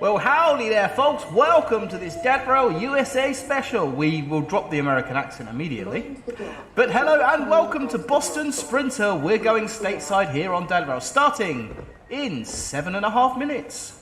Well, howdy there, folks. Welcome to this Dad Rail USA special. We will drop the American accent immediately. But hello and welcome to Boston Sprinter. We're going stateside here on Dad Rail, starting in 7.5 minutes.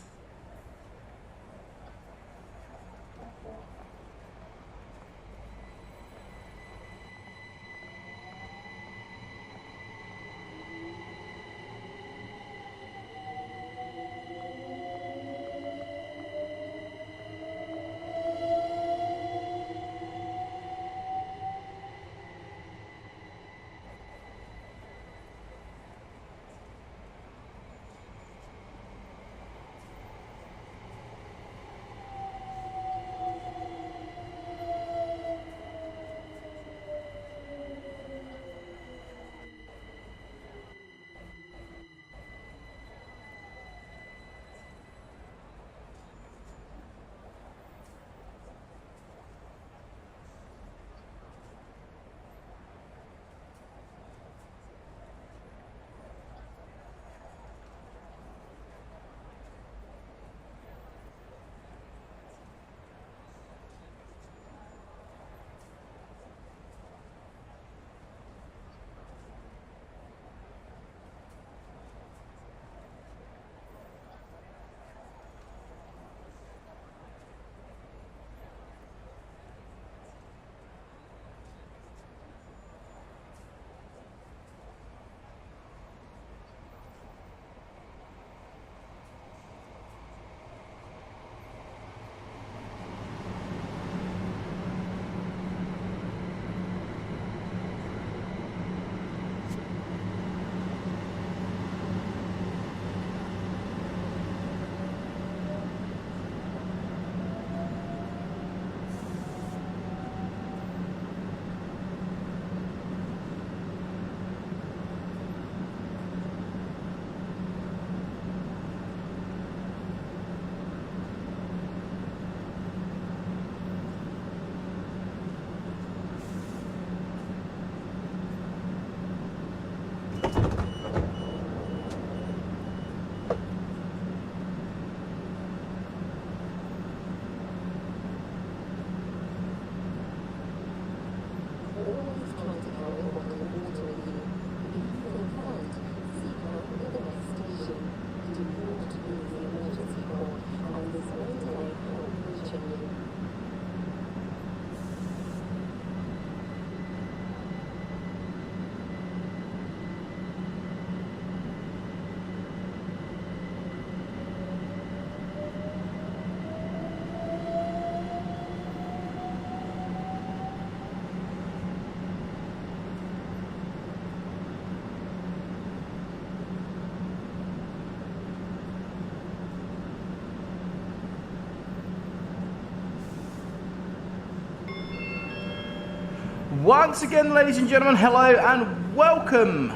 Once again, ladies and gentlemen, hello and welcome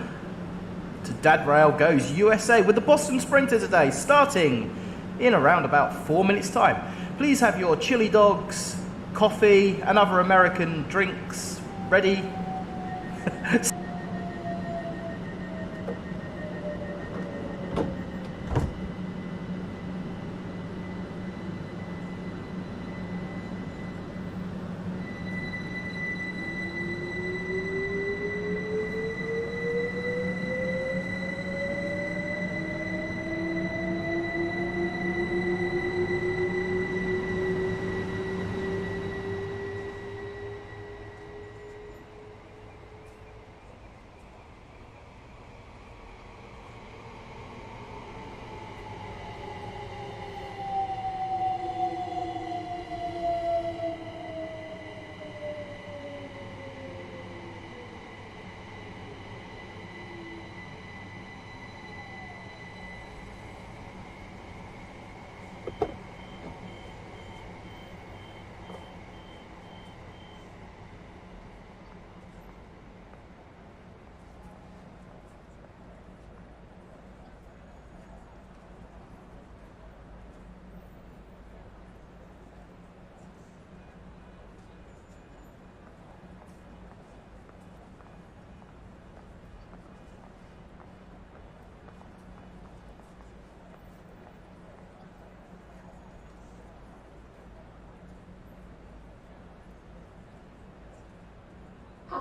to Dad Rail Goes USA with the Boston Sprinter today, starting in around about 4 minutes time. Please have your chili dogs, coffee and other American drinks ready.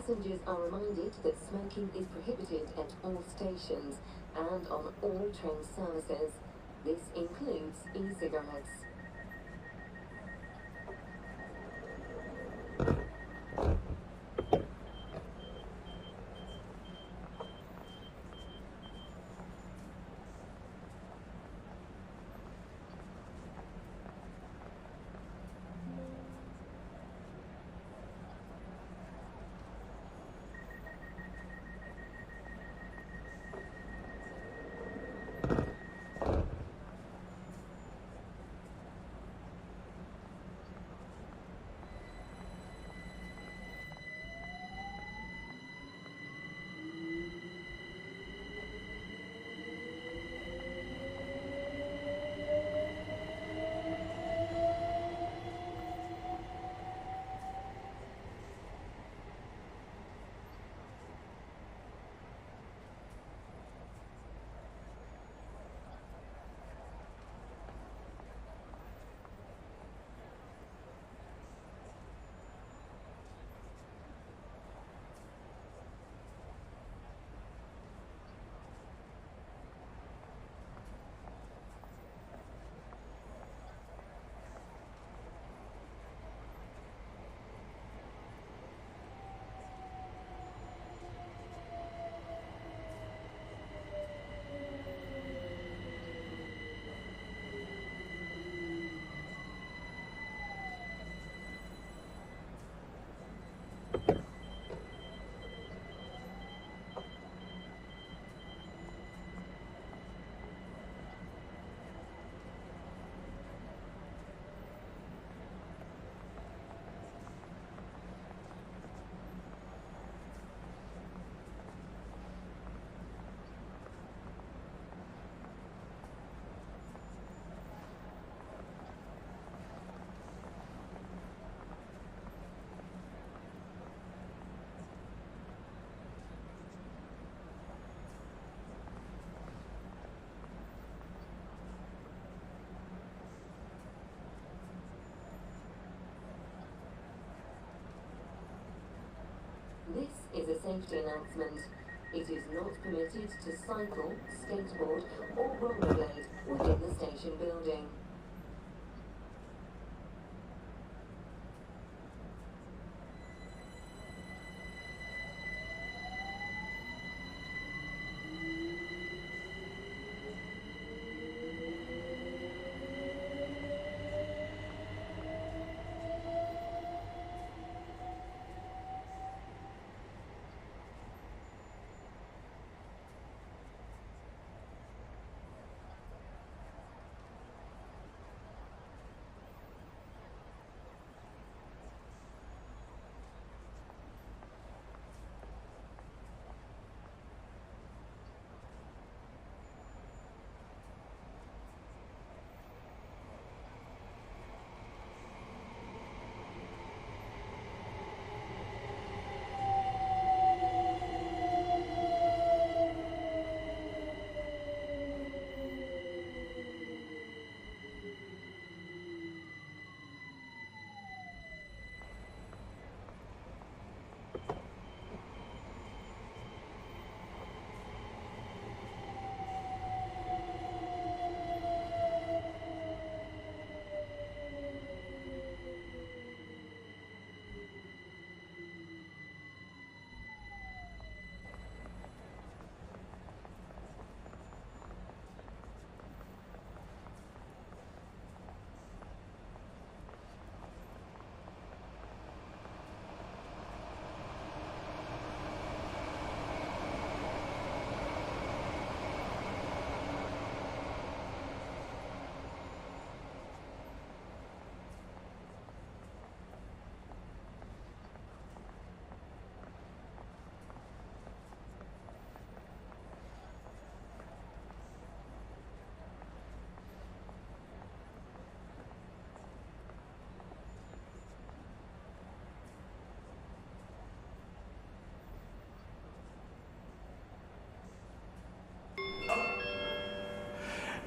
Passengers are reminded that smoking is prohibited at all stations and on all train services. This includes e-cigarettes. This is a safety announcement. It is not permitted to cycle, skateboard or rollerblade within the station building.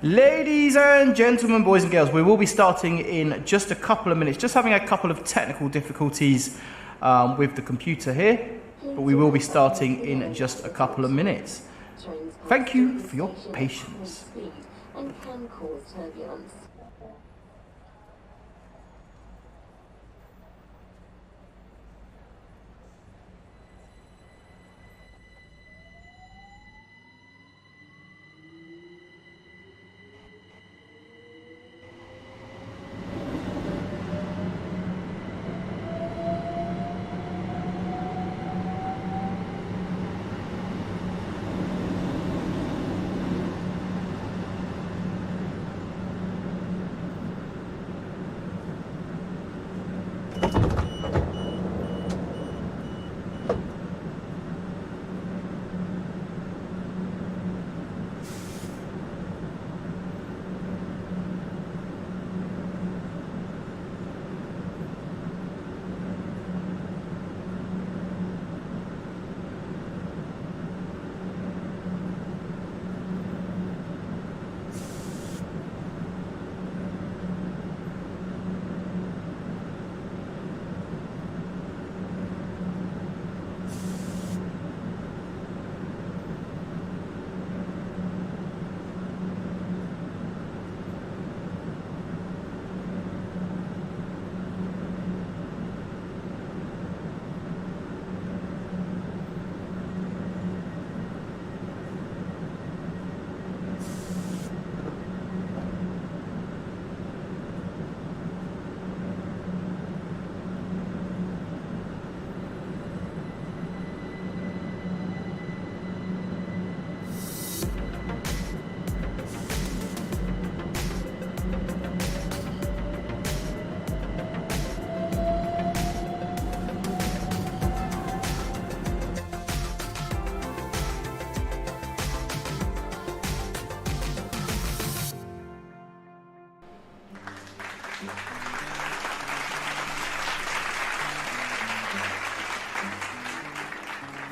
Ladies and gentlemen, boys and girls, we will be starting in just a couple of minutes. Just having a couple of technical difficulties with the computer here. but we will be starting in just a couple of minutes. Thank you for your patience. And can cause turbulence.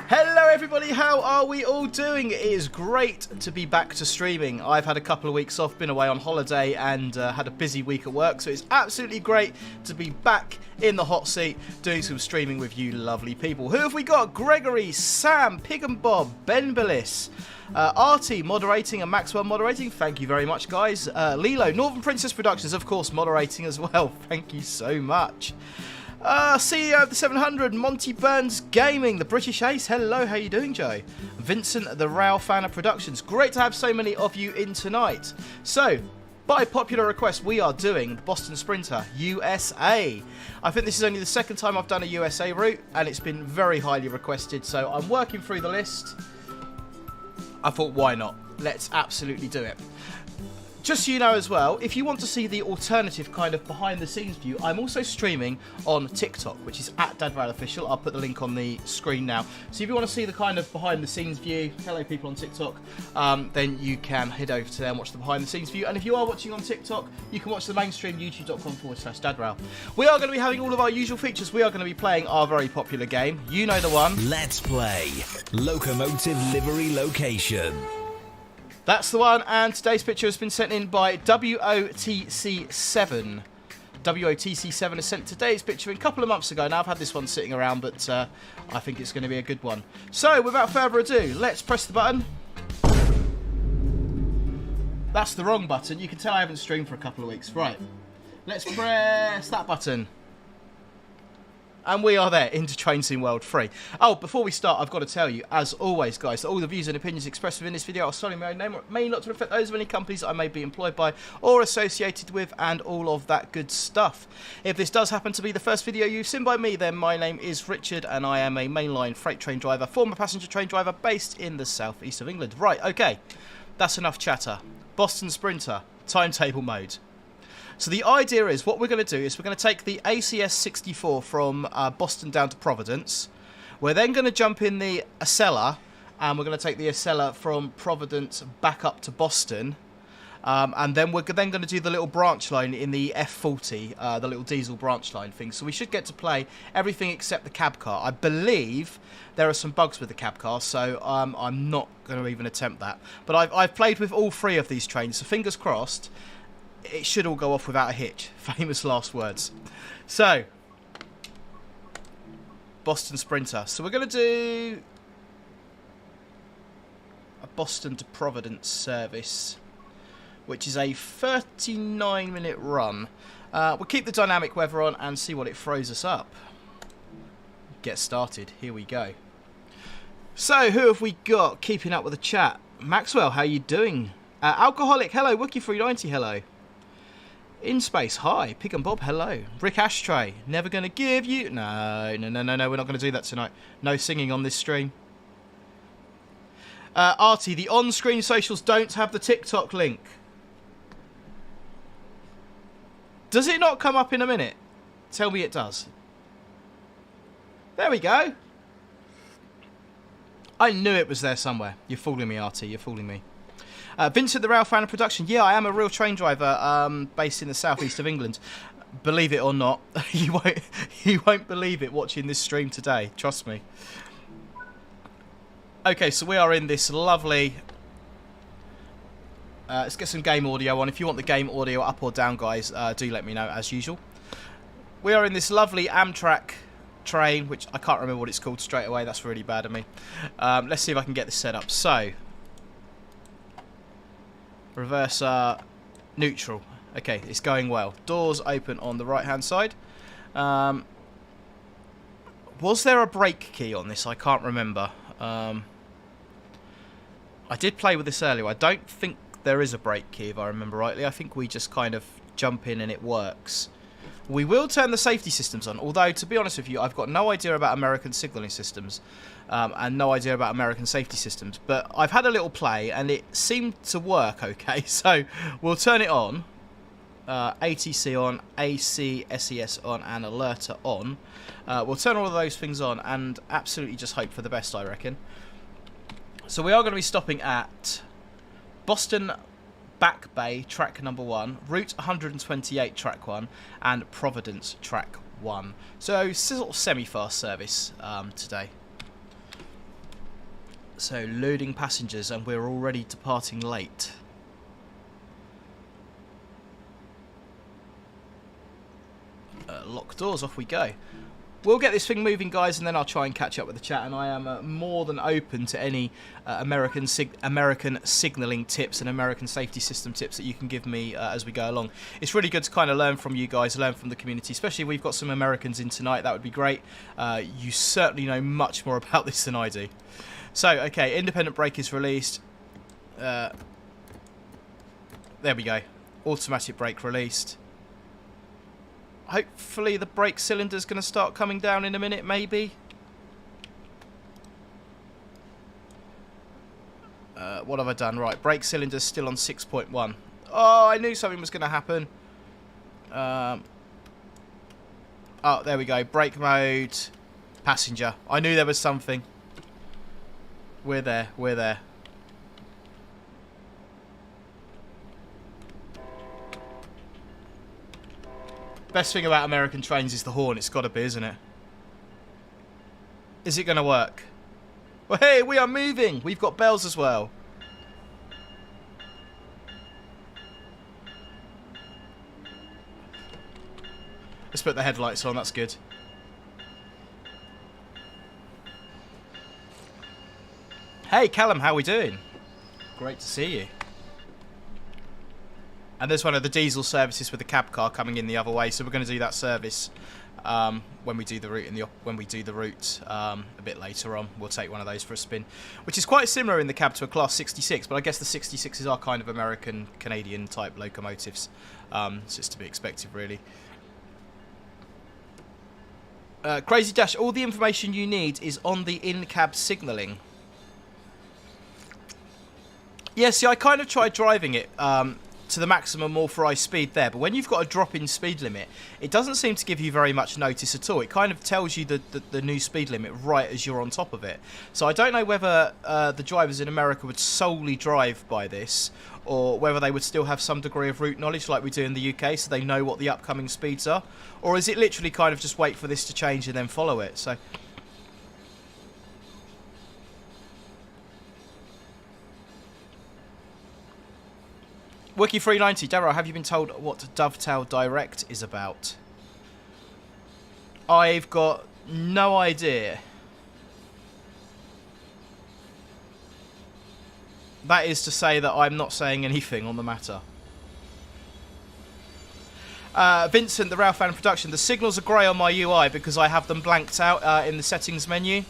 Hello everybody, how are we all doing? It is great to be back to streaming. I've had a couple of weeks off, been away on holiday and had a busy week at work, so it's absolutely great to be back in the hot seat doing some streaming with you lovely people. Who have we got? Gregory, Sam, Pig and Bob, Ben Billis, Artie moderating and Maxwell moderating. Thank you very much, guys. Lilo, Northern Princess Productions, of course, moderating as well. Thank you so much. CEO of the 700, Monty Burns Gaming, the British Ace. Hello, how you doing, Joe? Vincent, the Rail Fan of Productions. Great to have so many of you in tonight. So, by popular request, we are doing the Boston Sprinter USA. I think this is only the second time I've done a USA route, and it's been very highly requested, so I'm working through the list. I thought, why not? Let's absolutely do it. Just so you know as well, if you want to see the alternative kind of behind the scenes view, I'm also streaming on TikTok, which is at @DadRailOfficial. I'll put the link on the screen now. So if you want to see the kind of behind the scenes view, hello people on TikTok, then you can head over to there and watch the behind the scenes view. And if you are watching on TikTok, you can watch the mainstream, youtube.com/DadRail. We are going to be having all of our usual features. We are going to be playing our very popular game. You know the one. Let's play Locomotive Livery Location. That's the one, and today's picture has been sent in by WOTC7. WOTC7 has sent today's picture in a couple of months ago. Now, I've had this one sitting around, but I think it's going to be a good one. So, without further ado, let's press the button. That's the wrong button. You can tell I haven't streamed for a couple of weeks. Right. Let's press that button. And we are there, into Train Sim World 3. Oh, before we start, I've got to tell you, as always, guys, that all the views and opinions expressed within this video are solely my own name, may not to reflect those of any companies I may be employed by or associated with, and all of that good stuff. If this does happen to be the first video you've seen by me, then my name is Richard, and I am a mainline freight train driver, former passenger train driver, based in the southeast of England. Right, okay, that's enough chatter. Boston Sprinter, timetable mode. So the idea is, what we're going to do is we're going to take the ACS 64 from Boston down to Providence. We're then going to jump in the Acela, and we're going to take the Acela from Providence back up to Boston. And then we're then going to do the little branch line in the F40, the little diesel branch line thing. So we should get to play everything except the cab car. I believe there are some bugs with the cab car, so I'm not going to even attempt that. But I've played with all three of these trains, so fingers crossed. It should all go off without a hitch. Famous last words. So, Boston Sprinter. So we're going to do a Boston to Providence service, which is a 39-minute run. We'll keep the dynamic weather on and see what it throws us up. Get started. Here we go. So, who have we got keeping up with the chat? Maxwell, how you doing? Alcoholic, hello. Wookie390, hello. In Space, hi. Pig and Bob, hello. Rick Ashtray, never going to give you... No, we're not going to do that tonight. No singing on this stream. Artie, the on-screen socials don't have the TikTok link. Does it not come up in a minute? Tell me it does. There we go. I knew it was there somewhere. You're fooling me, Artie. You're fooling me. Vincent the Rail Fan of Production. Yeah, I am a real train driver based in the southeast of England. Believe it or not, you won't believe it watching this stream today. Trust me. Okay, so we are in this lovely... let's get some game audio on. If you want the game audio up or down, guys, do let me know, as usual. We are in this lovely Amtrak train, which I can't remember what it's called straight away. That's really bad of me. Let's see if I can get this set up. So, reverse neutral. Okay, it's going well. Doors open on the right-hand side. Was there a brake key on this? I can't remember. I did play with this earlier. I don't think there is a brake key, if I remember rightly. I think we just kind of jump in and it works. We will turn the safety systems on, although, to be honest with you, I've got no idea about American signalling systems and no idea about American safety systems. But I've had a little play, and it seemed to work okay. So we'll turn it on. ATC on, AC, SES on, and Alerter on. We'll turn all of those things on and absolutely just hope for the best, I reckon. So we are going to be stopping at Boston Back Bay, track number 1, Route 128, track 1, and Providence, track 1. So, sort of semi-fast service today. So, loading passengers, and we're already departing late. Lock doors, off we go. We'll get this thing moving, guys, and then I'll try and catch up with the chat. And I am more than open to any American signalling tips and American safety system tips that you can give me as we go along. It's really good to kind of learn from you guys, learn from the community, especially if we've got some Americans in tonight. That would be great. You certainly know much more about this than I do. So, okay, independent brake is released. There we go. Automatic brake released. Hopefully the brake cylinder's going to start coming down in a minute, maybe. What have I done? Right, brake cylinder's still on 6.1. Oh, I knew something was going to happen. Oh, there we go. Brake mode. Passenger. I knew there was something. We're there. We're there. Best thing about American trains is the horn. It's got to be, isn't it? Is it going to work? Well, hey, we are moving. We've got bells as well. Let's put the headlights on. That's good. Hey, Callum, how we doing? Great to see you. And there's one of the diesel services with the cab car coming in the other way, so we're going to do that service when we do the route a bit later on. We'll take one of those for a spin, which is quite similar in the cab to a Class 66, but I guess the 66s are kind of American, Canadian type locomotives, so it's to be expected, really. Crazy Dash, all the information you need is on the in-cab signalling. Yeah, see, I kind of tried driving it to the maximum authorised speed there, but when you've got a drop in speed limit, it doesn't seem to give you very much notice at all. It kind of tells you the new speed limit right as you're on top of it. So I don't know whether the drivers in America would solely drive by this, or whether they would still have some degree of route knowledge like we do in the UK, so they know what the upcoming speeds are, or is it literally kind of just wait for this to change and then follow it? So Wiki390, Darrow, have you been told what Dovetail Direct is about? I've got No idea. That is to say that I'm not saying anything on the matter. Vincent, the Rail Fan Production. The signals are grey on my UI because I have them blanked out in the settings menu.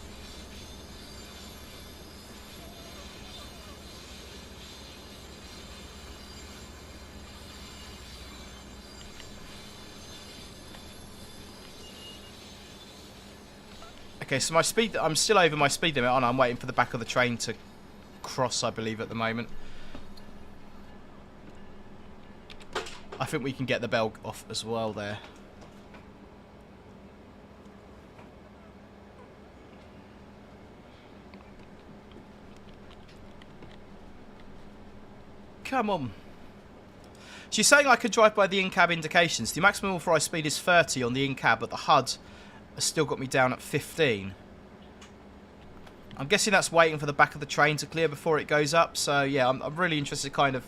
Okay, so my speed, I'm still over my speed limit, and I'm waiting for the back of the train to cross, I believe, at the moment. I think we can get the bell off as well there. Come on. She's saying I could drive by the in-cab indications. The maximum authorised speed is 30 on the in-cab, but the HUD has still got me down at 15. I'm guessing that's waiting for the back of the train to clear before it goes up. So, yeah, I'm really interested to kind of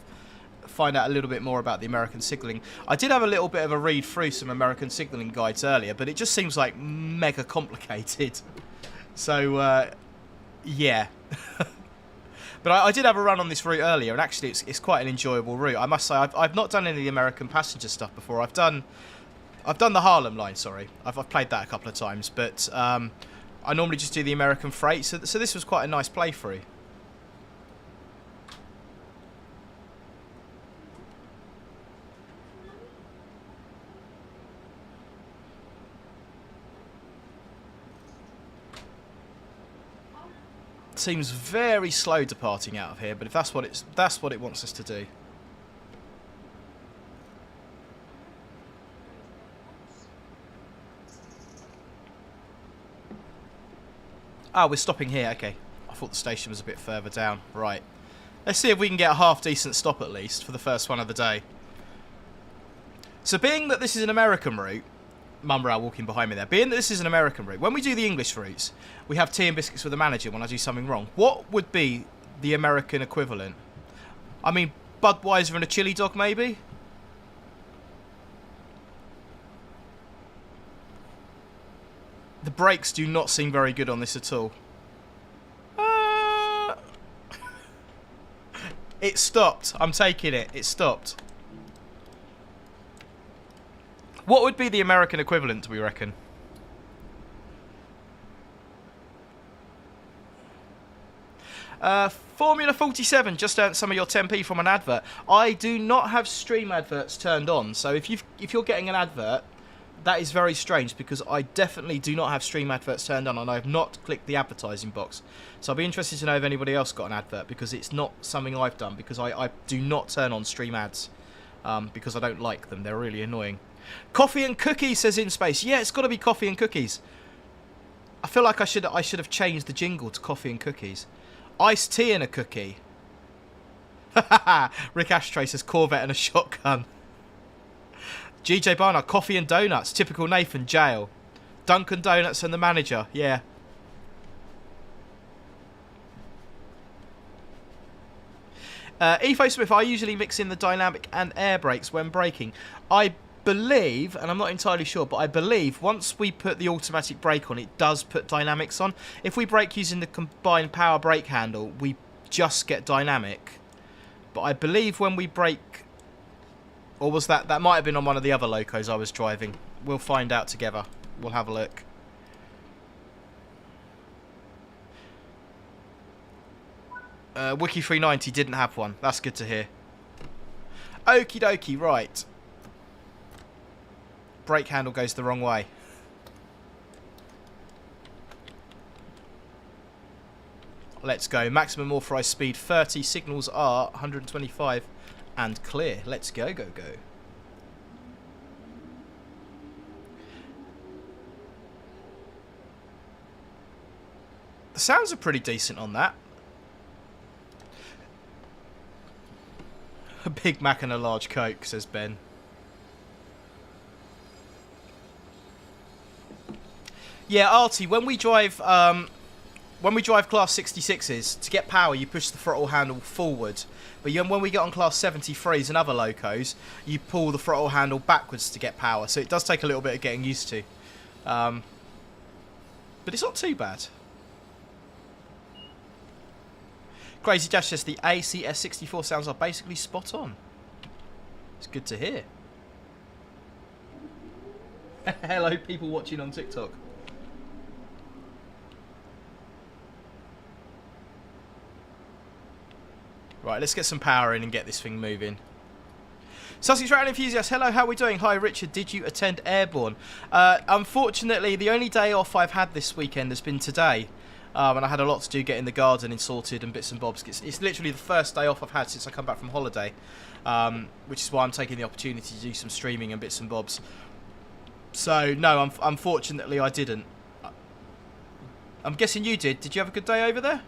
find out a little bit more about the American signalling. I did have a little bit of a read through some American signalling guides earlier, but it just seems like mega complicated. So, yeah. But I did have a run on this route earlier, and actually it's quite an enjoyable route. I must say, I've not done any of the American passenger stuff before. I've done the Harlem line, sorry. I've played that a couple of times, but I normally just do the American freight, so this was quite a nice playthrough. Seems very slow departing out of here, but if that's what it wants us to do. Ah, we're stopping here. Okay. I thought the station was a bit further down. Right. Let's see if we can get a half-decent stop at least for the first one of the day. So being that this is an American route, Mum Rail walking behind me there, being that this is an American route, when we do the English routes, we have tea and biscuits with the manager when I do something wrong. What would be the American equivalent? I mean, Budweiser and a chili dog, maybe? The brakes do not seem very good on this at all. It stopped. I'm taking it. It stopped. What would be the American equivalent, do we reckon? Formula 47 just earned some of your 10p from an advert. I do not have stream adverts turned on, so if you're getting an advert, that is very strange because I definitely do not have stream adverts turned on and I have not clicked the advertising box. So I'll be interested to know if anybody else got an advert because it's not something I've done because I do not turn on stream ads because I don't like them. They're really annoying. Coffee and cookies, says In Space. Yeah, it's got to be coffee and cookies. I feel like I should have changed the jingle to coffee and cookies. Iced tea and a cookie. Rick Ashtray says Corvette and a shotgun. GJ Barnard, coffee and donuts. Typical Nathan, jail. Dunkin' Donuts and the manager. Yeah. Efo Smith, I usually mix in the dynamic and air brakes when braking. I believe, and I'm not entirely sure, but I believe once we put the automatic brake on, it does put dynamics on. If we brake using the combined power brake handle, we just get dynamic. But I believe when we brake, or was that might have been on one of the other locos I was driving. We'll find out together. We'll have a look. Wiki 390 didn't have one. That's good to hear. Okie dokie, right. Brake handle goes the wrong way. Let's go. Maximum authorised speed 30. Signals are 125 and clear. Let's go, go, go. The sounds are pretty decent on that. A Big Mac and a large Coke, says Ben. Yeah, Artie, when we drive class 66s, to get power you push the throttle handle forward. But when we get on class 73s and other locos, you pull the throttle handle backwards to get power. So it does take a little bit of getting used to. But it's not too bad. Crazy Dash says the ACS64 sounds are basically spot on. It's good to hear. Hello, people watching on TikTok. Right, let's get some power in and get this thing moving. Sussex Round Enthusiast, hello, how are we doing? Hi, Richard, did you attend Airborne? Unfortunately, the only day off I've had this weekend has been today. And I had a lot to do getting the garden sorted and bits and bobs. It's literally the first day off I've had since I come back from holiday. Which is why I'm taking the opportunity to do some streaming and bits and bobs. So, no, unfortunately I didn't. I'm guessing you did. Did you have a good day over there?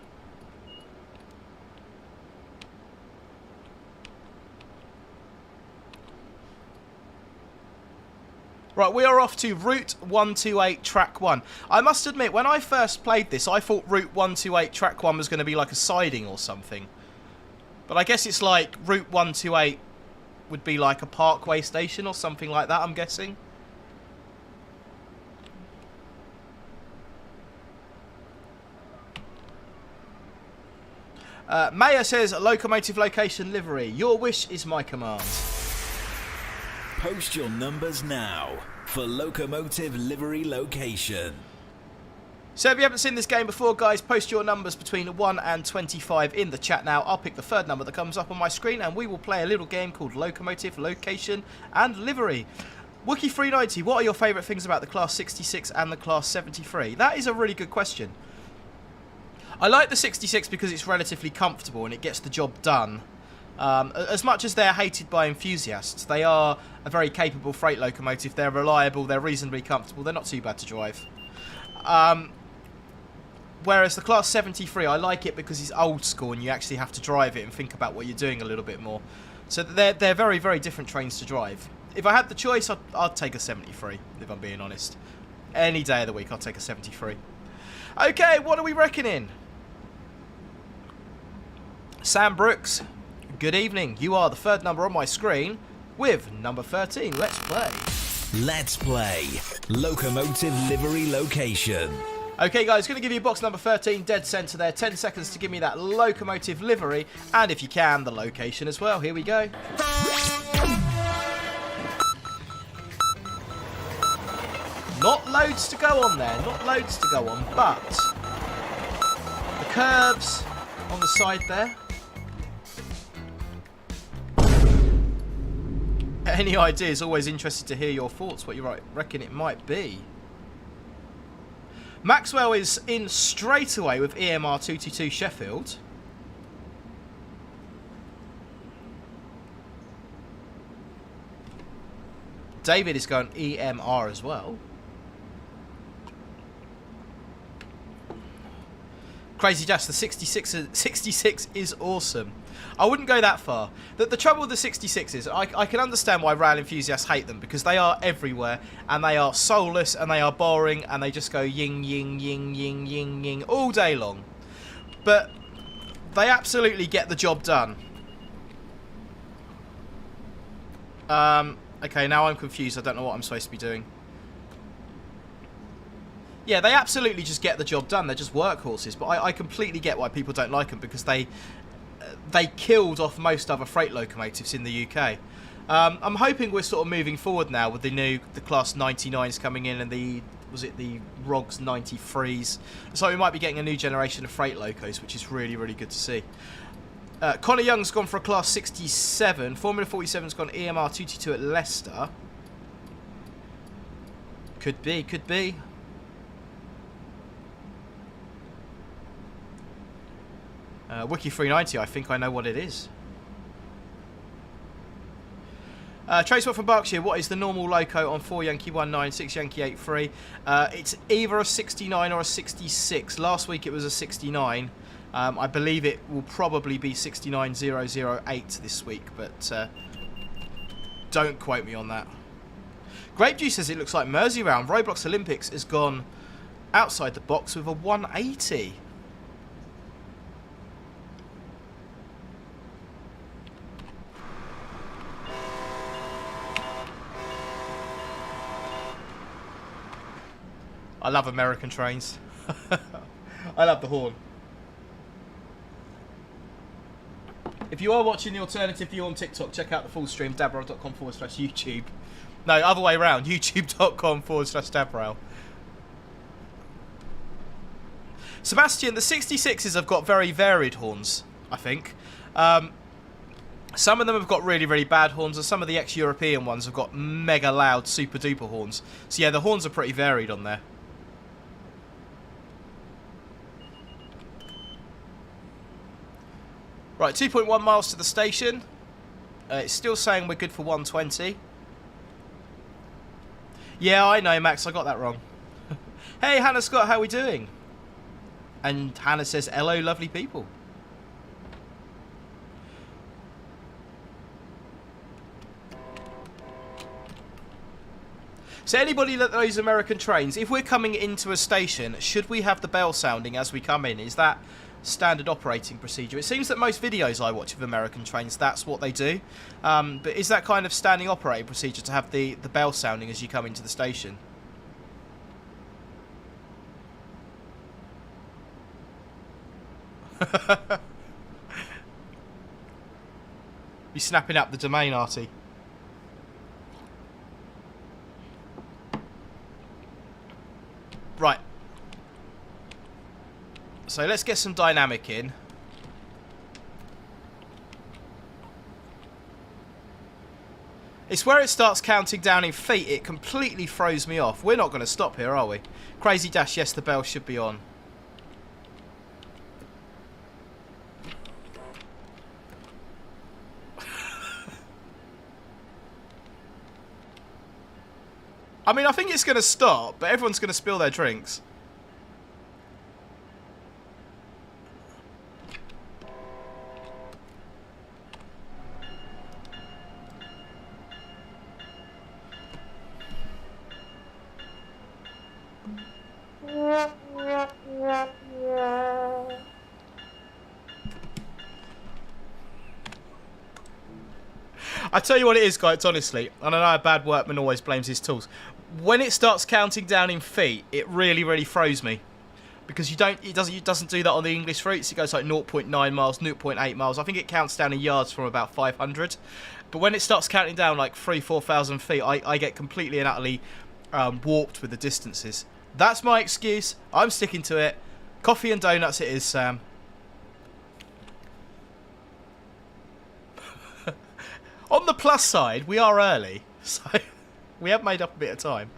Right, we are off to Route 128, Track 1. I must admit, when I first played this, I thought Route 128, Track 1 was going to be like a siding or something. But I guess it's like Route 128 would be like a parkway station or something like that, I'm guessing. Maya says, Locomotive Location Livery. Your wish is my command. Post your numbers now for Locomotive Livery Location. So if you haven't seen this game before, guys, post your numbers between 1 and 25 in the chat now. I'll pick the third number that comes up on my screen and we will play a little game called Locomotive Location and Livery. Wookie390, what are your favourite things about the Class 66 and the Class 73? That is a really good question. I like the 66 because it's relatively comfortable and it gets the job done. As much as they're hated by enthusiasts, they are a very capable freight locomotive. They're reliable, they're reasonably comfortable, they're not too bad to drive. Whereas the Class 73, I like it because it's old school and you actually have to drive it and think about what you're doing a little bit more. So they're very, very different trains to drive. If I had the choice, I'd take a 73, if I'm being honest. Any day of the week, I'd take a 73. Okay, what are we reckoning? Sam Brooks, good evening. You are the third number on my screen with number 13. Let's play. Let's play Locomotive Livery Location. Okay, guys, going to give you box number 13, dead centre there. 10 seconds to give me that locomotive livery, and if you can, the location as well. Here we go. Not loads to go on there, not loads to go on, but the curves on the side there. Any ideas? Always interested to hear your thoughts, what you reckon it might be. Maxwell is in straight away with EMR 222 Sheffield. David is going EMR as well. Crazy Dash, the 66 is awesome. I wouldn't go that far. The trouble with the 66 is, I can understand why rail enthusiasts hate them, because they are everywhere, and they are soulless, and they are boring, and they just go ying, ying, ying, ying, ying, ying, all day long. But they absolutely get the job done. Okay, now I'm confused. I don't know what I'm supposed to be doing. Yeah, they absolutely just get the job done. They're just workhorses. But I completely get why people don't like them, because they killed off most other freight locomotives in the UK. I'm hoping we're sort of moving forward now with the Class 99s coming in and the ROGS 93s. So we might be getting a new generation of freight locos, which is really, really good to see. Connor Young's gone for a Class 67. Formula 47's gone EMR 222 at Leicester. Could be, could be. Wiki390, I think I know what it is. Trace from Berkshire, what is the normal loco on 4 Yankee 19, 6 Yankee 83? It's either a 69 or a 66. Last week it was a 69. I believe it will probably be 69008 this week, but don't quote me on that. Grape Juice says it looks like Mersey round. Roblox Olympics has gone outside the box with a 180. I love American trains. I love the horn. If you are watching the alternative view on TikTok, check out the full stream, dabrail.com/YouTube. No, other way around, youtube.com/dabrail. Sebastian, the 66s have got very varied horns, I think. Some of them have got really, really bad horns, and some of the ex-European ones have got mega loud, super duper horns. So yeah, the horns are pretty varied on there. Right, 2.1 miles to the station. It's still saying we're good for 120. Yeah, I know, Max, I got that wrong. Hey, Hannah Scott, how are we doing? And Hannah says, hello, lovely people. So anybody that knows American trains, if we're coming into a station, should we have the bell sounding as we come in? Is that standard operating procedure? It seems that most videos I watch of American trains, that's what they do. But is that kind of standing operating procedure to have the bell sounding as you come into the station? You snapping up the domain, Artie. Right. So let's get some dynamic in. It's where it starts counting down in feet. It completely throws me off. We're not going to stop here, are we? Crazy Dash, yes, the bell should be on. I mean, I think it's going to stop, but everyone's going to spill their drinks. I tell you what it is, guys, honestly, and I know a bad workman always blames his tools. When it starts counting down in feet, it really, really throws me. Because it doesn't do that on the English routes. It goes like 0.9 miles, 0.8 miles. I think it counts down in yards from about 500. But when it starts counting down like 4,000 feet, I get completely and utterly warped with the distances. That's my excuse. I'm sticking to it. Coffee and donuts it is, Sam. On the plus side, we are early, so we have made up a bit of time.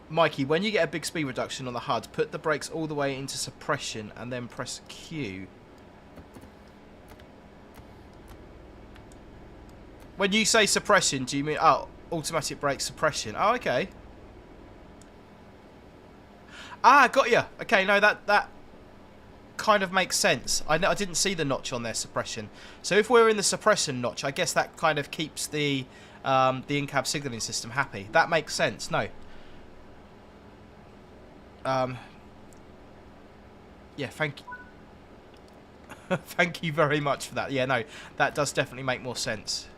Mikey, when you get a big speed reduction on the HUD, put the brakes all the way into suppression and then press Q. When you say suppression, do you mean automatic brake suppression? Oh, okay. Ah, got ya. Okay, no, that kind of makes sense. I didn't see the notch on their suppression. So if we're in the suppression notch, I guess that kind of keeps the in-cab signalling system happy. That makes sense. No. Yeah, thank you. Thank you very much for that. Yeah, no, that does definitely make more sense.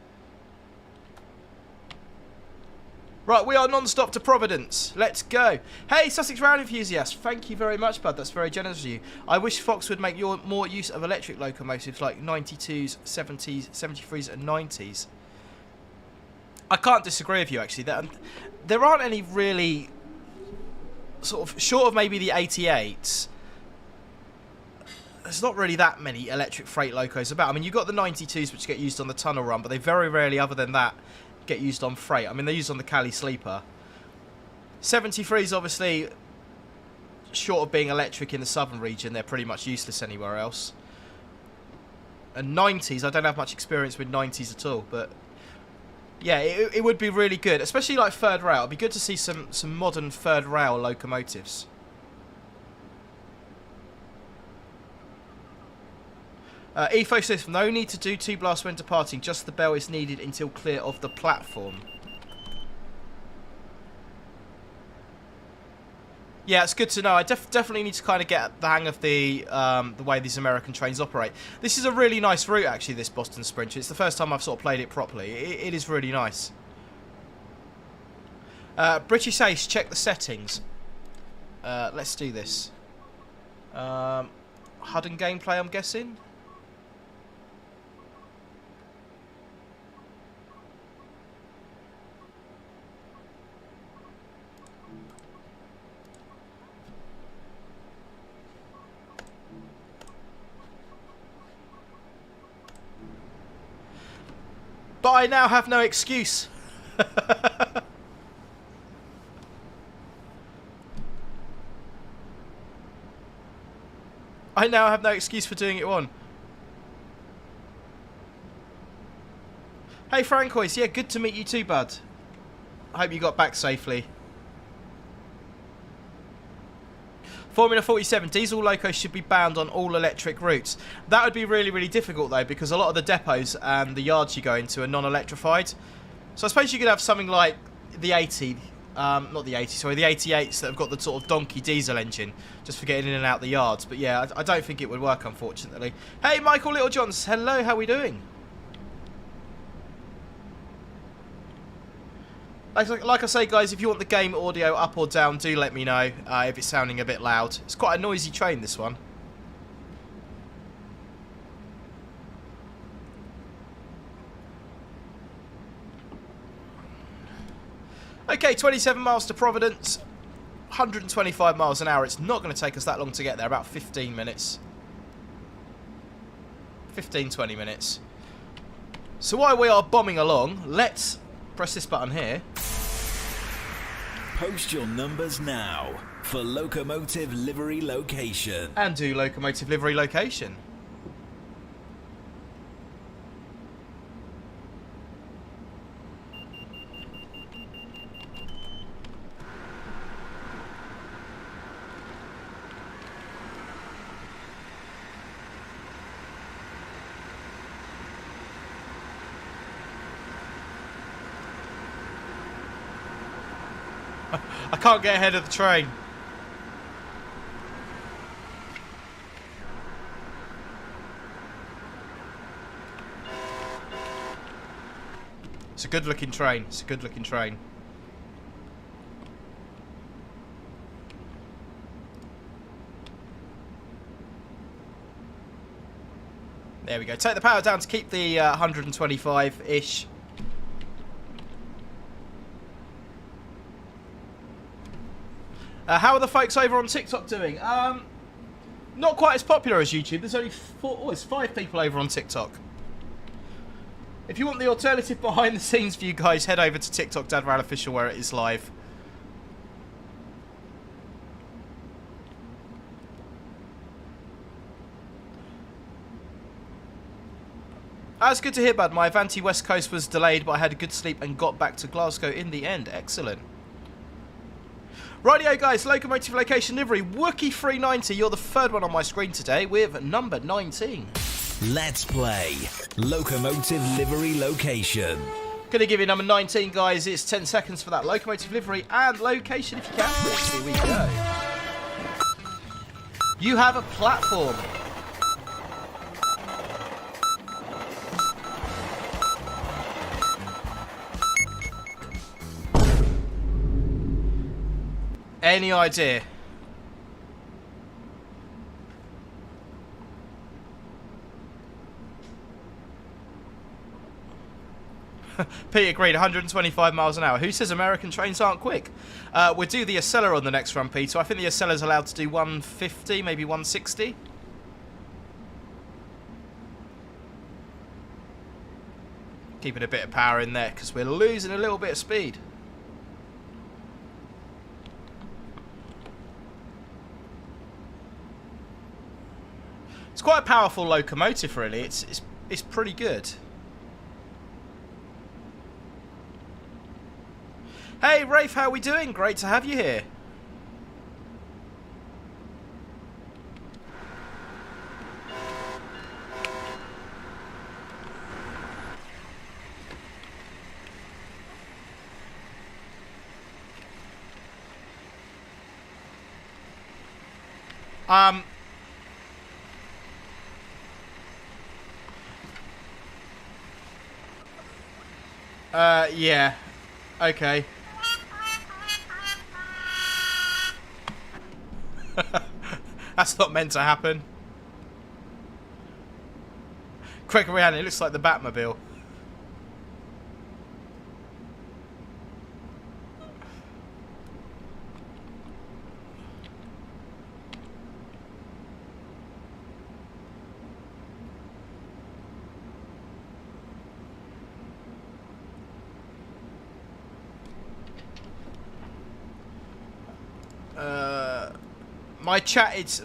Right, we are non-stop to Providence. Let's go. Hey, Sussex Rail enthusiast. Thank you very much, bud. That's very generous of you. I wish Fox would make more use of electric locomotives like 92s, 70s, 73s and 90s. I can't disagree with you, actually. There aren't any really, sort of, short of maybe the 88s, there's not really that many electric freight locos about. I mean, you've got the 92s, which get used on the tunnel run, but they very rarely, other than that, get used on freight. I mean, they're used on the Cali Sleeper. 73s, obviously, short of being electric in the southern region, they're pretty much useless anywhere else. And 90s, I don't have much experience with 90s at all, but yeah, it would be really good, especially like third rail. It'd be good to see some modern third rail locomotives. Efo says, no need to do 2 blasts when departing, just the bell is needed until clear of the platform. Yeah, it's good to know. I definitely need to kind of get the hang of the way these American trains operate. This is a really nice route, actually, this Boston Sprinter. It's the first time I've sort of played it properly. It is really nice. British Ace, check the settings. Let's do this. HUD and gameplay, I'm guessing. But I now have no excuse. I now have no excuse for doing it on. Hey Francois, yeah, good to meet you too, bud. I hope you got back safely. Formula 47, diesel locos should be banned on all electric routes. That would be really, really difficult though, because a lot of the depots and the yards you go into are non-electrified. So I suppose you could have something like the 80, not the 80, sorry, the 88s that have got the sort of donkey diesel engine, just for getting in and out the yards. But yeah, I don't think it would work, unfortunately. Hey, Michael Littlejohns, hello, how are we doing? Like I say, guys, if you want the game audio up or down, do let me know if it's sounding a bit loud. It's quite a noisy train, this one. Okay, 27 miles to Providence, 125 miles an hour. It's not going to take us that long to get there, about 15 minutes. 15-20 minutes. So while we are bombing along, let's press this button here. Post your numbers now for Locomotive Livery Location. And do Locomotive Livery Location. I can't get ahead of the train. It's a good looking train. It's a good looking train. There we go. Take the power down to keep the 125-ish. How are the folks over on TikTok doing? Not quite as popular as YouTube. There's only there's 5 people over on TikTok. If you want the alternative behind the scenes view, guys, head over to TikTok Dad Rail Official, where it is live. That's good to hear, bud. My Avanti West Coast was delayed, but I had a good sleep and got back to Glasgow in the end. Excellent. Rightio, guys, Locomotive Location Livery, Wookie 390. You're the third one on my screen today with number 19. Let's play Locomotive Livery Location. Gonna give you number 19, guys. It's 10 seconds for that. Locomotive Livery and location, if you can. Here we go. You have a platform. Any idea? Pete agreed, 125 miles an hour. Who says American trains aren't quick? We'll do the Acela on the next run, Pete. So I think the Acela's allowed to do 150, maybe 160. Keeping a bit of power in there because we're losing a little bit of speed. It's quite a powerful locomotive, really. It's pretty good. Hey, Rafe, how are we doing? Great to have you here. Yeah. Okay. That's not meant to happen. Quick around, it looks like the Batmobile.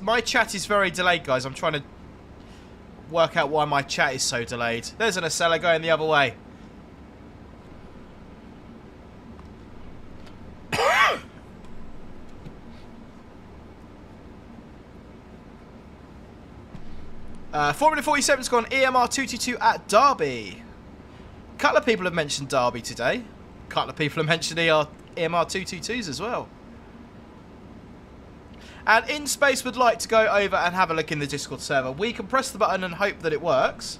My chat is very delayed, guys. I'm trying to work out why my chat is so delayed. There's an Acela going the other way. Formula 47's gone EMR 222 at Derby. A couple of people have mentioned Derby today. A couple of people have mentioned EMR 222s as well. And In Space would like to go over and have a look in the Discord server. We can press the button and hope that it works.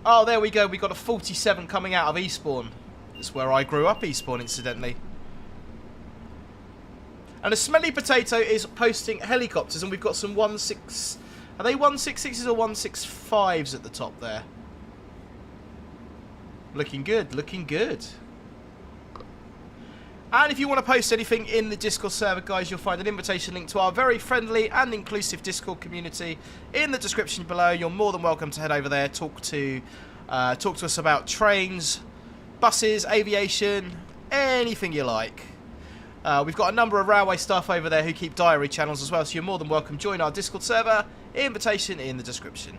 Oh, there we go. We got a 47 coming out of Eastbourne. That's where I grew up, Eastbourne, incidentally. And a Smelly Potato is posting helicopters, and we've got some 16... Are they 166s or 165s at the top there? Looking good, looking good. And if you want to post anything in the Discord server, guys, you'll find an invitation link to our very friendly and inclusive Discord community in the description below. You're more than welcome to head over there, talk to us about trains, buses, aviation, anything you like. We've got a number of railway staff over there who keep diary channels as well, so you're more than welcome. Join our Discord server. Invitation in the description.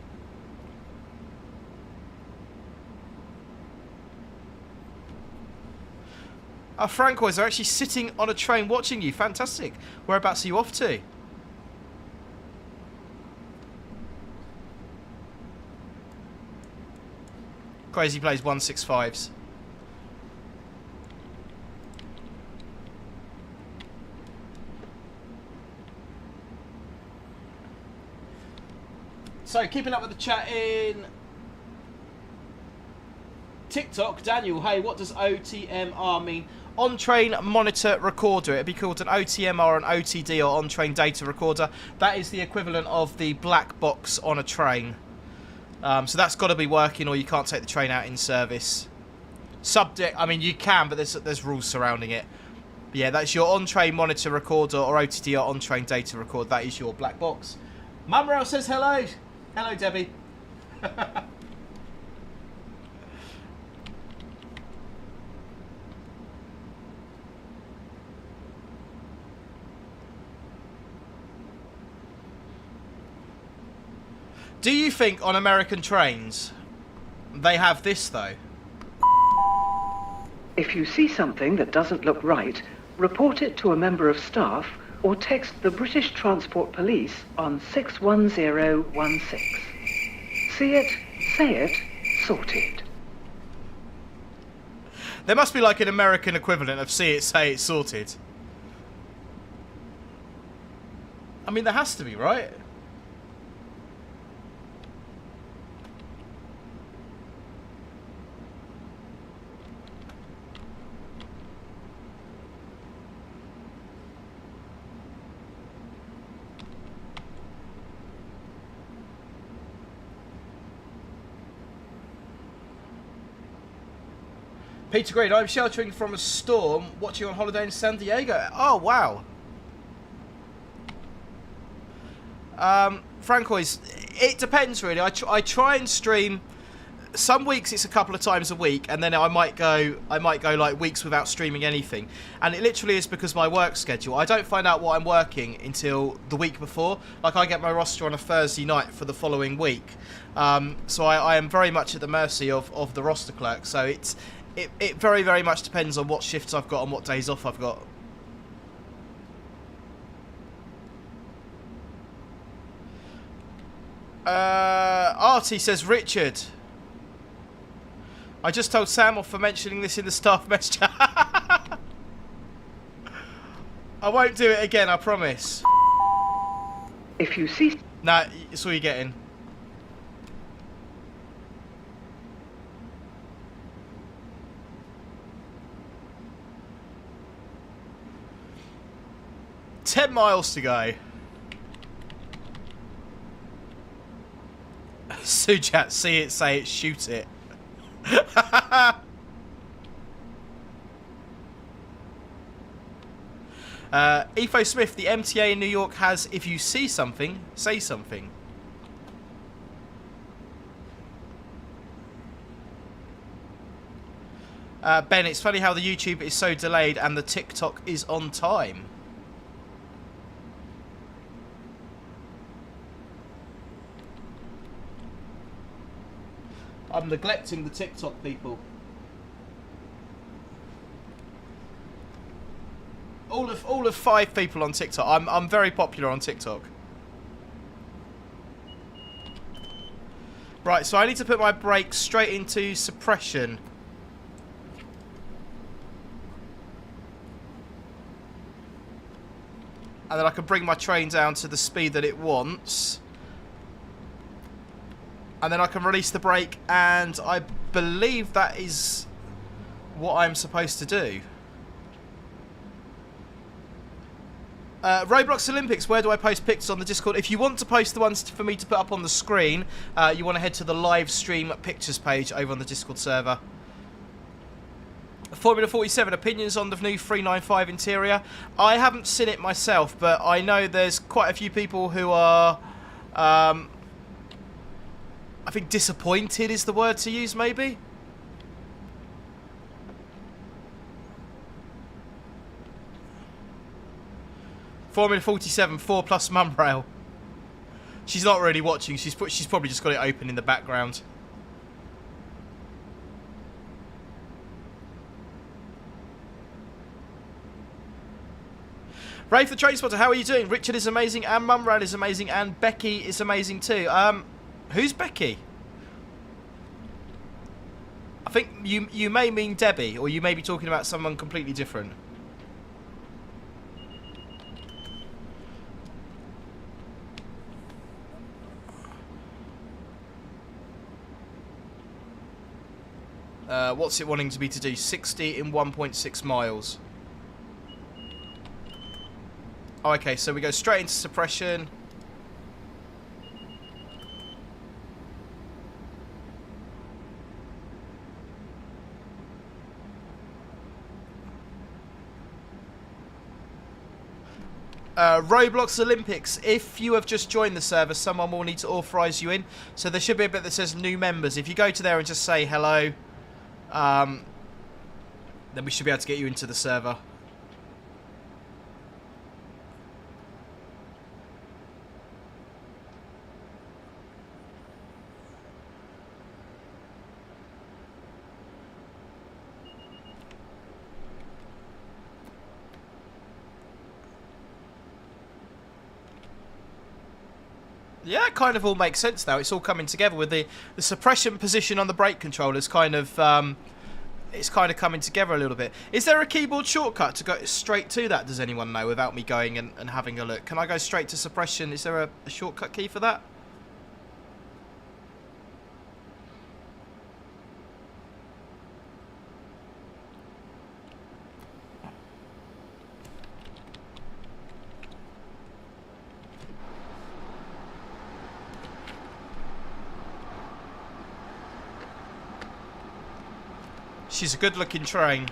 Our Francois are actually sitting on a train watching you. Fantastic. Whereabouts are you off to? Crazy plays 165s. So, keeping up with the chat in TikTok, Daniel, hey, what does OTMR mean? On-train monitor recorder. It'd be called an OTMR, an OTD, or on-train data recorder. That is the equivalent of the black box on a train. So that's got to be working, or you can't take the train out in service. Subject, I mean, you can, but there's rules surrounding it. But yeah, that's your on-train monitor recorder, or OTD, or on-train data recorder. That is your black box. Mumrel says hello. Hello, Debbie. Do you think on American trains they have this, though? If you see something that doesn't look right, report it to a member of staff or text the British Transport Police on 61016. See it, say it, sorted. There must be like an American equivalent of see it, say it, sorted. I mean, there has to be, right? Peter Green, I'm sheltering from a storm, watching on holiday in San Diego. Oh, wow. Francois, it depends really. I try and stream. Some weeks it's a couple of times a week, and then I might go like weeks without streaming anything. And it literally is because my work schedule. I don't find out what I'm working until the week before. Like I get my roster on a Thursday night for the following week. So I am very much at the mercy of the roster clerk. So it very, very much depends on what shifts I've got and what days off I've got. Artie says, Richard, I just told Sam off for mentioning this in the staff message. Sam, I won't do it again, I promise. If you see... Nah, it's all you're getting. $10 miles to go. Sujat, see it, say it, shoot it. Efo Smith, the MTA in New York has, if you see something, say something. Ben, it's funny how the YouTube is so delayed and the TikTok is on time. I'm neglecting the TikTok people. All of 5 people on TikTok. I'm very popular on TikTok. Right, so I need to put my brakes straight into suppression. And then I can bring my train down to the speed that it wants. And then I can release the brake, and I believe that is what I'm supposed to do. Roblox Olympics, where do I post pictures on the Discord? If you want to post the ones for me to put up on the screen, you want to head to the live stream pictures page over on the Discord server. Formula 47, opinions on the new 395 interior. I haven't seen it myself, but I know there's quite a few people who are... I think disappointed is the word to use, maybe? Formula 47, 4+ mum rail. She's not really watching. She's probably just got it open in the background. Rafe the Train Spotter, how are you doing? Richard is amazing, and mum rail is amazing, and Becky is amazing too. Who's Becky? I think you may mean Debbie, or you may be talking about someone completely different. What's it wanting me to do? 60 in 1.6 miles. Oh, okay, so we go straight into suppression. Roblox Olympics, if you have just joined the server, someone will need to authorise you in. So there should be a bit that says new members. If you go to there and just say hello, then we should be able to get you into the server. Yeah, it kind of all makes sense now. It's all coming together with the suppression position on the brake controllers. Kind of, it's kind of coming together a little bit. Is there a keyboard shortcut to go straight to that? Does anyone know, without me going and having a look? Can I go straight to suppression? Is there a shortcut key for that? She's a good-looking train.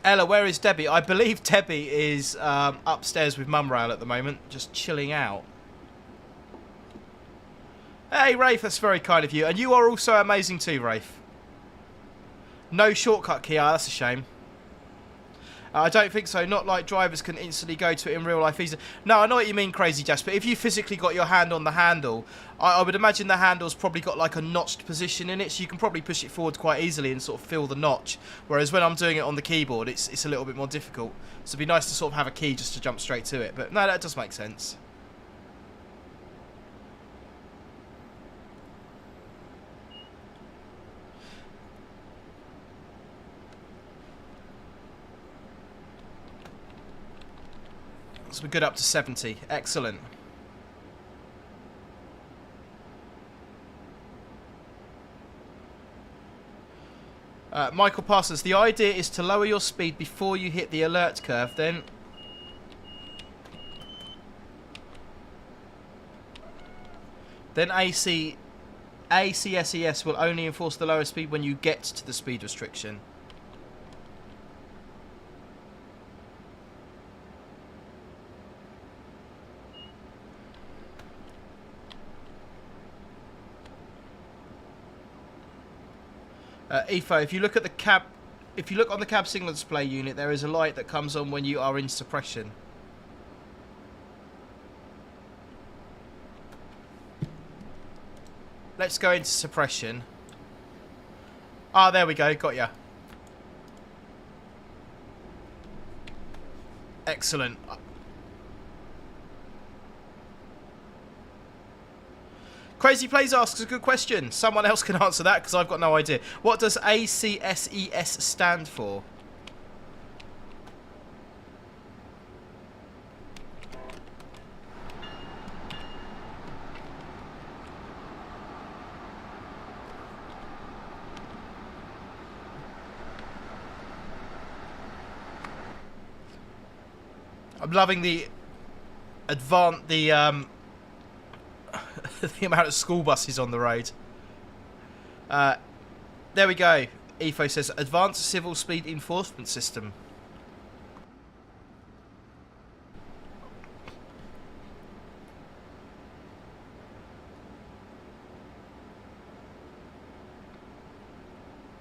Ella, where is Debbie? I believe Debbie is upstairs with Mum Rail at the moment, just chilling out. Hey, Rafe, that's very kind of you. And you are also amazing too, Rafe. No shortcut key, that's a shame. I don't think so. Not like drivers can instantly go to it in real life either. No, I know what you mean, Crazy Jasper. If you physically got your hand on the handle, I would imagine the handle's probably got like a notched position in it, so you can probably push it forward quite easily and sort of feel the notch. Whereas when I'm doing it on the keyboard, it's a little bit more difficult. So it'd be nice to sort of have a key just to jump straight to it. But no, that does make sense. So we're good up to 70. Excellent. Michael Parsons, the idea is to lower your speed before you hit the alert curve, then ACSES will only enforce the lower speed when you get to the speed restriction. EFO, if you look on the cab signal display unit, there is a light that comes on when you are in suppression. Let's go into suppression. Ah, there we go. Got ya. Excellent. Crazy Plays asks a good question. Someone else can answer that because I've got no idea. What does ACSES stand for? I'm loving the the amount of school buses on the road. There we go. EFO says advanced civil speed enforcement system.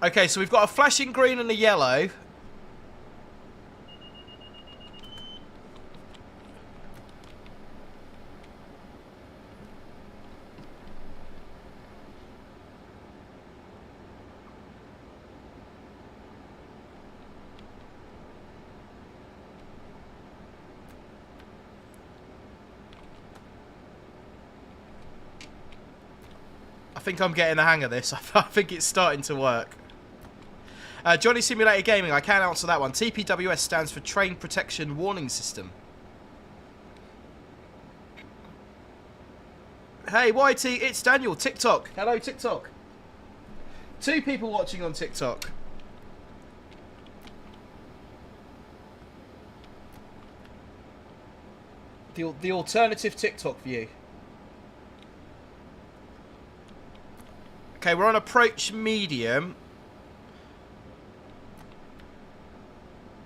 Okay, so we've got a flashing green and a yellow. I think I'm getting the hang of this. I think it's starting to work. Johnny Simulator Gaming, I can't answer that one. TPWS stands for Train Protection Warning System. Hey, YT, it's Daniel, TikTok. Hello, TikTok. 2 people watching on TikTok. The alternative TikTok view. Okay, we're on approach medium,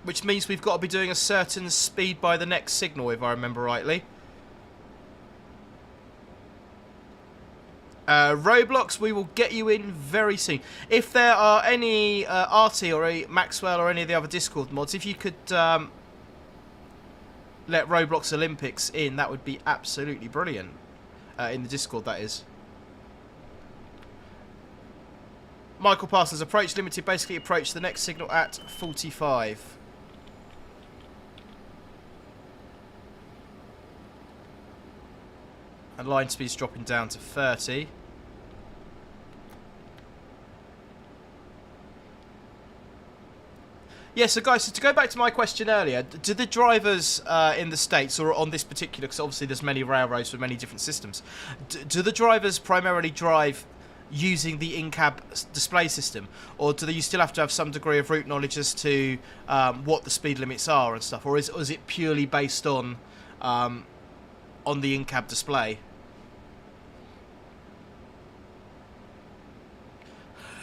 which means we've got to be doing a certain speed by the next signal, if I remember rightly. Roblox, we will get you in very soon. If there are any Artie or Maxwell or any of the other Discord mods, if you could let Roblox Olympics in, that would be absolutely brilliant. In the Discord, that is. Michael Parsons, approach limited, basically approach the next signal at 45. And line speed's dropping down to 30. Yeah, so guys, so to go back to my question earlier, do the drivers in the States, or on this particular, because obviously there's many railroads with many different systems, do the drivers primarily drive using the in-cab display system, or do you still have to have some degree of route knowledge as to what the speed limits are and stuff, or is it purely based on the in-cab display?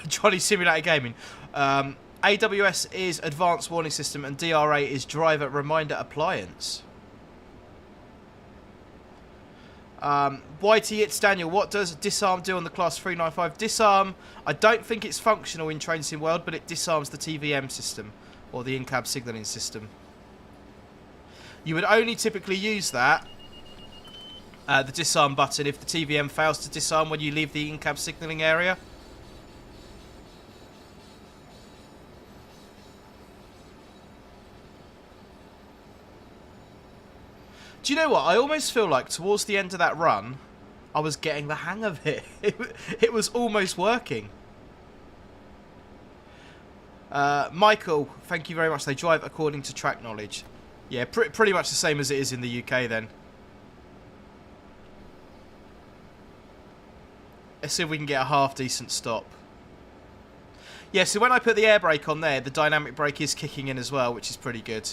Johnny Simulator Gaming. AWS is Advanced Warning System and DRA is Driver Reminder Appliance. YT, it's Daniel. What does disarm do on the Class 395? Disarm, I don't think it's functional in Train Sim World, but it disarms the TVM system, or the in-cab signalling system. You would only typically use that, the disarm button, if the TVM fails to disarm when you leave the in-cab signalling area. Do you know what? I almost feel like towards the end of that run, I was getting the hang of it. It was almost working. Michael, thank you very much. They drive according to track knowledge. Yeah, pretty much the same as it is in the UK then. Let's see if we can get a half decent stop. Yeah, so when I put the air brake on there, the dynamic brake is kicking in as well, which is pretty good.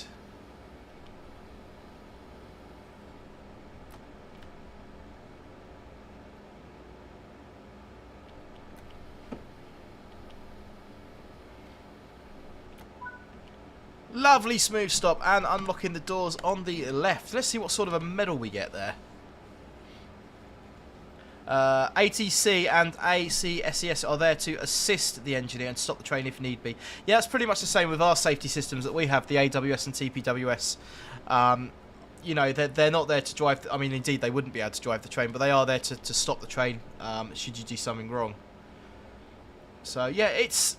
Lovely smooth stop and unlocking the doors on the left. Let's see what sort of a medal we get there. ATC and ACSES are there to assist the engineer and stop the train if need be. Yeah, it's pretty much the same with our safety systems that we have, the AWS and TPWS. You know, they're not there to drive... I mean, indeed, they wouldn't be able to drive the train, but they are there to stop the train should you do something wrong. So, yeah, it's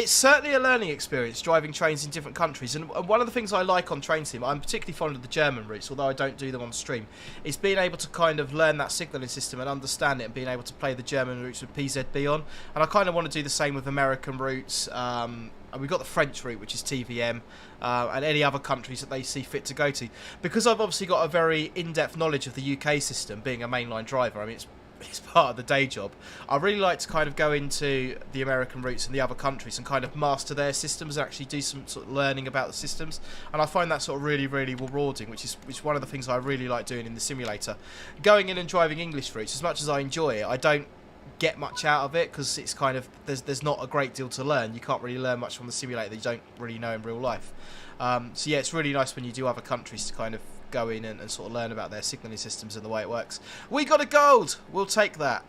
certainly a learning experience driving trains in different countries, and one of the things I like on Train Sim, I'm particularly fond of the German routes, although I don't do them on stream, is being able to kind of learn that signalling system and understand it and being able to play the German routes with PZB on, and I kind of want to do the same with American routes, and we've got the French route, which is TVM, and any other countries that they see fit to go to. Because I've obviously got a very in-depth knowledge of the UK system, being a mainline driver, I mean, it's part of the day job. I really like to kind of go into the American routes and the other countries and kind of master their systems and actually do some sort of learning about the systems, and I find that sort of really, really rewarding, which is one of the things I really like doing in the simulator. Going in and driving English routes, as much as I enjoy it, I don't get much out of it because it's kind of there's not a great deal to learn. You can't really learn much from the simulator that you don't really know in real life. So yeah, it's really nice when you do other countries to kind of go in and sort of learn about their signalling systems and the way it works. We got a gold! We'll take that.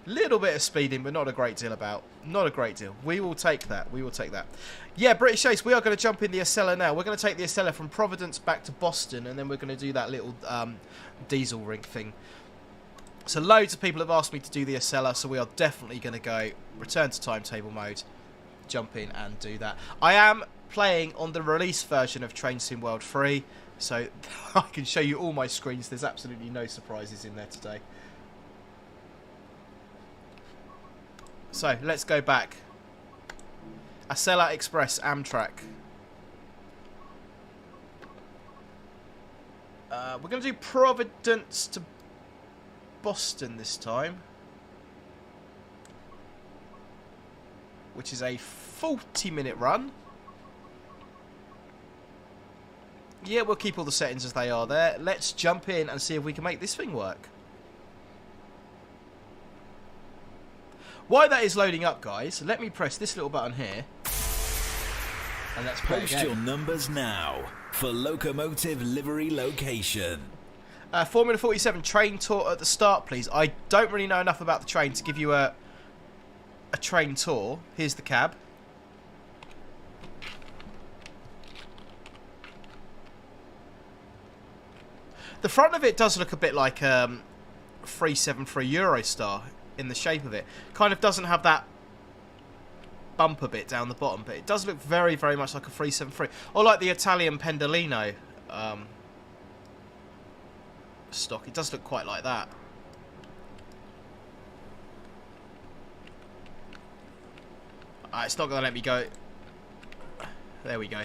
Little bit of speeding, but not a great deal about. Not a great deal. We will take that. We will take that. Yeah, British Ace, we are going to jump in the Acela now. We're going to take the Acela from Providence back to Boston, and then we're going to do that little diesel ring thing. So loads of people have asked me to do the Acela, so we are definitely going to go return to timetable mode, jump in and do that. I am playing on the release version of Train Sim World 3, so I can show you all my screens. There's absolutely no surprises in there today. So let's go back. Acela Express Amtrak. We're going to do Providence to Boston this time, which is a 40-minute run. Yeah, we'll keep all the settings as they are there. Let's jump in and see if we can make this thing work. While that is loading up, guys, let me press this little button here. And let's play Post your numbers now for Locomotive Livery Location. Formula 47 train tour at the start, please. I don't really know enough about the train to give you a train tour. Here's the cab. The front of it does look a bit like 373 Eurostar in the shape of it. Kind of doesn't have that bumper bit down the bottom, but it does look very, very much like a 373. Or like the Italian Pendolino stock. It does look quite like that. It's not going to let me go. There we go.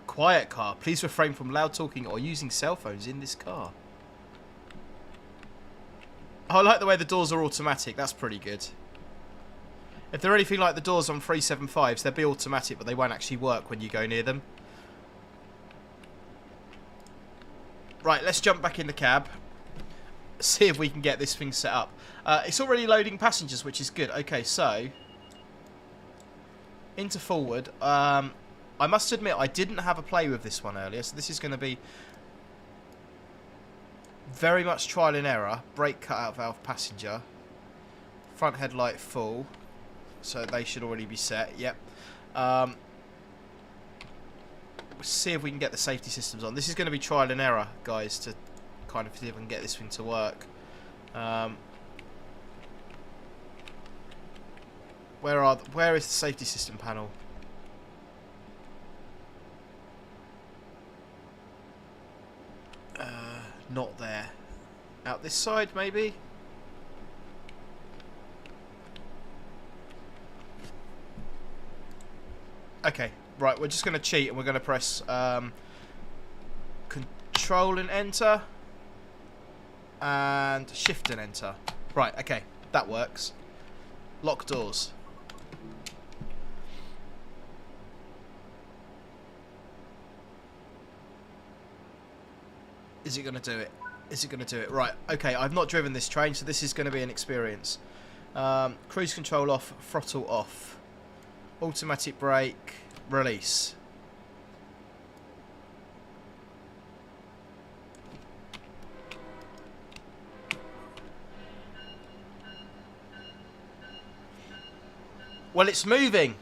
Quiet car. Please refrain from loud talking or using cell phones in this car. I like the way the doors are automatic. That's pretty good. If they're anything like the doors on 375s, they'll be automatic, but they won't actually work when you go near them. Right, let's jump back in the cab. See if we can get this thing set up. It's already loading passengers, which is good. Okay, so into forward. I must admit, I didn't have a play with this one earlier, so this is going to be very much trial and error. Brake cutout valve passenger. Front headlight full. So they should already be set, yep. We'll see if we can get the safety systems on. This is going to be trial and error, guys, to kind of see if we can get this thing to work. Where is the safety system panel? Not there. Out this side, maybe? Okay, right, we're just going to cheat and we're going to press Control and Enter and Shift and Enter. Right, okay, that works. Lock doors. Is it going to do it? Is it going to do it? Right, okay, I've not driven this train, so this is going to be an experience. Cruise control off, throttle off. Automatic brake, release. Well, it's moving.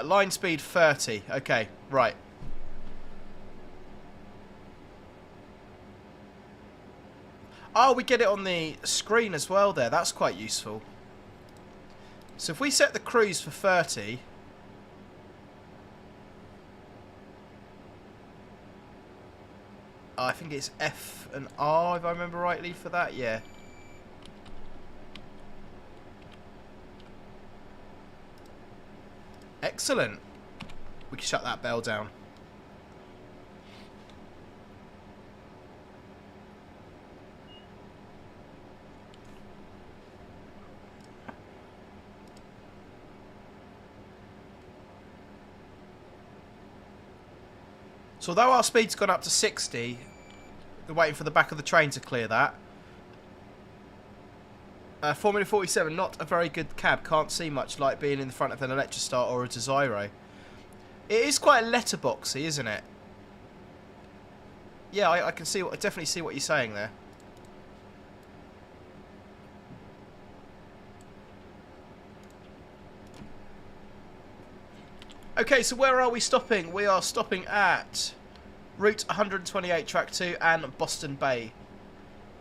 Line speed 30. Okay, right. Oh, we get it on the screen as well there. That's quite useful. So if we set the cruise for 30... I think it's F and R, if I remember rightly, for that. Yeah. Excellent. We can shut that bell down. So although our speed's gone up to 60, we're waiting for the back of the train to clear that. Formula 47, not a very good cab. Can't see much, like being in the front of an Electrostar or a Desiro. It is quite letterboxy, isn't it? Yeah, I can see. I definitely see what you're saying there. Okay, so where are we stopping? We are stopping at Route 128, Track 2, and Boston Bay.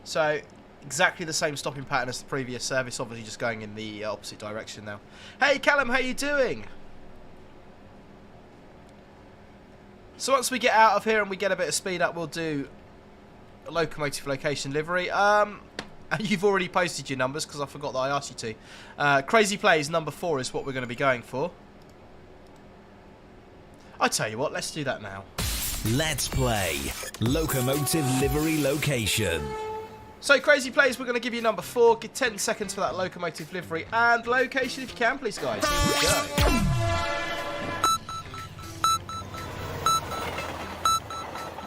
So, exactly the same stopping pattern as the previous service, obviously just going in the opposite direction now. Hey, Callum, how you doing? So once we get out of here and we get a bit of speed up, we'll do a Locomotive Location livery. You've already posted your numbers, because I forgot that I asked you to. Crazy Plays number 4 is what we're going to be going for. I tell you what, let's do that now. Let's play Locomotive Livery Location. So, Crazy Plays, we're going to give you number 4. Give 10 seconds for that locomotive livery and location if you can, please, guys. Here we go.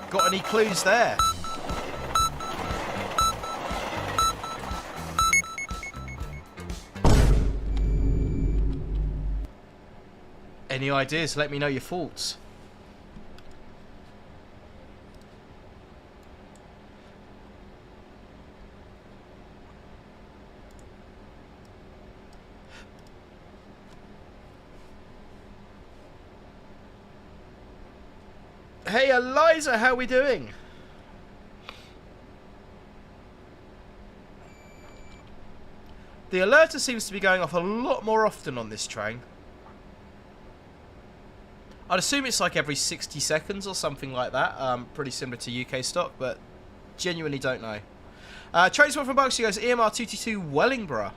Got any clues there? Any ideas? Let me know your thoughts. Hey Eliza, how are we doing? The alerter seems to be going off a lot more often on this train. I'd assume it's like every 60 seconds or something like that. Pretty similar to UK stock, but genuinely don't know. Tradesman from Bugsy goes EMR 222 Wellingborough.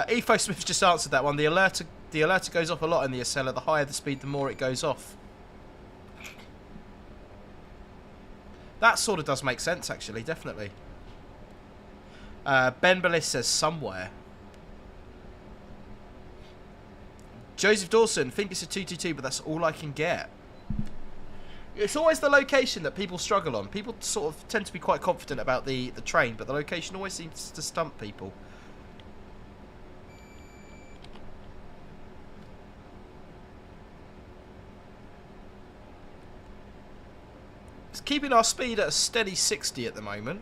Ethos Smith just answered that one. The alerter goes off a lot in the Acela. The higher the speed, the more it goes off. That sort of does make sense, actually, definitely. Ben Bellis says somewhere. Joseph Dawson, think it's a 222, but that's all I can get. It's always the location that people struggle on. People sort of tend to be quite confident about the train, but the location always seems to stump people. It's keeping our speed at a steady 60 at the moment.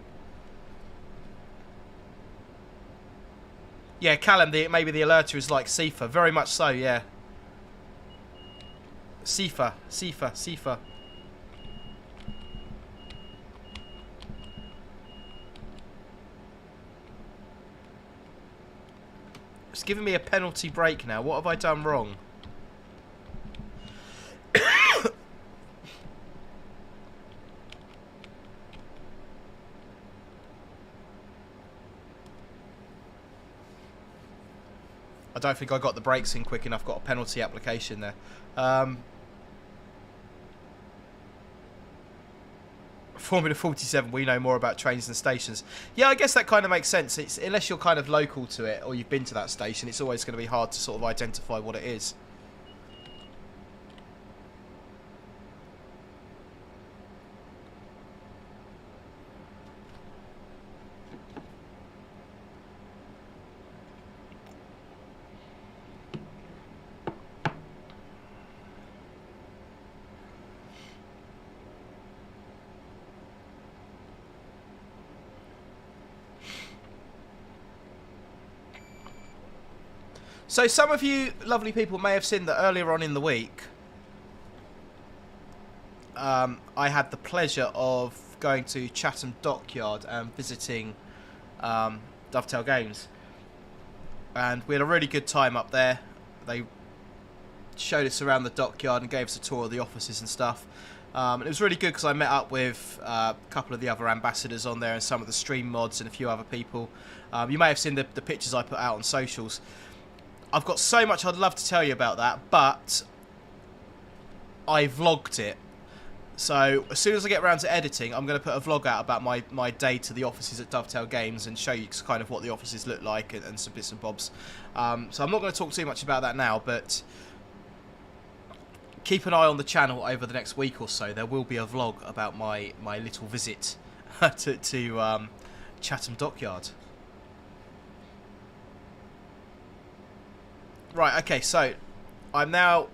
Yeah, Callum, maybe the alerter is like Sifa. Very much so, yeah. Sifa. It's giving me a penalty break now. What have I done wrong? I don't think I got the brakes in quick enough. Got a penalty application there. Formula 47, we know more about trains than stations. Yeah, I guess that kind of makes sense. It's, unless you're kind of local to it or you've been to that station, it's always going to be hard to sort of identify what it is. So some of you lovely people may have seen that earlier on in the week, I had the pleasure of going to Chatham Dockyard and visiting Dovetail Games. And we had a really good time up there. They showed us around the dockyard and gave us a tour of the offices and stuff. And it was really good because I met up with a couple of the other ambassadors on there and some of the stream mods and a few other people. You may have seen the pictures I put out on socials. I've got so much I'd love to tell you about that, but I vlogged it. So as soon as I get around to editing, I'm going to put a vlog out about my day to the offices at Dovetail Games and show you kind of what the offices look like and some bits and bobs. So I'm not going to talk too much about that now, but keep an eye on the channel over the next week or so. There will be a vlog about my little visit to Chatham Dockyard. Right, okay, so I'm now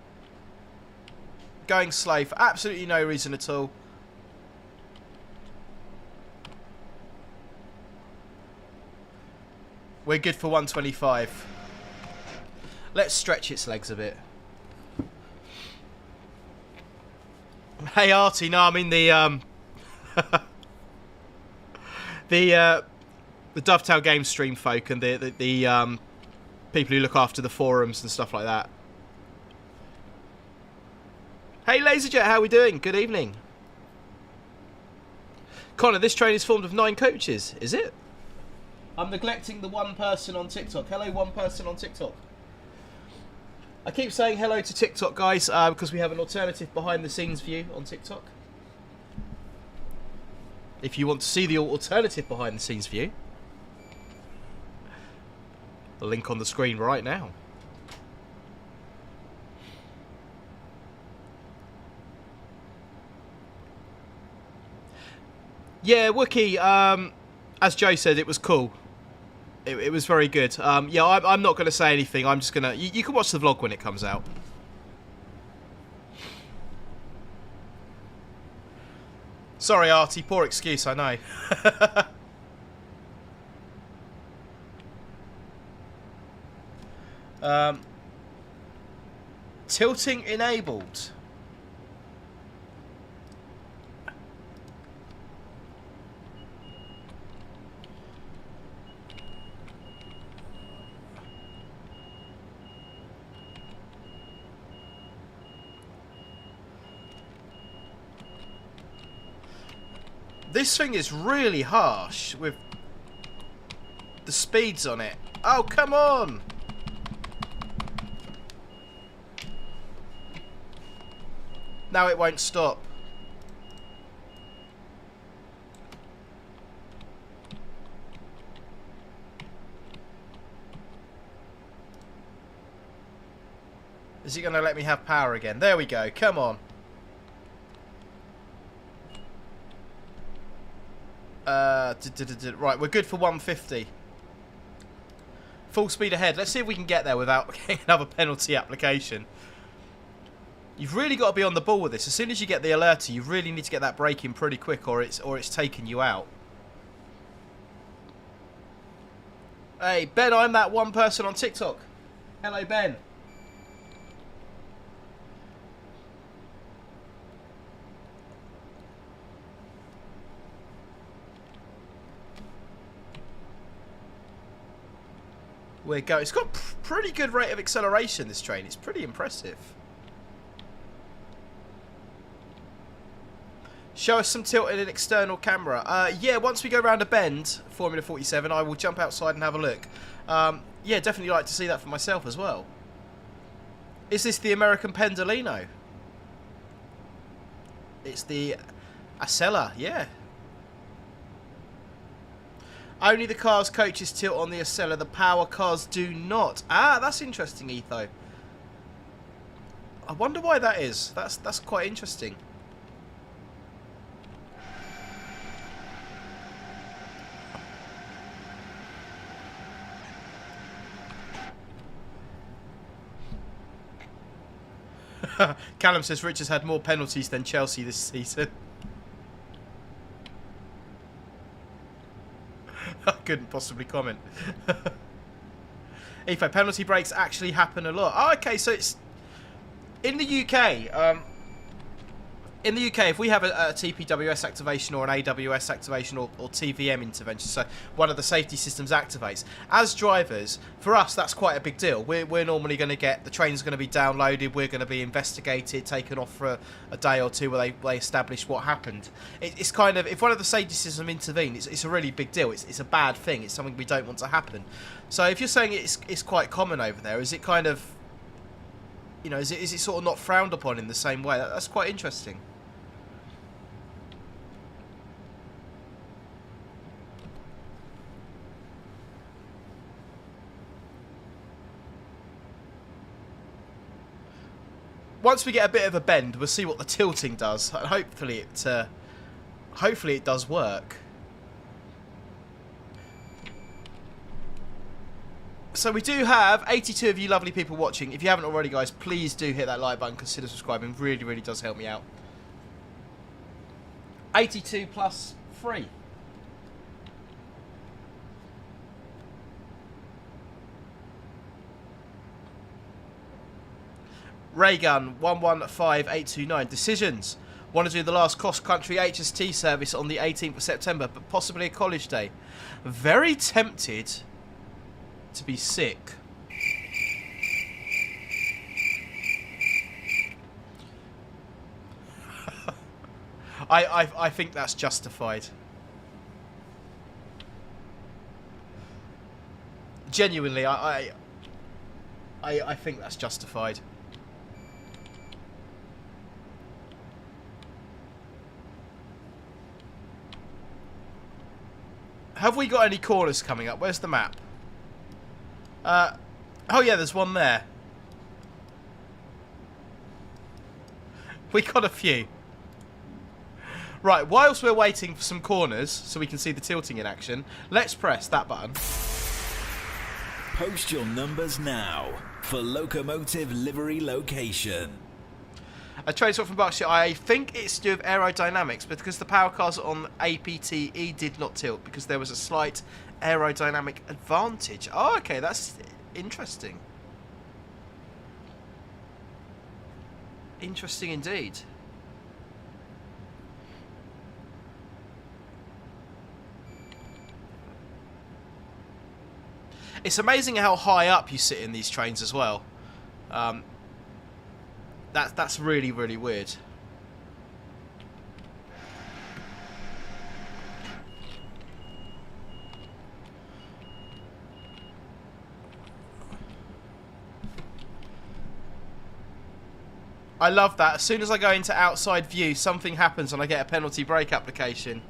going slow for absolutely no reason at all. We're good for 125. Let's stretch its legs a bit. Hey Artie, no, I mean the the Dovetail Games stream folk and the people who look after the forums and stuff like that. Hey Laserjet, how are we doing? Good evening. Connor, this train is formed of 9 coaches, is it? I'm neglecting the one person on TikTok. Hello, one person on TikTok. I keep saying hello to TikTok, guys, because we have an alternative behind-the-scenes view on TikTok. If you want to see the alternative behind-the-scenes view, the link on the screen right now. Yeah, Wookie, as Joe said, it was cool. It was very good. Yeah, I'm not going to say anything. I'm just going to... You can watch the vlog when it comes out. Sorry, Artie. Poor excuse, I know. Tilting enabled. This thing is really harsh with the speeds on it. Oh, come on! Now it won't stop. Is it going to let me have power again? There we go. Come on. Right, we're good for 150. Full speed ahead. Let's see if we can get there without getting another penalty application. You've really got to be on the ball with this. As soon as you get the alerter, you really need to get that brake in pretty quick, or it's taking you out. Hey, Ben, I'm that one person on TikTok. Hello, Ben. we're going. It's got pretty good rate of acceleration, this train. It's pretty impressive. Show us some tilt in an external camera. Yeah, once we go around a bend, Formula 47, I will jump outside and have a look. Yeah, definitely like to see that for myself as well. Is this the American Pendolino? It's the Acela, yeah. Only the car's coaches tilt on the Acela, the power cars do not. Ah, that's interesting, Etho. I wonder why that is. That's quite interesting. Callum says Richards had more penalties than Chelsea this season. I couldn't possibly comment. Etho, penalty breaks actually happen a lot. Oh, okay, so it's in the UK. In the UK, if we have a TPWS activation or an AWS activation or TVM intervention, so one of the safety systems activates, as drivers, for us, that's quite a big deal. We're normally going to get, the train's going to be downloaded, we're going to be investigated, taken off for a day or two where they establish what happened. It's kind of, if one of the safety systems intervene, it's a really big deal. It's a bad thing. It's something we don't want to happen. So if you're saying it's quite common over there, is it kind of, you know, is it sort of not frowned upon in the same way? That's quite interesting. Once we get a bit of a bend, we'll see what the tilting does, and hopefully it does work. So we do have 82 of you lovely people watching. If you haven't already, guys, please do hit that like button. Consider subscribing. Really, really does help me out. 82 plus 3. Raygun 115829. Decisions. Want to do the last cross-country HST service on the 18th of September, but possibly a college day. Very tempted to be sick. I think that's justified. Genuinely, I think that's justified. Have we got any corners coming up? Where's the map? Oh yeah, there's one there. We got a few. Right, whilst we're waiting for some corners so we can see the tilting in action, let's press that button. Post your numbers now for Locomotive Livery Location. A train swap from Berkshire. I think it's to do with aerodynamics, but because the power cars on APTE did not tilt because there was a slight aerodynamic advantage. Oh, okay, that's interesting. Interesting indeed. It's amazing how high up you sit in these trains as well. That's really, really weird. I love that. As soon as I go into outside view, something happens and I get a penalty brake application.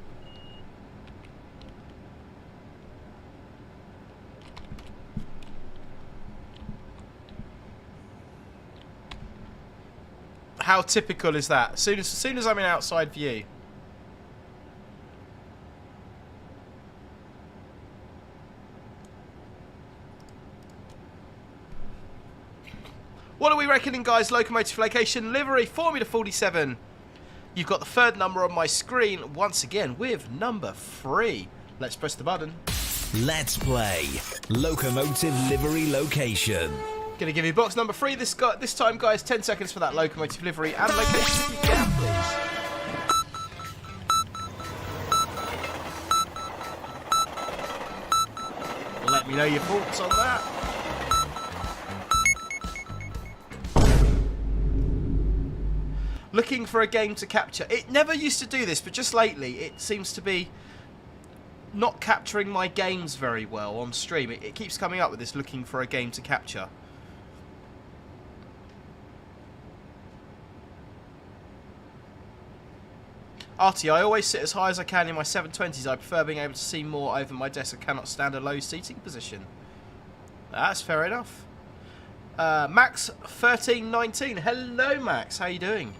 How typical is that? As soon as I'm in outside view. What are we reckoning, guys? Locomotive Location, livery, Formula 47. You've got the third number on my screen, once again, with number 3. Let's press the button. Let's play Locomotive Livery Location. Going to give you box number 3 this time, guys. 10 seconds for that locomotive livery and location if you can, please. Let me me know your thoughts on that. Looking for a game to capture. It never used to do this, but just lately it seems to be not capturing my games very well on stream. It keeps coming up with this looking for a game to capture. Artie, I always sit as high as I can in my 720s. I prefer being able to see more over my desk. I cannot stand a low seating position. That's fair enough. Max1319. Hello, Max. How you doing?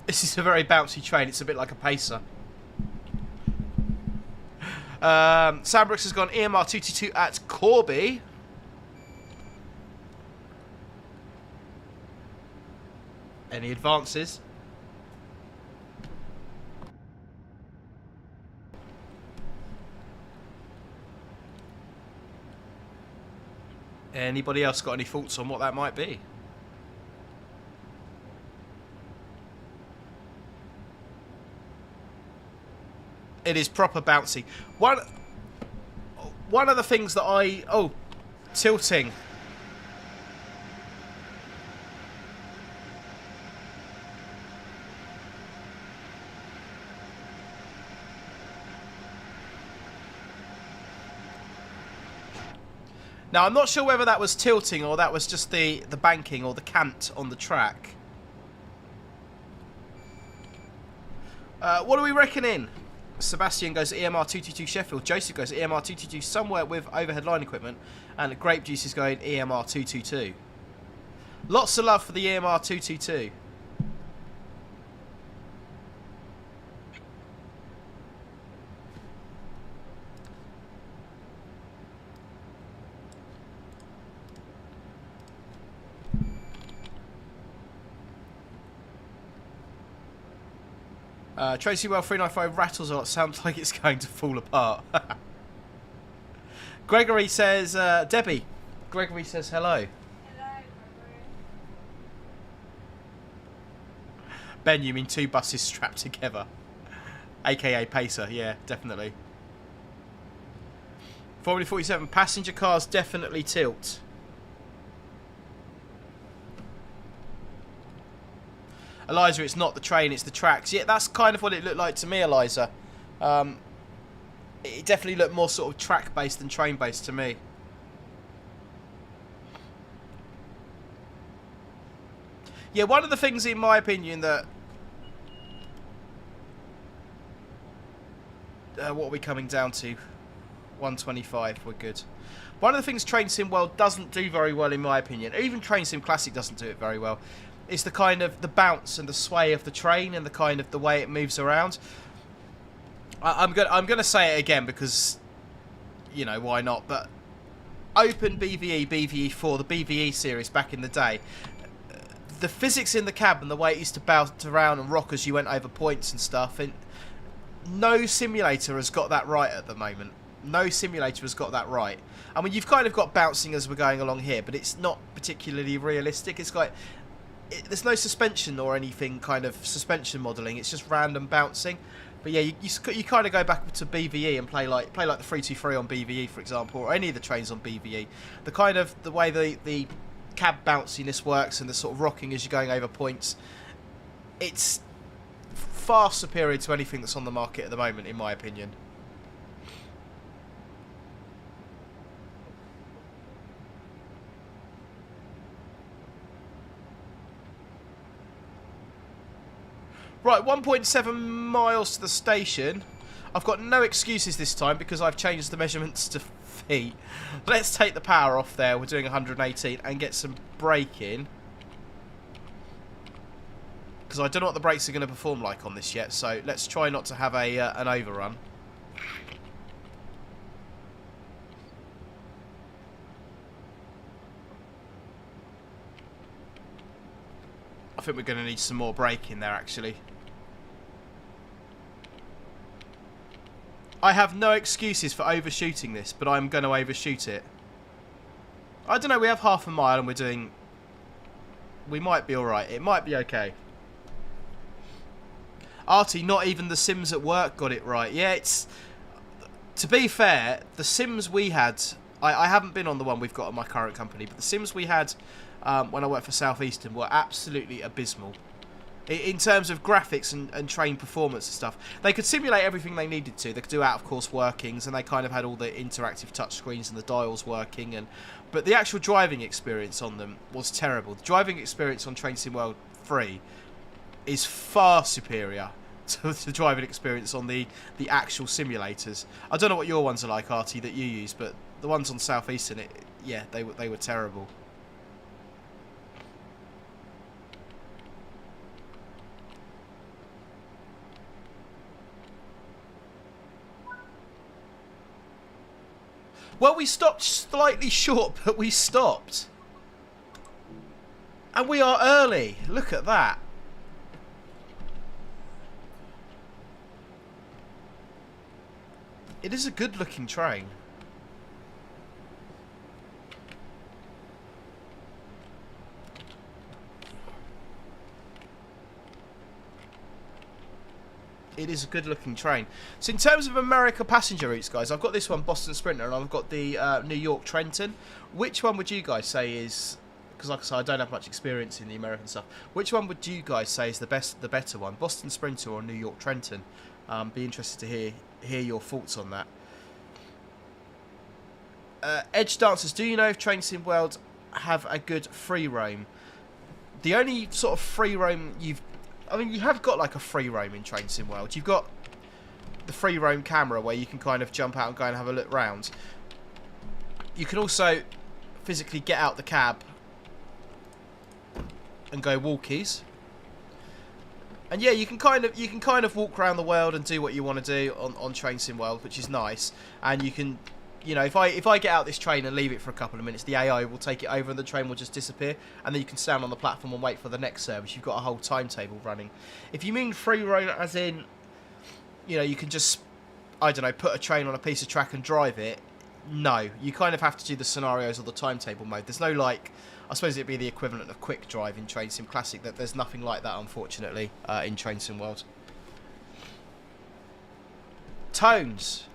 This is a very bouncy train. It's a bit like a pacer. Sam Brooks has gone EMR 222 at Corby. Any advances? Anybody else got any thoughts on what that might be? It is proper bouncy. One of the things that tilting. Now, I'm not sure whether that was tilting or that was just the banking or the cant on the track. What are we reckoning? Sebastian goes EMR 222 Sheffield. Joseph goes EMR 222 somewhere with overhead line equipment. And Grape Juice is going EMR 222. Lots of love for the EMR 222. Tracy Well 395 rattles a lot. Sounds like it's going to fall apart. Gregory says, Debbie. Gregory says hello. Hello, Gregory. Ben, you mean two buses strapped together? AKA Pacer, yeah, definitely. Formula 47, passenger cars definitely tilt. Eliza, it's not the train, it's the tracks. Yeah, that's kind of what it looked like to me, Eliza. It definitely looked more sort of track-based than train-based to me. Yeah, one of the things, in my opinion, that... what are we coming down to? 125, we're good. One of the things Train Sim World doesn't do very well, in my opinion, even Train Sim Classic doesn't do it very well, is the kind of the bounce and the sway of the train and the kind of the way it moves around. I'm gonna say it again because, you know, why not? But Open BVE, BVE4, the BVE series back in the day, the physics in the cab and the way it used to bounce around and rock as you went over points and stuff, and no simulator has got that right at the moment. No simulator has got that right. I mean, you've kind of got bouncing as we're going along here, but it's not particularly realistic. It's like... there's no suspension or anything kind of suspension modelling. It's just random bouncing. But yeah, you kind of go back to BVE and play like the 323 on BVE, for example, or any of the trains on BVE. The way the cab bounciness works and the sort of rocking as you're going over points, it's far superior to anything that's on the market at the moment, in my opinion. Right, 1.7 miles to the station. I've got no excuses this time because I've changed the measurements to feet. Let's take the power off there. We're doing 118 and get some braking. Because I don't know what the brakes are going to perform like on this yet. So let's try not to have an overrun. I think we're going to need some more braking there, actually. I have no excuses for overshooting this, but I'm going to overshoot it. I don't know, we have half a mile and we're doing... We might be alright. It might be okay. Artie, not even the Sims at work got it right. Yeah, it's... To be fair, the Sims we had... I haven't been on the one we've got at my current company, but the Sims we had when I worked for Southeastern were absolutely abysmal. In terms of graphics and train performance and stuff. They could simulate everything they needed to. They could do out-of-course workings, and they kind of had all the interactive touchscreens and the dials working. But the actual driving experience on them was terrible. The driving experience on Train Sim World 3 is far superior to the driving experience on the actual simulators. I don't know what your ones are like, Artie, that you use, but the ones on Southeastern, yeah, they were terrible. Well, we stopped slightly short, but we stopped. And we are early. Look at that. It is a good-looking train. It is a good-looking train. So in terms of America passenger routes, guys, I've got this one, Boston Sprinter, and I've got the New York Trenton. Which one would you guys say is... Because like I said, I don't have much experience in the American stuff. Which one would you guys say is the better one? Boston Sprinter or New York Trenton? Be interested to hear your thoughts on that. Edge Dancers, do you know if Train Sim World have a good free roam? The only sort of free roam you've... I mean, you have got like a free roam in Train Sim World. You've got the free roam camera where you can kind of jump out and go and have a look round. You can also physically get out the cab and go walkies. And yeah, you can kind of walk around the world and do what you want to do on Train Sim World, which is nice. And you can, you know, if I get out this train and leave it for a couple of minutes, the AI will take it over and the train will just disappear, and then you can stand on the platform and wait for the next service. You've got a whole timetable running. If you mean free roam as in, you know, you can just, I don't know, put a train on a piece of track and drive it, no. You kind of have to do the scenarios or the timetable mode. There's no, like, I suppose it'd be the equivalent of quick drive in Train Sim Classic. That there's nothing like that, unfortunately, in Train Sim World. Tones.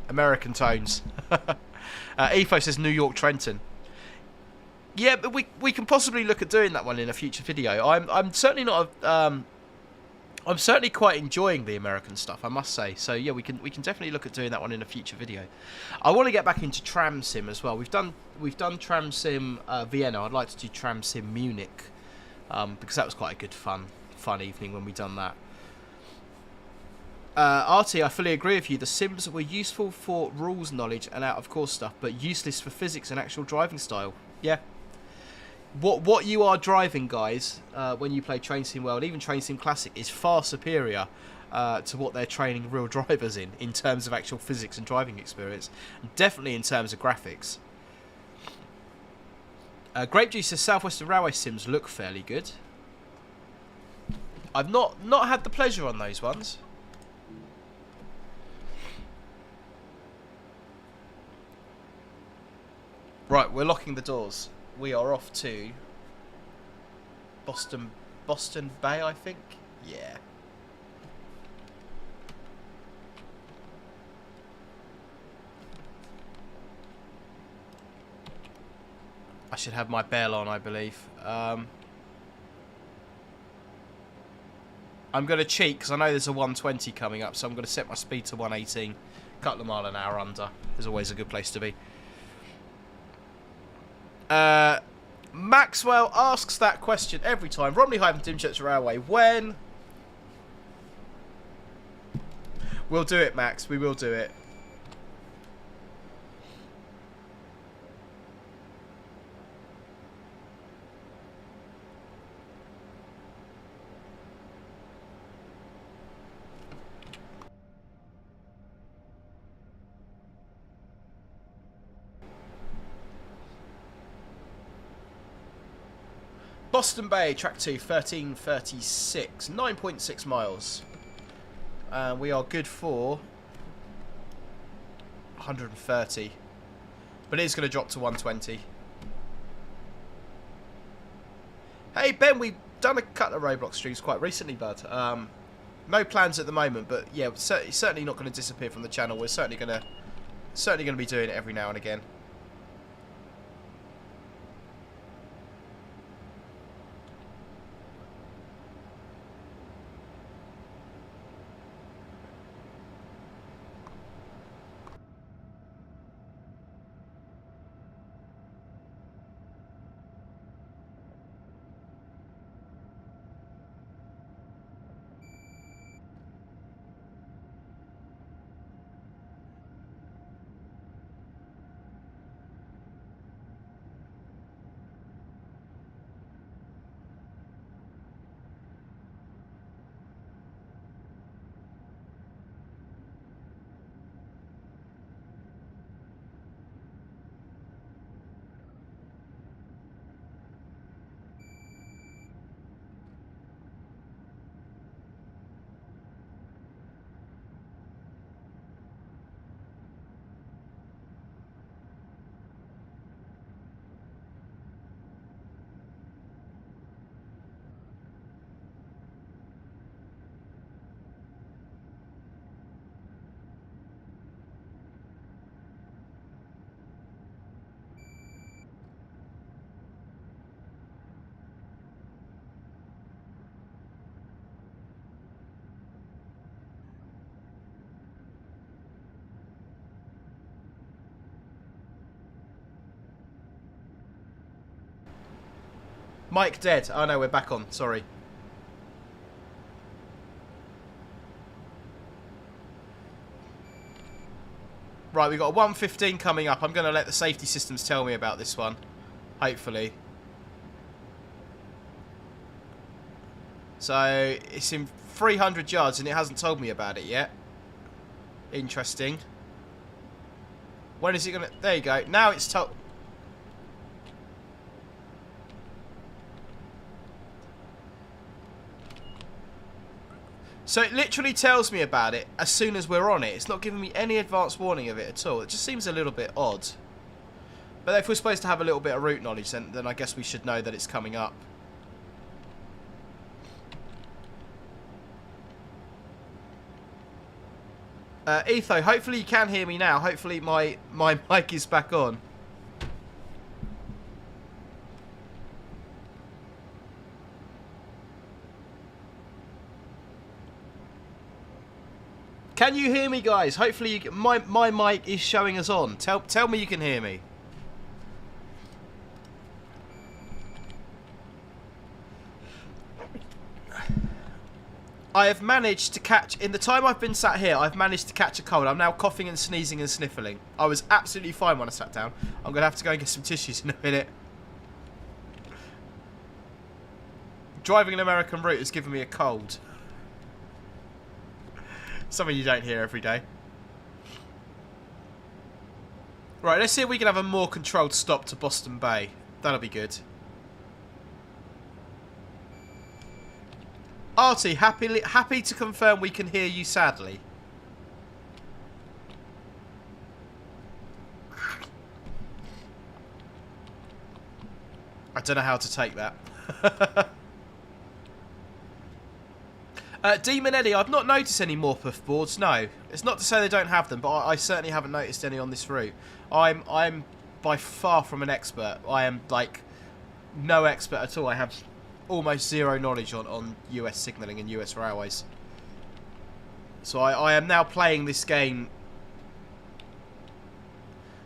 American tones. Etho says New York Trenton. Yeah, but we can possibly look at doing that one in a future video. I'm certainly not I'm certainly quite enjoying the American stuff, I must say. So yeah, we can definitely look at doing that one in a future video. I want to get back into Tram Sim as well. We've done Tram Sim Vienna. I'd like to do Tram Sim Munich because that was quite a good fun evening when we done that. Artie, I fully agree with you. The Sims were useful for rules knowledge and out of course stuff, but useless for physics and actual driving style. Yeah. What you are driving, guys, when you play Train Sim World, even Train Sim Classic, is far superior to what they're training real drivers in terms of actual physics and driving experience. Definitely in terms of graphics. Grape Juice says South Western Railway Sims look fairly good. I've not had the pleasure on those ones. Right, we're locking the doors. We are off to Boston Bay, I think. Yeah. I should have my bell on, I believe. I'm going to cheat because I know there's a 120 coming up, so I'm going to set my speed to 118. Couple of mile an hour under. There's always a good place to be. Maxwell asks that question every time. Romney-Dimchurch Railway, when? We'll do it, Max. We will do it. Boston Bay, track 2, 13:36, 9.6 miles. We are good for 130. But it is going to drop to 120. Hey Ben, we've done a couple of Roblox streams quite recently, bud. No plans at the moment, but yeah, certainly not going to disappear from the channel. We're certainly going to be doing it every now and again. Mike dead. Oh no, we're back on. Sorry. Right, we've got a 115 coming up. I'm going to let the safety systems tell me about this one. Hopefully. So, it's in 300 yards and it hasn't told me about it yet. Interesting. When is it going to... There you go. Now it's told... So it literally tells me about it as soon as we're on it. It's not giving me any advance warning of it at all. It just seems a little bit odd. But if we're supposed to have a little bit of route knowledge, then I guess we should know that it's coming up. Etho, hopefully you can hear me now. Hopefully my mic is back on. Can you hear me, guys? Hopefully, my mic is showing us on. Tell me you can hear me. I have managed to catch, in the time I've been sat here, I've managed to catch a cold. I'm now coughing and sneezing and sniffling. I was absolutely fine when I sat down. I'm going to have to go and get some tissues in a minute. Driving an American route has given me a cold. Something you don't hear every day. Right, let's see if we can have a more controlled stop to Boston Bay. That'll be good. Artie, happy to confirm we can hear you sadly. I don't know how to take that. Demon Eddie, I've not noticed any more puff boards. No, it's not to say they don't have them, but I certainly haven't noticed any on this route. I'm by far from an expert. I am like no expert at all. I have almost zero knowledge on US signalling and US railways. So I am now playing this game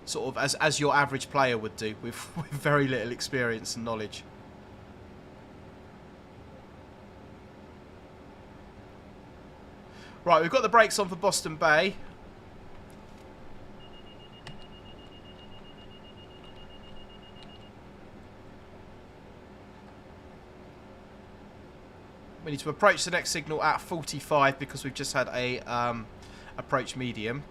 sort of as your average player would do, with very little experience and knowledge. Right, we've got the brakes on for Boston Bay. We need to approach the next signal at 45 because we've just had a approach medium.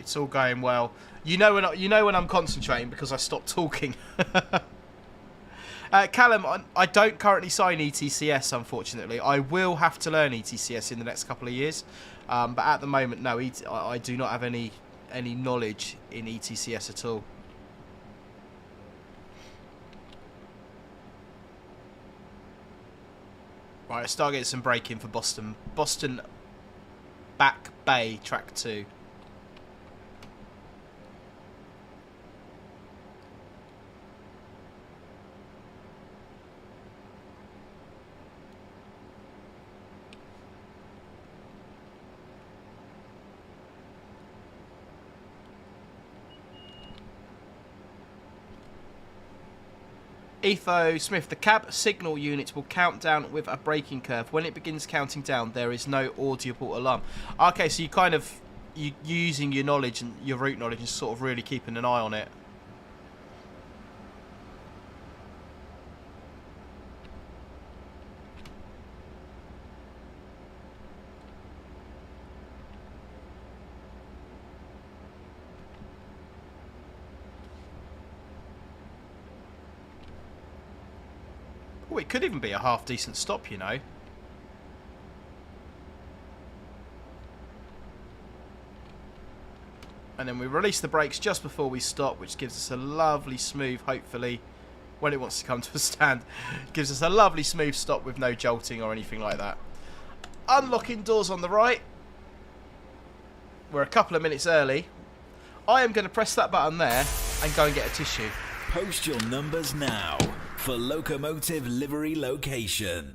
It's all going well. You know when I'm concentrating because I stopped talking. Callum, I don't currently sign ETCS, unfortunately. I will have to learn ETCS in the next couple of years. But at the moment, no, I do not have any knowledge in ETCS at all. Right, let's start getting some braking for Boston. Boston Back Bay, track 2. Etho Smith, the cab signal unit will count down with a braking curve. When it begins counting down, there is no audible alarm. Okay, so you using your knowledge and your route knowledge and sort of really keeping an eye on it. Oh, it could even be a half decent stop, you know. And then we release the brakes just before we stop, which gives us a lovely smooth, hopefully, when it wants to come to a stand, gives us a lovely smooth stop with no jolting or anything like that. Unlocking doors on the right. We're a couple of minutes early. I am going to press that button there and go and get a tissue. Post your numbers now for Locomotive Livery Location.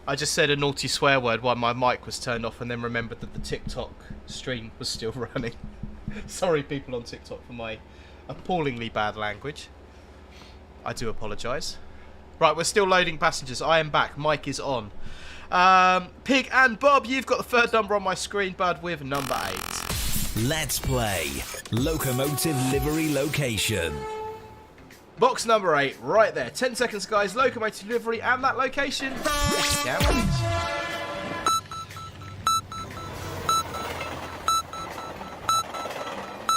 I just said a naughty swear word while my mic was turned off and then remembered that the TikTok stream was still running. Sorry people on TikTok for my appallingly bad language. I do apologise. Right, we're still loading passengers. I am back. Mic is on. Pig and Bob, you've got the third number on my screen, bud, with number 8. Let's play Locomotive Livery Location. Box number 8, right there. 10 seconds, guys. Locomotive livery and that location.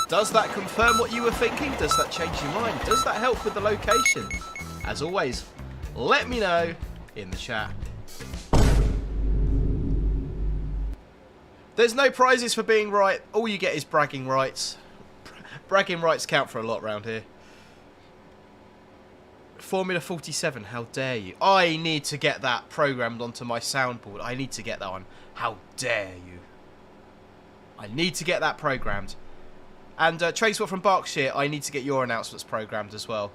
Does that confirm what you were thinking? Does that change your mind? Does that help with the location? As always, let me know in the chat. There's no prizes for being right. All you get is bragging rights. Bragging rights count for a lot around here. Formula 47, how dare you? I need to get that programmed onto my soundboard. I need to get that on. How dare you? I need to get that programmed. And Tracewell from Berkshire, I need to get your announcements programmed as well.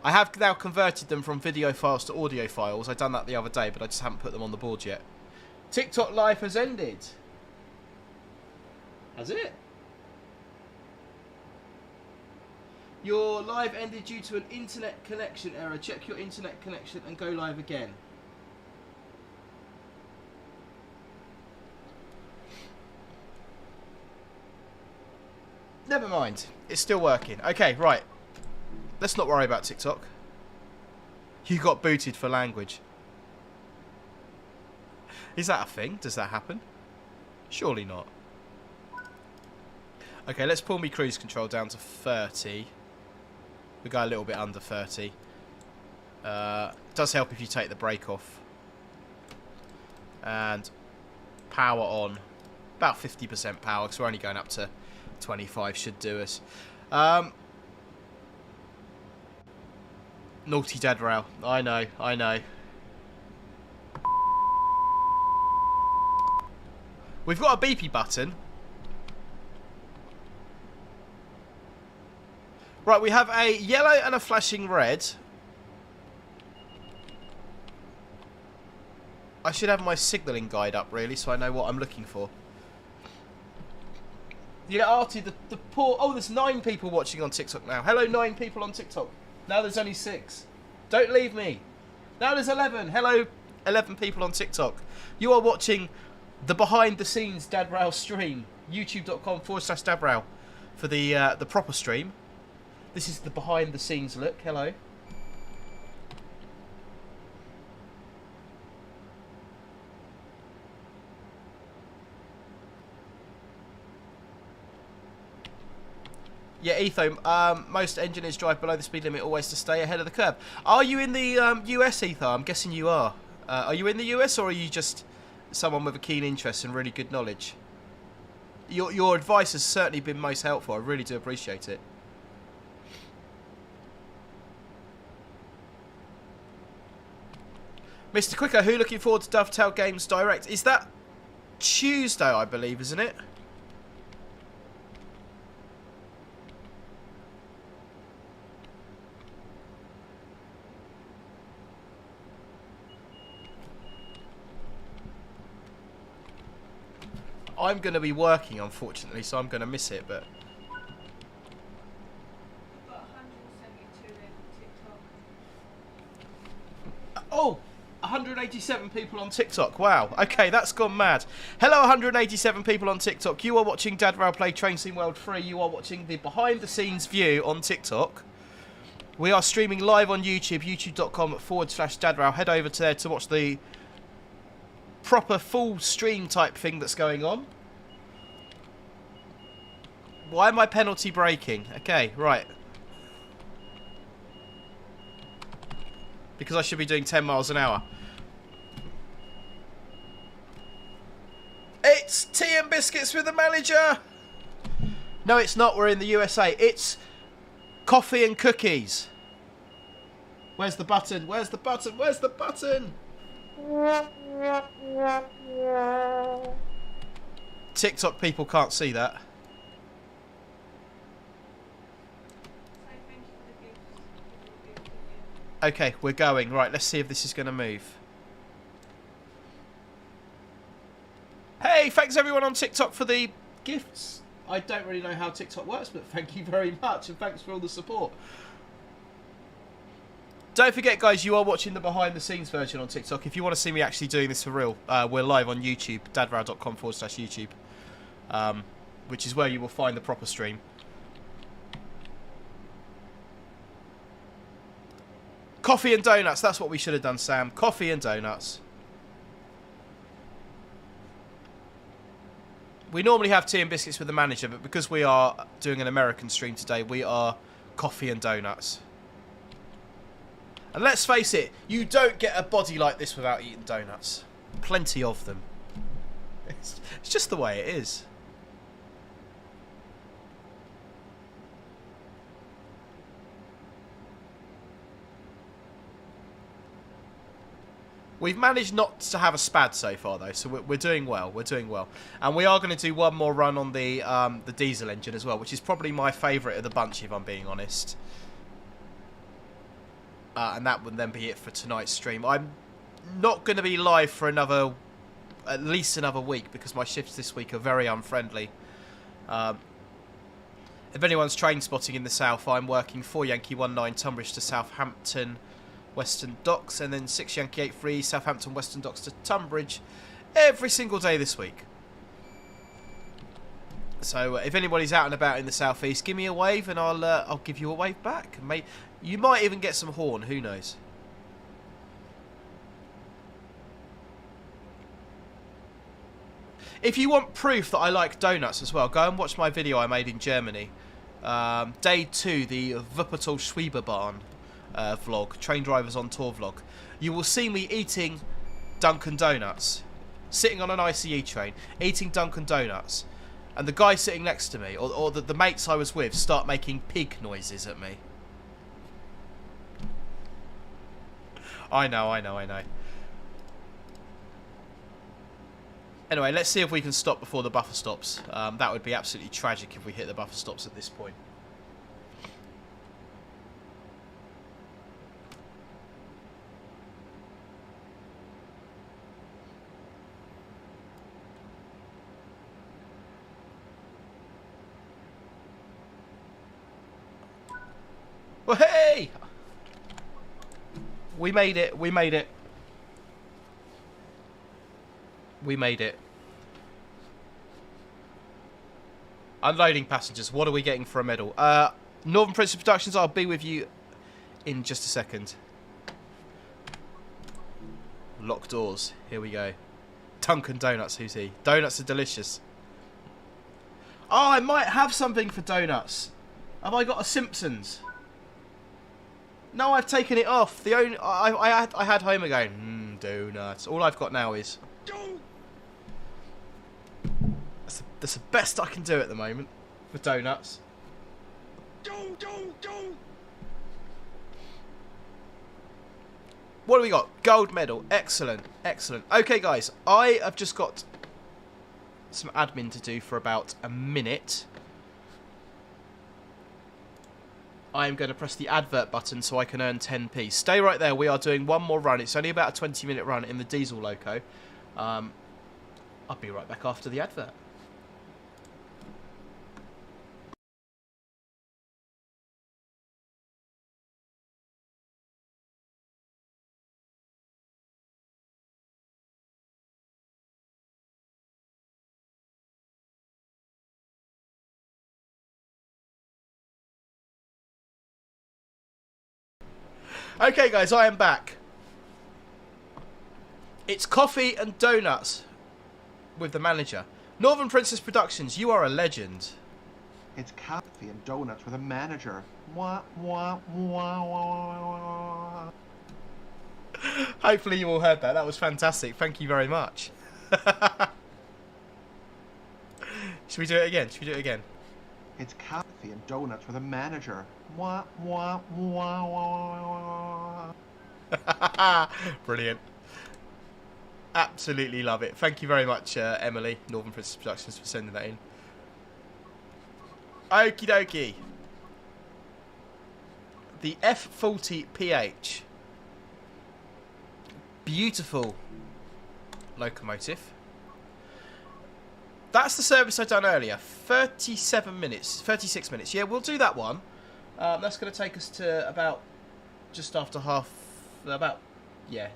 I have now converted them from video files to audio files. I've done that the other day, but I just haven't put them on the board yet. TikTok live has ended. Has it? Your live ended due to an internet connection error. Check your internet connection and go live again. Never mind. It's still working. Okay, right. Let's not worry about TikTok. You got booted for language. Is that a thing? Does that happen? Surely not. Okay, let's pull me cruise control down to 30. We go a little bit under 30. It does help if you take the brake off. And power on. About 50% power, because we're only going up to 25, should do us. Naughty dead rail. I know, I know. We've got a beepy button. Right, we have a yellow and a flashing red. I should have my signalling guide up, really, so I know what I'm looking for. Yeah, Artie, the poor... Oh, there's 9 people watching on TikTok now. Hello, 9 people on TikTok. Now there's only 6. Don't leave me. Now there's 11. Hello, 11 people on TikTok. You are watching the behind-the-scenes Dad Rail stream. YouTube.com/Dad Rail for the proper stream. This is the behind-the-scenes look. Hello. Yeah, Etho, most engineers drive below the speed limit always to stay ahead of the curve. Are you in the US, Etho? I'm guessing you are. Are you in the US, or are you just someone with a keen interest and really good knowledge? Your advice has certainly been most helpful. I really do appreciate it. Mr. Quicker, who looking forward to Dovetail Games Direct? Is that Tuesday, I believe, isn't it? I'm going to be working, unfortunately, so I'm going to miss it, but... I've got 172 in TikTok. Oh! 187 people on TikTok. Wow. Okay, that's gone mad. Hello, 187 people on TikTok. You are watching Dad Rail play Train Sim World 3. You are watching the behind-the-scenes view on TikTok. We are streaming live on YouTube, youtube.com/Dad Rail. Head over to there to watch the proper full stream type thing that's going on. Why am I penalty braking? Okay, right. Because I should be doing 10 miles an hour. It's tea and biscuits with the manager. No, it's not. We're in the USA. It's coffee and cookies. Where's the button? Where's the button? Where's the button? TikTok people can't see that. Say thank you for the gifts. Okay, we're going. Right, let's see if this is going to move. Hey, thanks everyone on TikTok for the gifts. I don't really know how TikTok works, but thank you very much, and thanks for all the support. Don't forget, guys, you are watching the behind-the-scenes version on TikTok. If you want to see me actually doing this for real, we're live on YouTube, dadrail.com/YouTube, which is where you will find the proper stream. Coffee and donuts. That's what we should have done, Sam. Coffee and donuts. We normally have tea and biscuits with the manager, but because we are doing an American stream today, we are coffee and donuts. And let's face it, you don't get a body like this without eating donuts. Plenty of them. It's just the way it is. We've managed not to have a spad so far, though, so we're doing well. We're doing well, and we are going to do one more run on the diesel engine as well, which is probably my favourite of the bunch, if I'm being honest. And that would then be it for tonight's stream. I'm not going to be live for at least another week, because my shifts this week are very unfriendly. If anyone's train spotting in the south, I'm working 4 Yankee 19 Tunbridge to Southampton Western Docks, and then 6 Yankee 83 Southampton Western Docks to Tunbridge every single day this week. So if anybody's out and about in the southeast, give me a wave and I'll give you a wave back. You might even get some horn, who knows. If you want proof that I like donuts as well, go and watch my video I made in Germany. Day 2, the Wuppertal Schwieberbahn vlog, Train Drivers on Tour vlog. You will see me eating Dunkin' Donuts, sitting on an ICE train, eating Dunkin' Donuts, and the guy sitting next to me, or the mates I was with, start making pig noises at me. I know. Anyway, let's see if we can stop before the buffer stops. That would be absolutely tragic if we hit the buffer stops at this point. Well, hey! We made it. We made it. We made it. Unloading passengers. What are we getting for a medal? Northern Princess Productions, I'll be with you in just a second. Locked doors. Here we go. Dunkin' Donuts, who's he? Donuts are delicious. Oh, I might have something for donuts. Have I got a Simpsons? No, I've taken it off. The only I had home again. Donuts. All I've got now is. That's the best I can do at the moment with donuts. What do we got? Gold medal. Excellent. Excellent. Okay, guys. I have just got some admin to do for about a minute. I am going to press the advert button so I can earn 10p. Stay right there. We are doing one more run. It's only about a 20-minute run in the diesel loco. I'll be right back after the advert. Okay, guys, I am back. It's coffee and donuts with the manager. Northern Princess Productions, you are a legend. It's coffee and donuts with a manager. Wah, wah, wah, wah, wah. Hopefully you all heard that. That was fantastic. Thank you very much. Should we do it again? Should we do it again? It's coffee and donuts with a manager. Wah, wah, wah, wah, wah. Brilliant. Absolutely love it. Thank you very much, Emily, Northern Princess Productions, for sending that in. Okie dokie. The F40PH. Beautiful locomotive. That's the service I'd done earlier. 37 minutes. 36 minutes. Yeah, we'll do that one. That's going to take us to about just after half. About, yeah,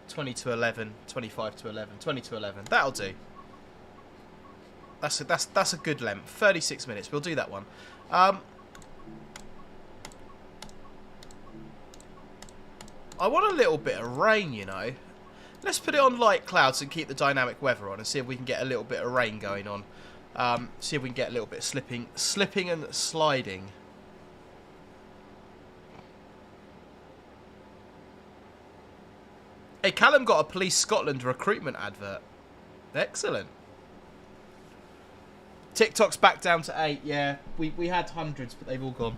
20 to 11, 25 to 11, 20 to 11. That'll do. That's a good length. 36 minutes. We'll do that one. I want a little bit of rain, you know. Let's put it on light clouds and keep the dynamic weather on and see if we can get a little bit of rain going on. See if we can get a little bit of slipping and sliding. Hey, Callum got a Police Scotland recruitment advert. Excellent. TikTok's back down to 8. Yeah, we had hundreds, but they've all gone.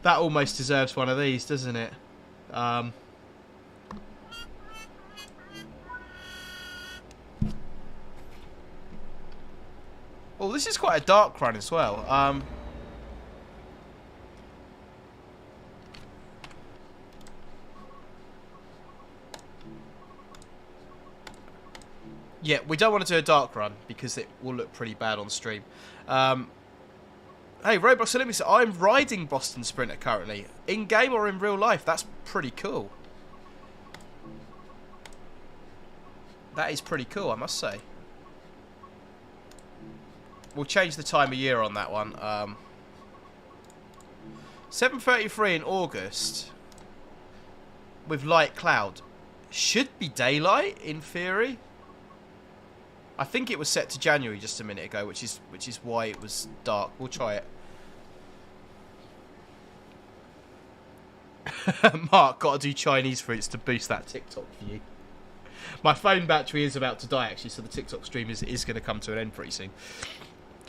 That almost deserves one of these, doesn't it? Oh, this is quite a dark run as well. Yeah, we don't want to do a dark run because it will look pretty bad on stream. Hey, Roblox Olympics, I'm riding Boston Sprinter currently. In-game or in real life? That's pretty cool. That is pretty cool, I must say. We'll change the time of year on that one. 7:33 in August with light cloud. Should be daylight in theory. I think it was set to January just a minute ago, which is why it was dark. We'll try it. Mark, gotta do Chinese fruits to boost that TikTok view. My phone battery is about to die actually, so the TikTok stream is going to come to an end pretty soon.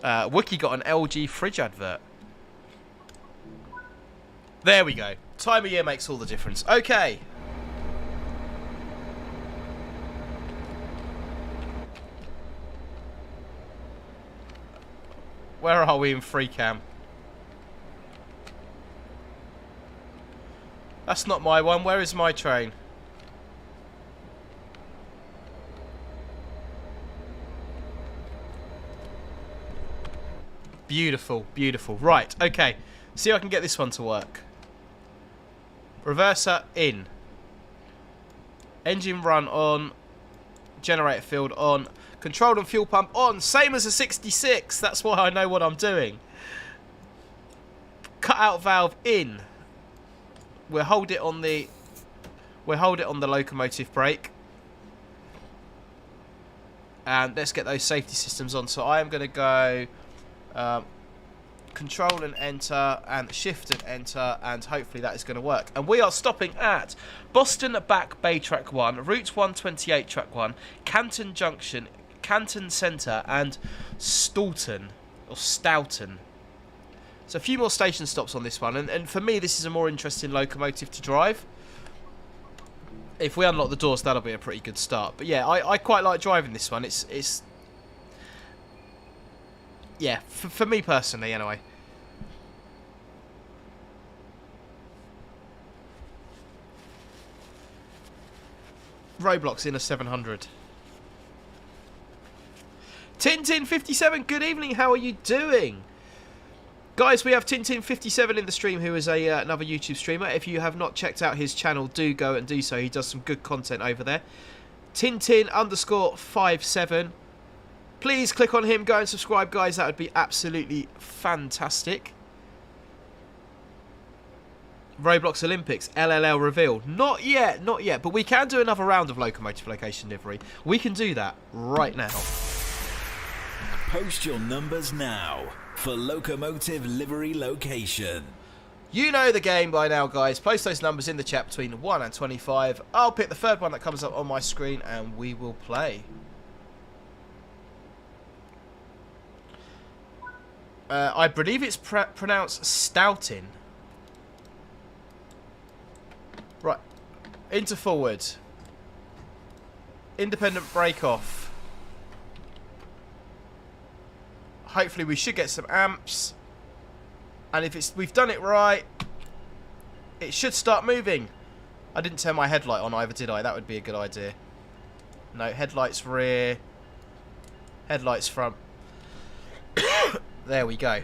Wookie got an LG fridge advert. There we go. Time of year makes all the difference. Okay. Where are we in free cam? That's not my one. Where is my train? Beautiful, beautiful. Right, okay. See if I can get this one to work. Reverser in. Engine run on. Generator field on. Control and fuel pump on. Same as a 66. That's why I know what I'm doing. Cut out valve in. We'll hold it on the locomotive brake. And let's get those safety systems on. So I am going to go control and enter and shift and enter, and hopefully that is going to work. And we are stopping at Boston Back Bay Track 1, Route 128 Track 1, Canton Junction, Canton Centre and Stoughton. So a few more station stops on this one, and for me this is a more interesting locomotive to drive. If we unlock the doors, that'll be a pretty good start. But yeah, I quite like driving this one. It's yeah, for me personally anyway. Roadblocks in a 700. Tintin57, good evening, how are you doing? Guys, we have Tintin57 in the stream, who is another YouTube streamer. If you have not checked out his channel, do go and do so. He does some good content over there. Tintin_57. Please click on him, go and subscribe, guys. That would be absolutely fantastic. Roblox Olympics, LLL revealed. Not yet, not yet. But we can do another round of Locomotive Location Livery. We can do that right now. Post your numbers now for Locomotive Livery Location. You know the game by now, guys. Post those numbers in the chat between 1 and 25. I'll pick the third one that comes up on my screen and we will play. I believe it's pronounced Stoughton. Right. Into forward. Independent brake off. Hopefully we should get some amps. And if we've done it right, it should start moving. I didn't turn my headlight on either, did I? That would be a good idea. No, headlights rear. Headlights front. There we go.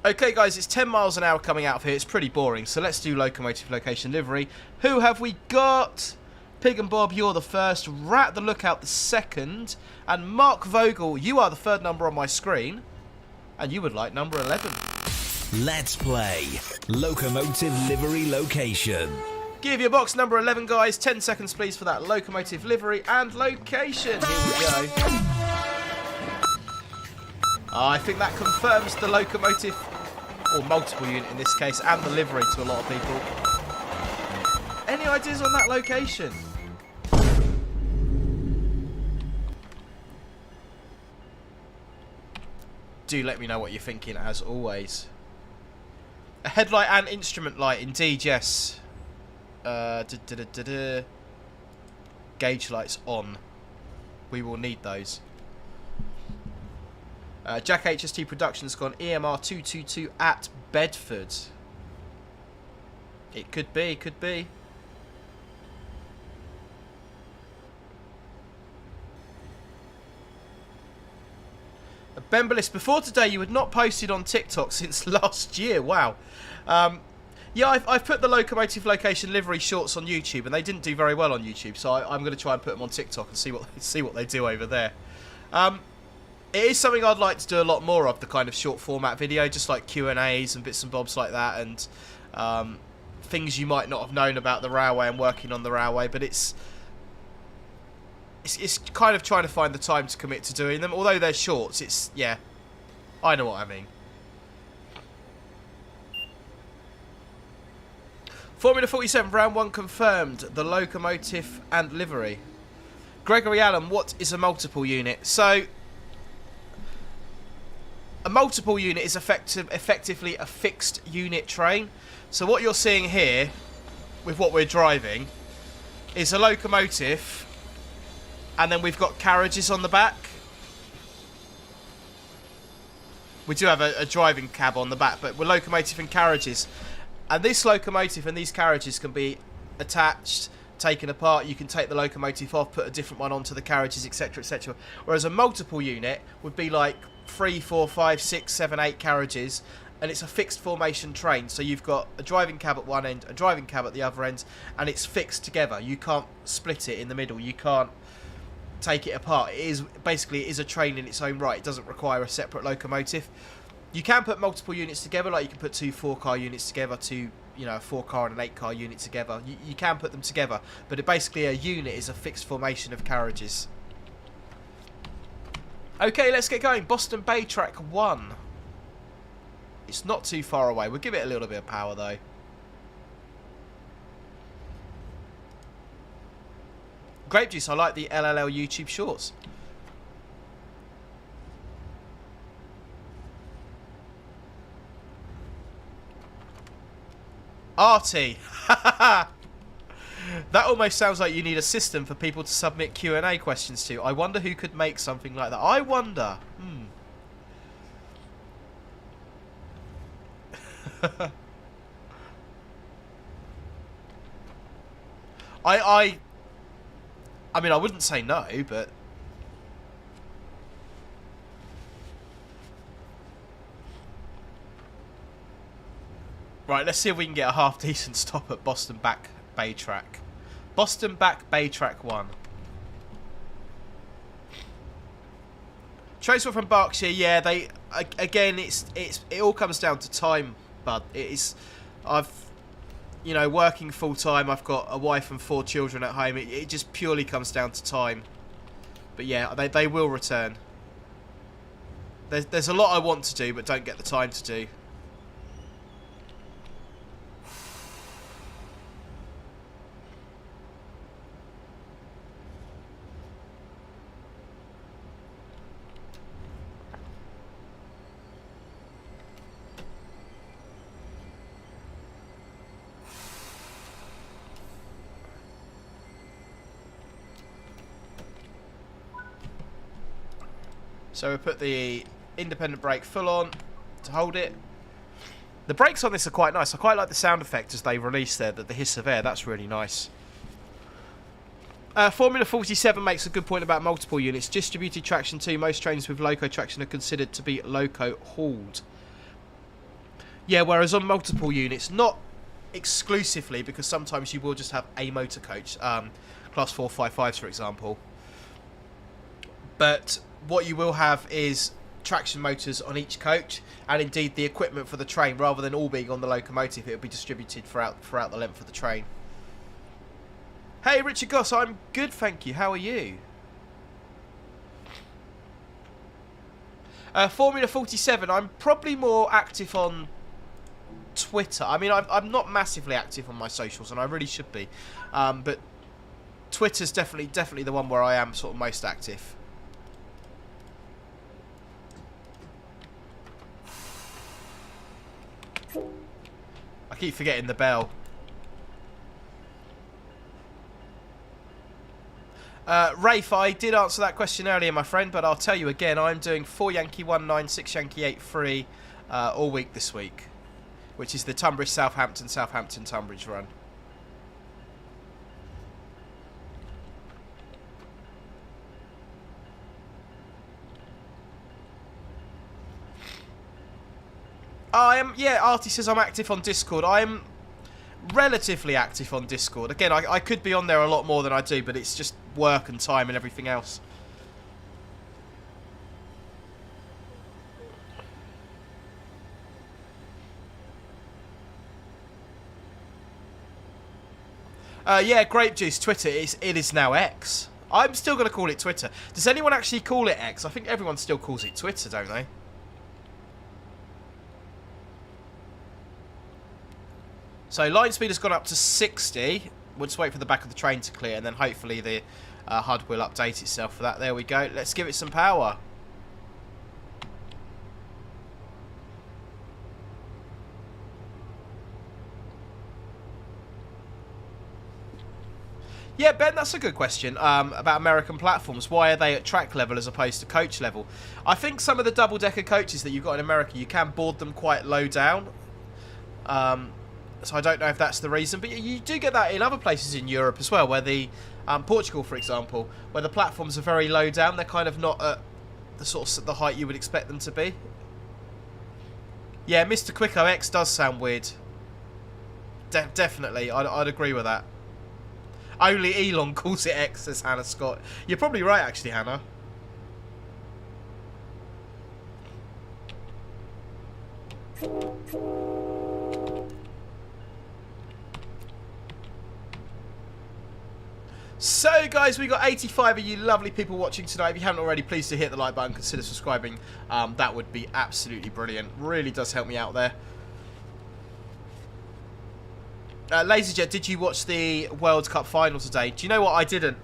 Okay, guys, it's 10 miles an hour coming out of here. It's pretty boring, so let's do Locomotive Location Livery. Who have we got? Pig and Bob, you're the first. Rat the Lookout, the second. And Mark Vogel, you are the third number on my screen. And you would like number 11. Let's play Locomotive Livery Location. Give your box number 11, guys. 10 seconds, please, for that Locomotive Livery and Location. Here we go. I think that confirms the locomotive, or multiple unit in this case, and the livery to a lot of people. Any ideas on that location? Do let me know what you're thinking, as always. A headlight and instrument light, indeed, yes. Gauge lights on. We will need those. Jack HST Productions gone EMR 222 at Bedford. It could be, could be. Bembelis, before today you had not posted on TikTok since last year. Wow. Yeah, I've put the Locomotive Location Livery shorts on YouTube, and they didn't do very well on YouTube, so I'm going to try and put them on TikTok and see what they do over there. It is something I'd like to do a lot more of, the kind of short format video, just like Q&As and bits and bobs like that, and things you might not have known about the railway and working on the railway, but it's kind of trying to find the time to commit to doing them. Although they're shorts, it's, yeah, I know what I mean. Formula 47 round 1 confirmed, the locomotive and livery. Gregory Allen, what is a multiple unit? So, a multiple unit is effectively a fixed unit train. So what you're seeing here, with what we're driving, is a locomotive, and then we've got carriages on the back. We do have a driving cab on the back, but we're locomotive and carriages. And this locomotive and these carriages can be attached, taken apart. You can take the locomotive off, put a different one onto the carriages, etc., etc. Whereas a multiple unit would be like 3, 4, 5, 6, 7, 8 carriages, and it's a fixed formation train. So you've got a driving cab at one end, a driving cab at the other end, and it's fixed together. You can't split it in the middle. You can't take it apart. It is a train in its own right. It doesn't require a separate locomotive. You can put multiple units together, like you can put 2 4-car units together, a 4-car and an 8-car unit together. You can put them together, but basically a unit is a fixed formation of carriages. Okay, let's get going. Boston Bay Track 1. It's not too far away. We'll give it a little bit of power, though. Grape Juice, I like the LLL YouTube shorts. Artie. That almost sounds like you need a system for people to submit Q&A questions to. I wonder who could make something like that. I wonder. I mean, I wouldn't say no, but... Right, let's see if we can get a half-decent stop at Boston Back Bay Track. Boston Back Bay Track 1. Transfer from Berkshire, yeah, they... Again, it all comes down to time, bud. Working full-time, I've got a wife and 4 children at home. It just purely comes down to time. But yeah, they will return. There's a lot I want to do, but don't get the time to do. So we put the independent brake full on to hold it. The brakes on this are quite nice. I quite like the sound effect as they release there, the hiss of air. That's really nice. Formula 47 makes a good point about multiple units. Distributed traction too. Most trains with loco traction are considered to be loco hauled. Yeah, whereas on multiple units, not exclusively, because sometimes you will just have a motor coach. Class 455s, for example. But what you will have is traction motors on each coach, and indeed the equipment for the train, rather than all being on the locomotive, it will be distributed throughout the length of the train. Hey Richard Goss, I'm good, thank you. How are you? Formula 47, I'm probably more active on Twitter. I mean, I'm not massively active on my socials, and I really should be. But Twitter's definitely the one where I am sort of most active. I keep forgetting the bell. Rafe, I did answer that question earlier, my friend, but I'll tell you again. I'm doing 4 Yankee 19, 6 Yankee 83 all week this week, which is the Tunbridge-Southampton, Southampton-Tunbridge run. Yeah, Artie says I'm active on Discord. I'm relatively active on Discord. Again, I could be on there a lot more than I do, but it's just work and time and everything else. Yeah, Grape Juice, Twitter, it is now X. I'm still going to call it Twitter. Does anyone actually call it X? I think everyone still calls it Twitter, don't they? So line speed has gone up to 60. We'll just wait for the back of the train to clear, and then hopefully the HUD will update itself for that. There we go. Let's give it some power. Yeah, Ben, that's a good question about American platforms. Why are they at track level as opposed to coach level? I think some of the double-decker coaches that you've got in America, you can board them quite low down. So I don't know if that's the reason, but you do get that in other places in Europe as well, where the Portugal, for example, where the platforms are very low down. They're kind of not at the height you would expect them to be. Yeah, Mr. Quicko X does sound weird. Definitely, I'd agree with that. Only Elon calls it X, says Hannah Scott. You're probably right, actually, Hannah. So, guys, we got 85 of you lovely people watching tonight. If you haven't already, please do hit the like button, consider subscribing. That would be absolutely brilliant. Really does help me out there. LaserJet, did you watch the World Cup final today? Do you know what? I didn't.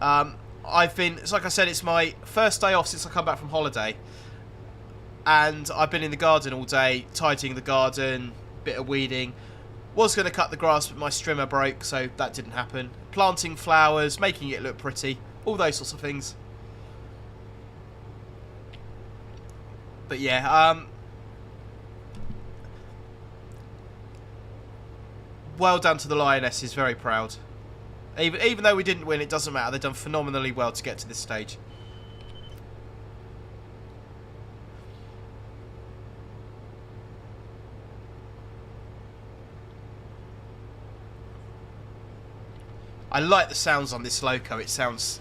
It's like I said, it's my first day off since I come back from holiday. And I've been in the garden all day, tidying the garden, bit of weeding. Was going to cut the grass, but my strimmer broke, so that didn't happen. Planting flowers, making it look pretty, all those sorts of things. But yeah, well done to the Lionesses, very proud. Even though we didn't win, it doesn't matter. They've done phenomenally well to get to this stage. I like the sounds on this loco. It sounds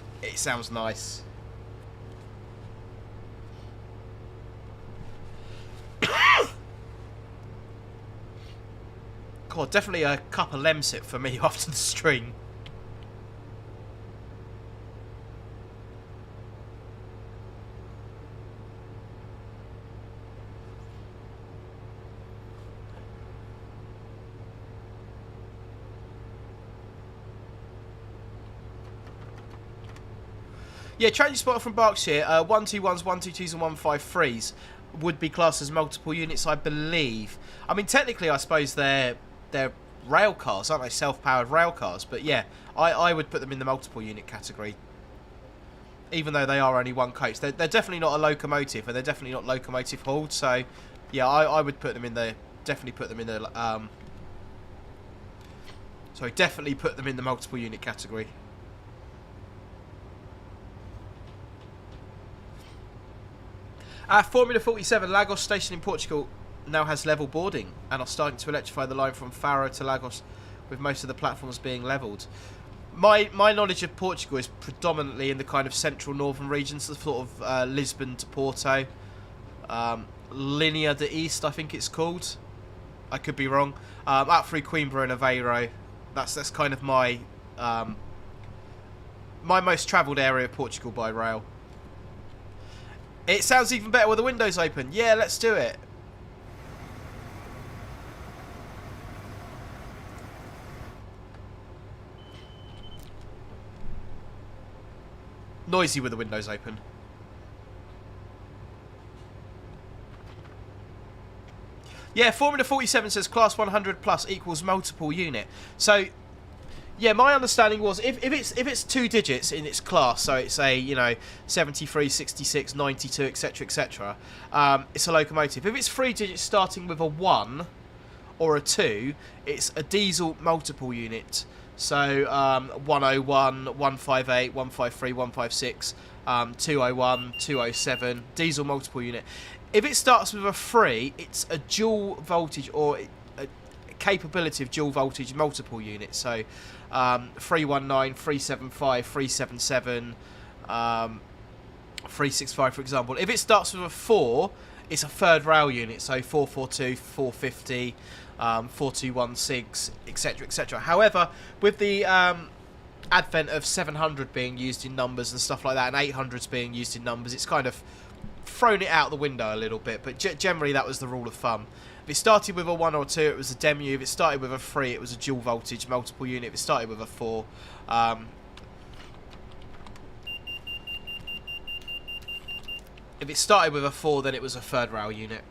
nice. God, definitely a cup of Lemsip for me after the stream. Yeah, transit spotter from Berkshire, 121s, 122s and 153s would be classed as multiple units, I believe. I mean, technically, I suppose they're rail cars, aren't they? Self-powered rail cars. But yeah, I would put them in the multiple unit category. Even though they are only one coach. They're definitely not a locomotive, and they're definitely not locomotive hauled. So, yeah, I would put them in the... Definitely put them in the... definitely put them in the multiple unit category. Formula 47, Lagos station in Portugal now has level boarding and are starting to electrify the line from Faro to Lagos, with most of the platforms being levelled. My knowledge of Portugal is predominantly in the kind of central northern regions, the sort of Lisbon to Porto, Linea de East, I think it's called. I could be wrong. Up through Coimbra and Aveiro. That's kind of my my most travelled area of Portugal by rail. It sounds even better with the windows open. Yeah, let's do it. Noisy with the windows open. Yeah, Formula 47 says class 100 plus equals multiple unit. So, yeah, my understanding was if it's two digits in its class, so it's a 73, 66, 92, etc., etc. It's a locomotive. If it's three digits starting with a 1 or a 2, it's a diesel multiple unit. So 101, 158, 153, 156, 201, 207, diesel multiple unit. If it starts with a 3, it's a dual voltage or a capability of dual voltage multiple unit. So 319, 375, 377, 365, for example. If it starts with a 4, it's a third rail unit. So 442, 450, 4216, etc., etc. However, with the advent of 700 being used in numbers and stuff like that, and 800s being used in numbers, it's kind of thrown it out the window a little bit. But generally, that was the rule of thumb. If it started with a 1 or 2, it was a demu. If it started with a 3, it was a dual voltage multiple unit. If it started with a 4, if it started with a 4, then it was a third rail unit.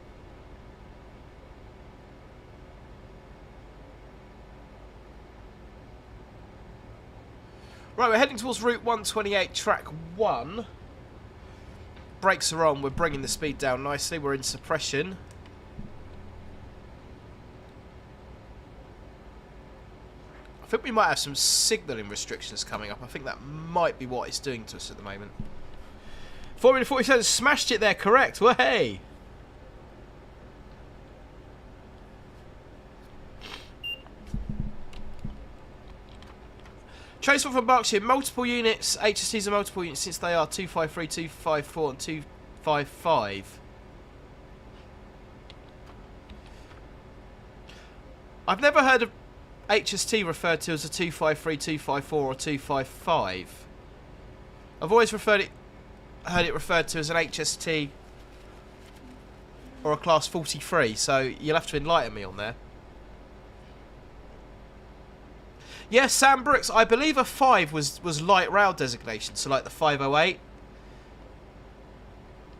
Right, we're heading towards Route 128, Track 1. Brakes are on. We're bringing the speed down nicely. We're in suppression. I think we might have some signalling restrictions coming up. I think that might be what it's doing to us at the moment. 4 minutes 47, smashed it there, correct. Well, hey. Transport from Berkshire, multiple units. HSTs are multiple units since they are 253, 254 and 255. I've never heard of HST referred to as a 253, 254 or 255. I've always heard it referred to as an HST or a class 43, so you'll have to enlighten me on there. Yes, Sam Brooks, I believe a 5 was light rail designation, so like the 508.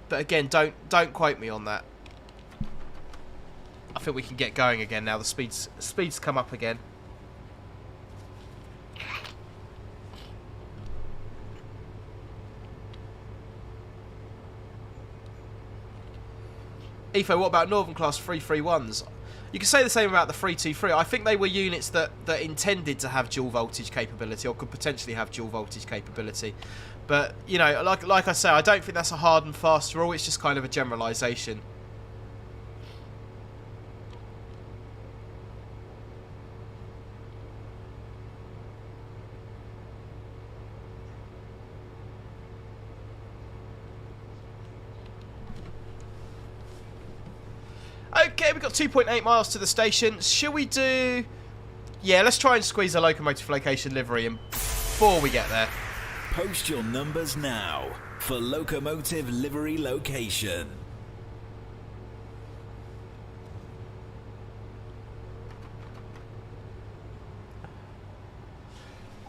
But again, don't quote me on that. I think we can get going again now. The speeds come up again. Etho, what about Northern Class 331s? You can say the same about the 323. I think they were units that intended to have dual voltage capability or could potentially have dual voltage capability. But, you know, like I say, I don't think that's a hard and fast rule. It's just kind of a generalisation. Okay, we've got 2.8 miles to the station. Shall we do... Yeah, let's try and squeeze a Locomotive Location livery in before we get there. Post your numbers now for Locomotive Livery Location.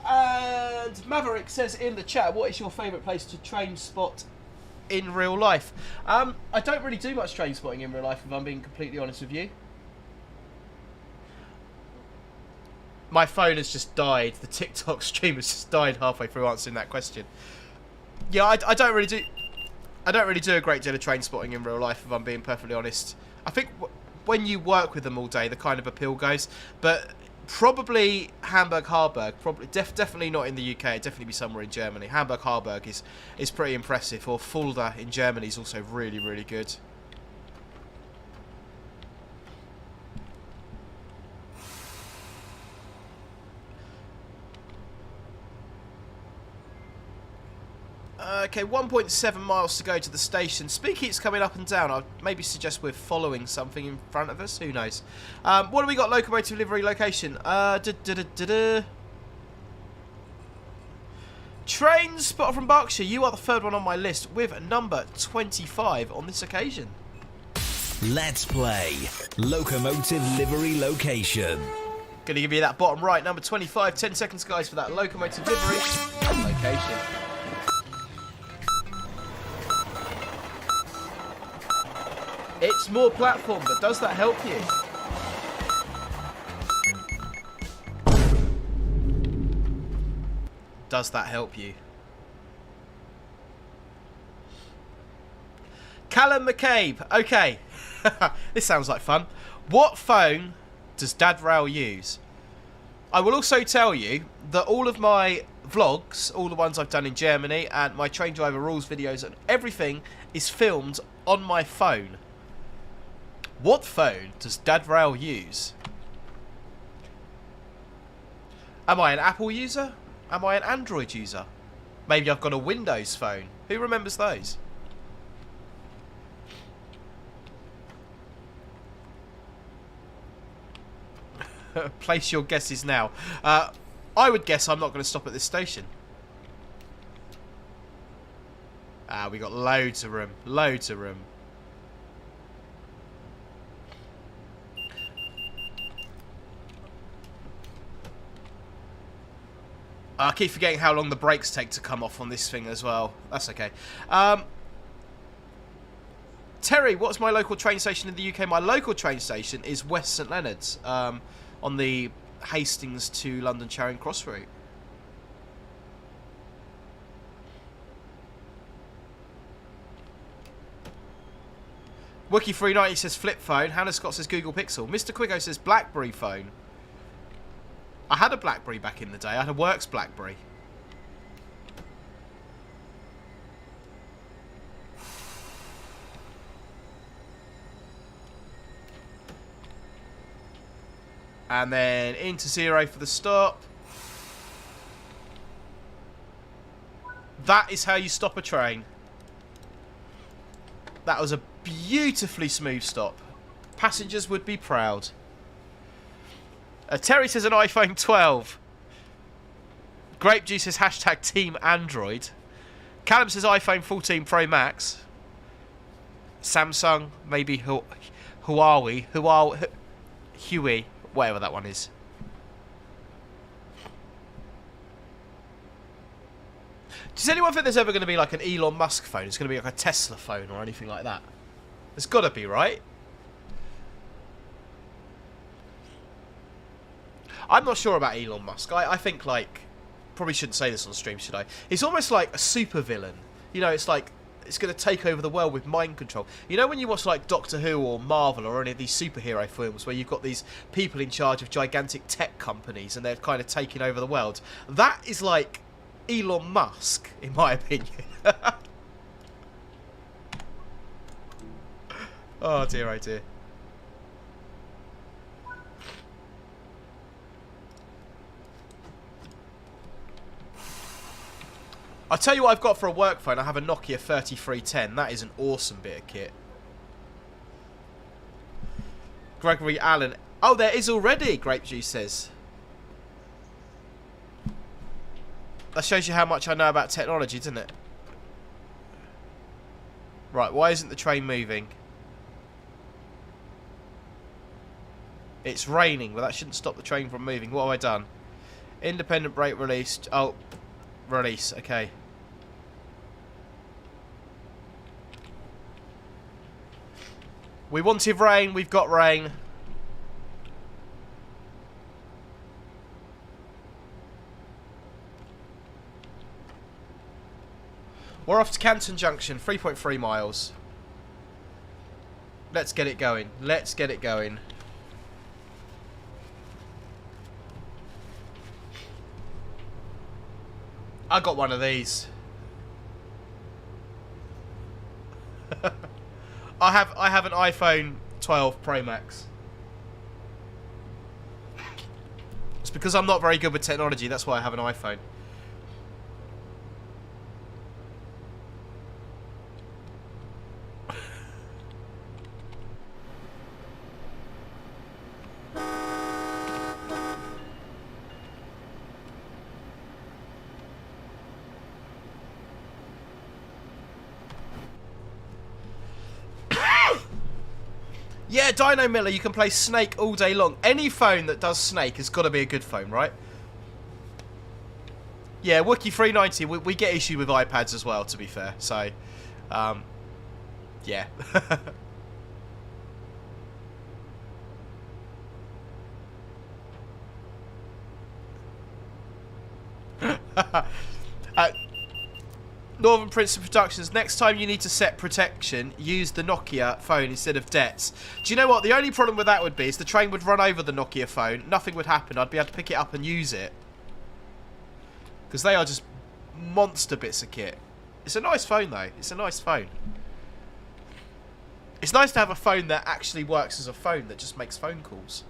And Maverick says in the chat, what is your favourite place to train spot in real life? I don't really do much train spotting in real life, if I'm being completely honest with you. My phone has just died. The TikTok stream has just died halfway through answering that question. Yeah, I don't really do a great deal of train spotting in real life, if I'm being perfectly honest. I think when you work with them all day, the kind of appeal goes. But probably Hamburg-Harburg. Definitely not in the UK. It'd definitely be somewhere in Germany. Hamburg-Harburg is pretty impressive. Or Fulda in Germany is also really, really good. Okay, 1.7 miles to go to the station. Speak Heat's coming up and down. I'd maybe suggest we're following something in front of us. Who knows? What do we got? Locomotive Livery Location. Train spotter from Berkshire. You are the third one on my list with number 25 on this occasion. Let's play Locomotive Livery Location. Going to give you that bottom right, number 25. 10 seconds, guys, for that Locomotive Livery Location. It's more platform, but does that help you? Does that help you? Callum McCabe. Okay. This sounds like fun. What phone does Dad Rail use? I will also tell you that all of my vlogs, all the ones I've done in Germany, and my train driver rules videos and everything is filmed on my phone. What phone does Dad Rail use? Am I an Apple user? Am I an Android user? Maybe I've got a Windows phone. Who remembers those? Place your guesses now. I would guess I'm not going to stop at this station. We got loads of room. Loads of room. I keep forgetting how long the brakes take to come off on this thing as well. That's okay. Terry, what's my local train station in the UK? My local train station is West St Leonard's on the Hastings to London Charing Cross route. Wiki390 says flip phone. Hannah Scott says Google Pixel. Mr. Quiggo says BlackBerry phone. I had a BlackBerry back in the day. I had a Works BlackBerry. And then into 0 for the stop. That is how you stop a train. That was a beautifully smooth stop. Passengers would be proud. Terry says an iPhone 12. Grape Juice says hashtag Team Android. Callum says iPhone 14 Pro Max. Samsung, maybe Huawei, Huey, whatever that one is. Does anyone think there's ever going to be like an Elon Musk phone? It's going to be like a Tesla phone or anything like that? There's got to be, right? I'm not sure about Elon Musk. I think, like, probably shouldn't say this on stream, should I? He's almost like a super villain. You know, it's like it's going to take over the world with mind control. You know when you watch like Doctor Who or Marvel or any of these superhero films where you've got these people in charge of gigantic tech companies and they're kind of taking over the world? That is like Elon Musk, in my opinion. Oh dear, oh dear. I'll tell you what I've got for a work phone. I have a Nokia 3310. That is an awesome bit of kit. Gregory Allen. Oh, there is already, Grape Juice says. That shows you how much I know about technology, doesn't it? Right, why isn't the train moving? It's raining, but that shouldn't stop the train from moving. What have I done? Independent brake released. Oh, release, okay. We wanted rain, we've got rain. We're off to Canton Junction, 3.3 miles. Let's get it going. Let's get it going. I got one of these. I have an iPhone 12 Pro Max. It's because I'm not very good with technology. That's why I have an iPhone. Yeah, Dino Miller, you can play Snake all day long. Any phone that does Snake has got to be a good phone, right? Yeah, Wookie 390, we get issued with iPads as well, to be fair. So, yeah. Northern Princeton Productions, next time you need to set protection, use the Nokia phone instead of DETs. Do you know what? The only problem with that would be is the train would run over the Nokia phone. Nothing would happen. I'd be able to pick it up and use it. Because they are just monster bits of kit. It's a nice phone, though. It's a nice phone. It's nice to have a phone that actually works as a phone that just makes phone calls.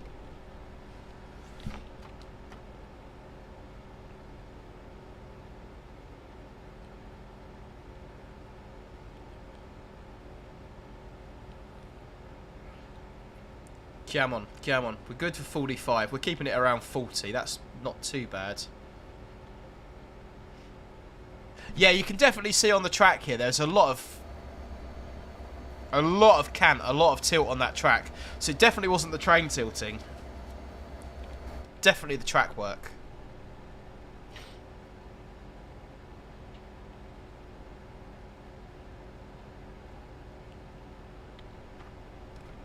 Come on, come on. We're good for 45. We're keeping it around 40. That's not too bad. Yeah, you can definitely see on the track here, there's a lot of cant, a lot of tilt on that track. So it definitely wasn't the train tilting. Definitely the track work.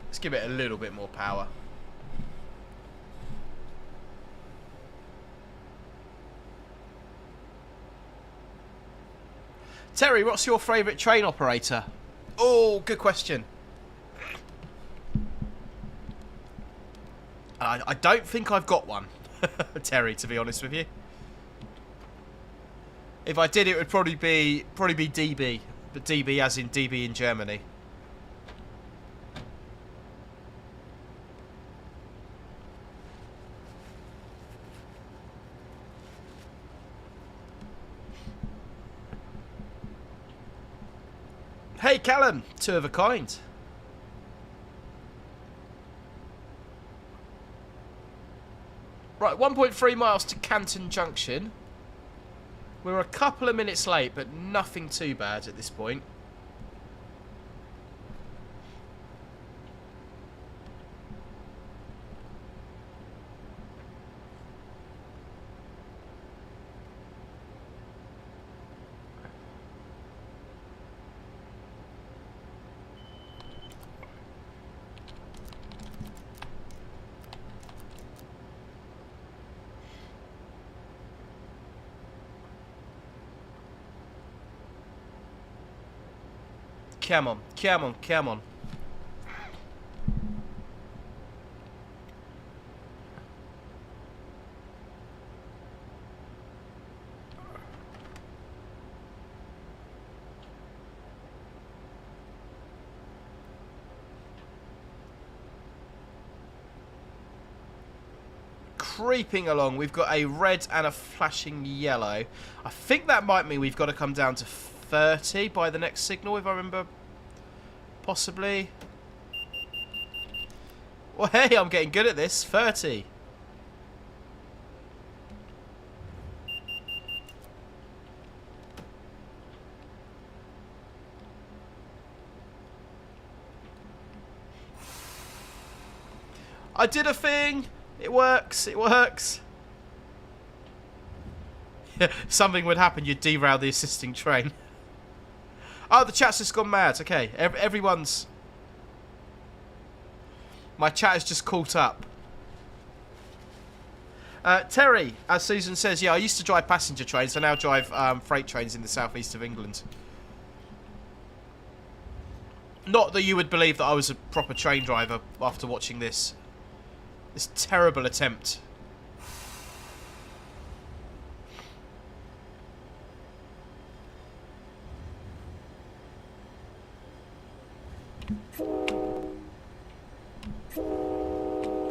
Let's give it a little bit more power. Terry, what's your favourite train operator? Oh, good question. I don't think I've got one, Terry, to be honest with you. If I did, it would probably be DB, but DB as in DB in Germany. Hey, Callum. Two of a kind. Right, 1.3 miles to Canton Junction. We're a couple of minutes late, but nothing too bad at this point. Come on, come on, come on. Creeping along, we've got a red and a flashing yellow. I think that might mean we've got to come down to 30 by the next signal, if I remember. Possibly. Well, hey, I'm getting good at this. 30. I did a thing. It works. It works. Something would happen. You'd derail the assisting train. Oh, the chat's just gone mad. Okay, everyone's... My chat has just caught up. Terry, as Susan says, yeah, I used to drive passenger trains. I now drive freight trains in the southeast of England. Not that you would believe that I was a proper train driver after watching this. This terrible attempt.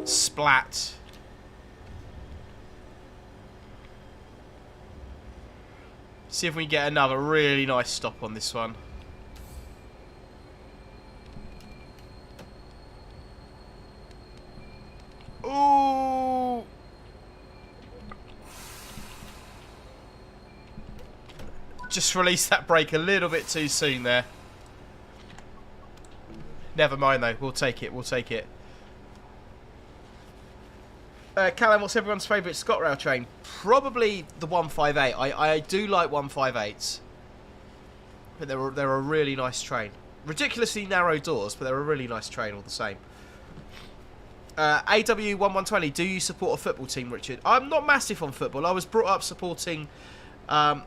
Splat. See if we can get another really nice stop on this one. Ooh. Just released that brake a little bit too soon there. Never mind though, we'll take it, we'll take it. Callum, what's everyone's favourite ScotRail train? Probably the 158. I do like 158s. But they're a really nice train. Ridiculously narrow doors, but they're a really nice train all the same. AW1120, do you support a football team, Richard? I'm not massive on football. I was brought up supporting... and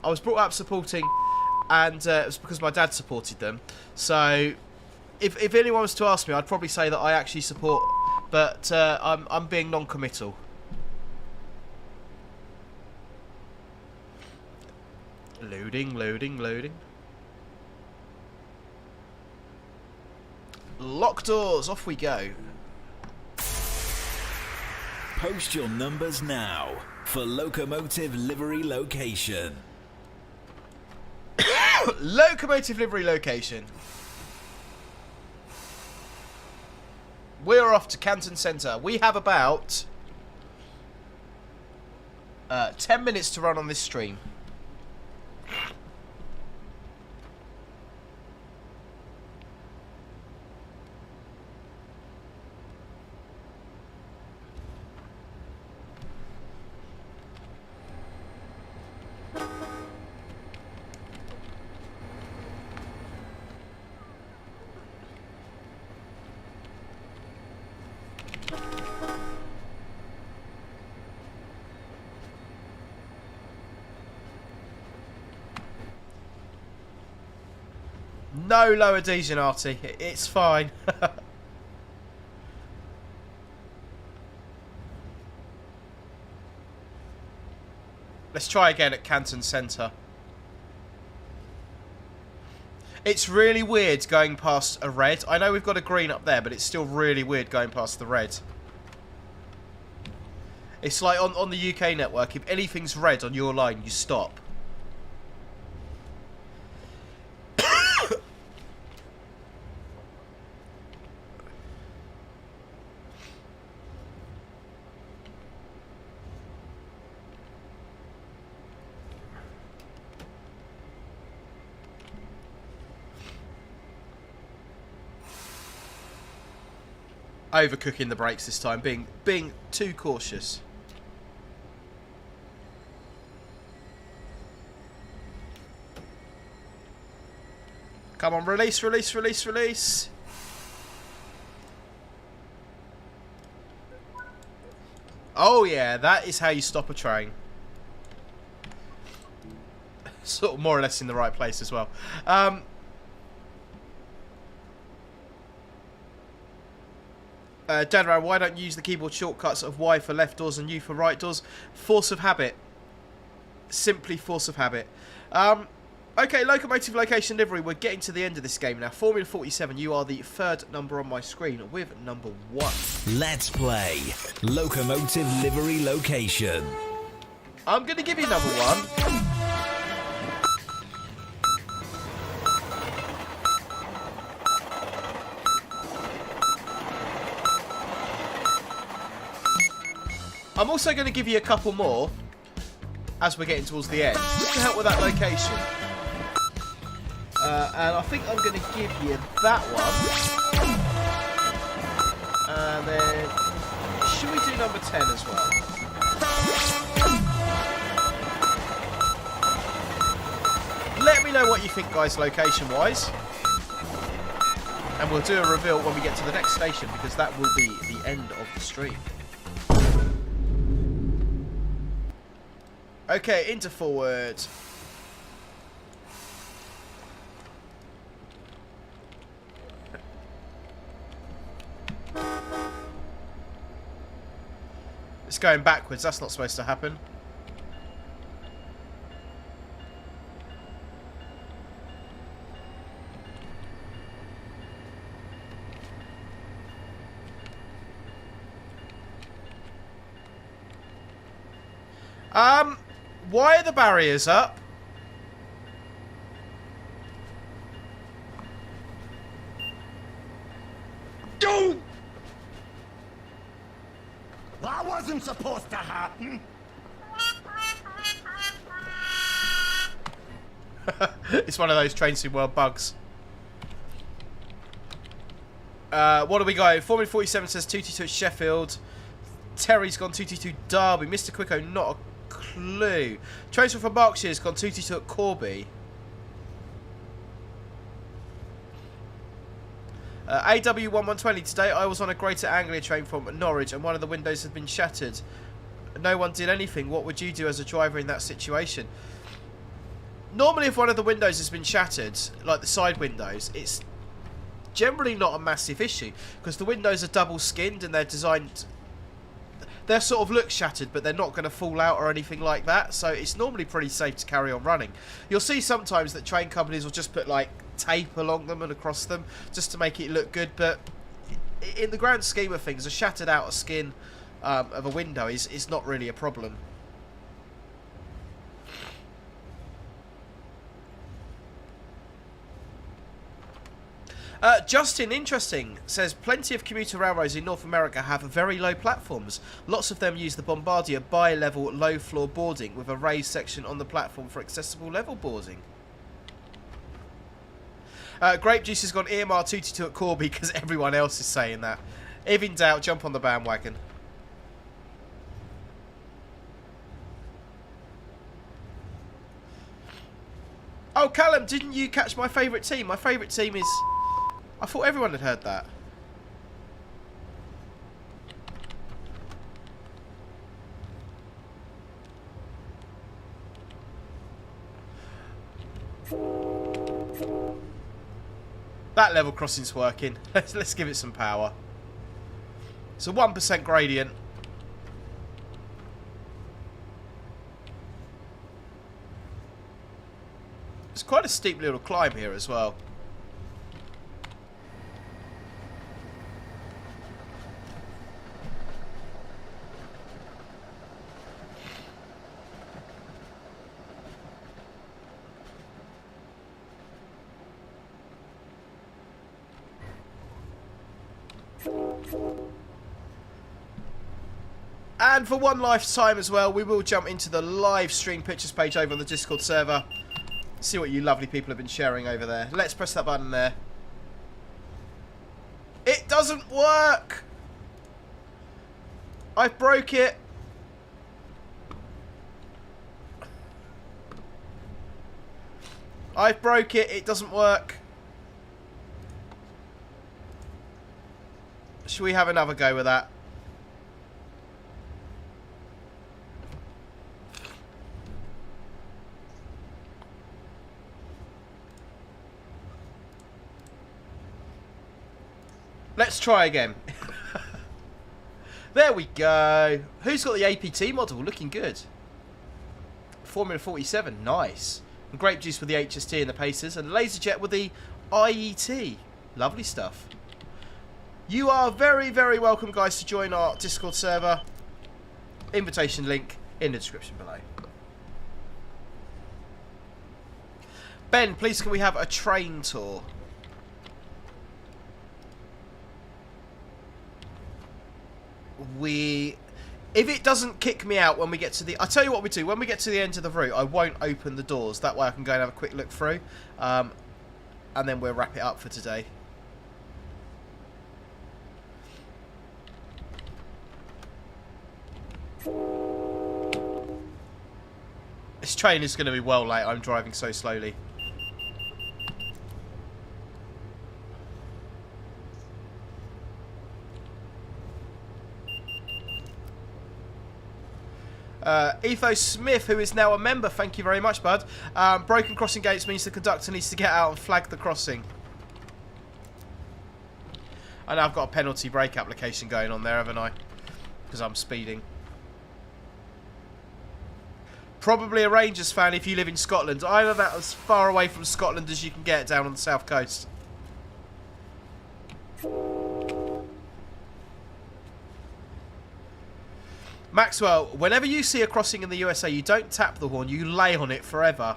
it was because my dad supported them. So, if anyone was to ask me, I'd probably say that I actually support... But I'm being non-committal. Loading, loading, loading. Lock doors, off we go. Post your numbers now for Locomotive Livery Location. Locomotive Livery Location. We're off to Canton Centre. We have about 10 minutes to run on this stream. No lower D's, Artie. It's fine. Let's try again at Canton Centre. It's really weird going past a red. I know we've got a green up there, but it's still really weird going past the red. It's like on the UK network, if anything's red on your line, you stop. overcooking the brakes this time, being too cautious. Come on, release, release, release, release. Oh yeah, that is how you stop a train. Sort of more or less in the right place as well. Deadran, why don't you use the keyboard shortcuts of Y for left doors and U for right doors? Force of habit. Simply force of habit. Okay, Locomotive Location Livery. We're getting to the end of this game now. Formula 47, you are the third number on my screen with number 1. Let's play Locomotive Livery Location. I'm going to give you number 1. I'm also going to give you a couple more as we're getting towards the end, just to help with that location. And I think I'm going to give you that one. And then, should we do number 10 as well? Let me know what you think, guys, location-wise. And we'll do a reveal when we get to the next station, because that will be the end of the stream. Okay, into forward. It's going backwards. That's not supposed to happen. Why are the barriers up? Dude! That wasn't supposed to happen. It's one of those Train Sim World bugs. What do we got? Formula 47 says 222 at Sheffield. Terry's gone 222 Derby. Mr. Quicko, not a clue. Transfer from Berkshire's gone 222 at Corby. AW1120, today I was on a Greater Anglia train from Norwich and one of the windows had been shattered. No one did anything. What would you do as a driver in that situation? Normally if one of the windows has been shattered, like the side windows, it's generally not a massive issue because the windows are double skinned and they're designed... They sort of look shattered, but they're not going to fall out or anything like that. So it's normally pretty safe to carry on running. You'll see sometimes that train companies will just put like tape along them and across them just to make it look good. But in the grand scheme of things, a shattered outer skin of a window is not really a problem. Justin, interesting, says plenty of commuter railroads in North America have very low platforms. Lots of them use the Bombardier bi-level low floor boarding with a raised section on the platform for accessible level boarding. Grape Juice has gone EMR 222 at Corby because everyone else is saying that. If in doubt, jump on the bandwagon. Oh, Callum, didn't you catch my favourite team? My favourite team is... I thought everyone had heard that. That level crossing's working. Let's give it some power. It's a 1% gradient. It's quite a steep little climb here as well. And for one lifetime as well, we will jump into the live stream pictures page over on the Discord server. See what you lovely people have been sharing over there. Let's press that button there. It doesn't work! I broke it. I broke it. It doesn't work. Should we have another go with that? Let's try again. There we go. Who's got the APT model? Looking good. Formula 47. Nice. And grape juice with the HST and the Pacers. And Laserjet with the IET. Lovely stuff. You are very, very welcome, guys, to join our Discord server. Invitation link in the description below. Ben, please can we have a train tour? If it doesn't kick me out when we get to the... I'll tell you what we do. When we get to the end of the route, I won't open the doors. That way I can go and have a quick look through. And then we'll wrap it up for today. This train is going to be well late. I'm driving so slowly. Ethos Smith, who is now a member, thank you very much, bud. Broken crossing gates means the conductor needs to get out and flag the crossing. I know I've got a penalty brake application going on there, haven't I? Because I'm speeding. Probably a Rangers fan if you live in Scotland. Either that as far away from Scotland as you can get down on the south coast. Maxwell, whenever you see a crossing in the USA, you don't tap the horn, you lay on it forever.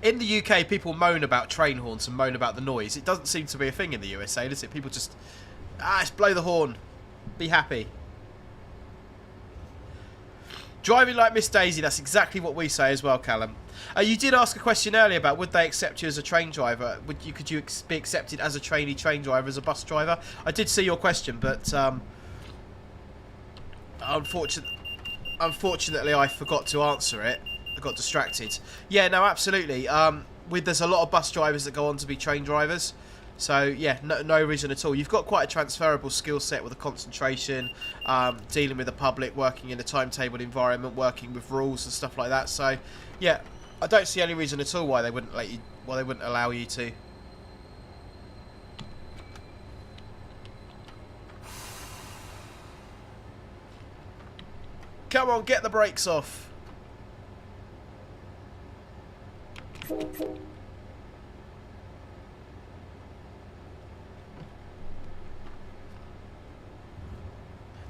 In the UK, people moan about train horns and moan about the noise. It doesn't seem to be a thing in the USA, does it? People just, just blow the horn. Be happy. Driving like Miss Daisy, that's exactly what we say as well, Callum. You did ask a question earlier about would they accept you as a train driver? Could you be accepted as a trainee train driver, as a bus driver? I did see your question, but unfortunately I forgot to answer it. I got distracted. Yeah, no, absolutely. There's a lot of bus drivers that go on to be train drivers. So, yeah, no reason at all. You've got quite a transferable skill set with a concentration, dealing with the public, working in a timetabled environment, working with rules and stuff like that. So, yeah, I don't see any reason at all why they wouldn't allow you to. Come on, get the brakes off.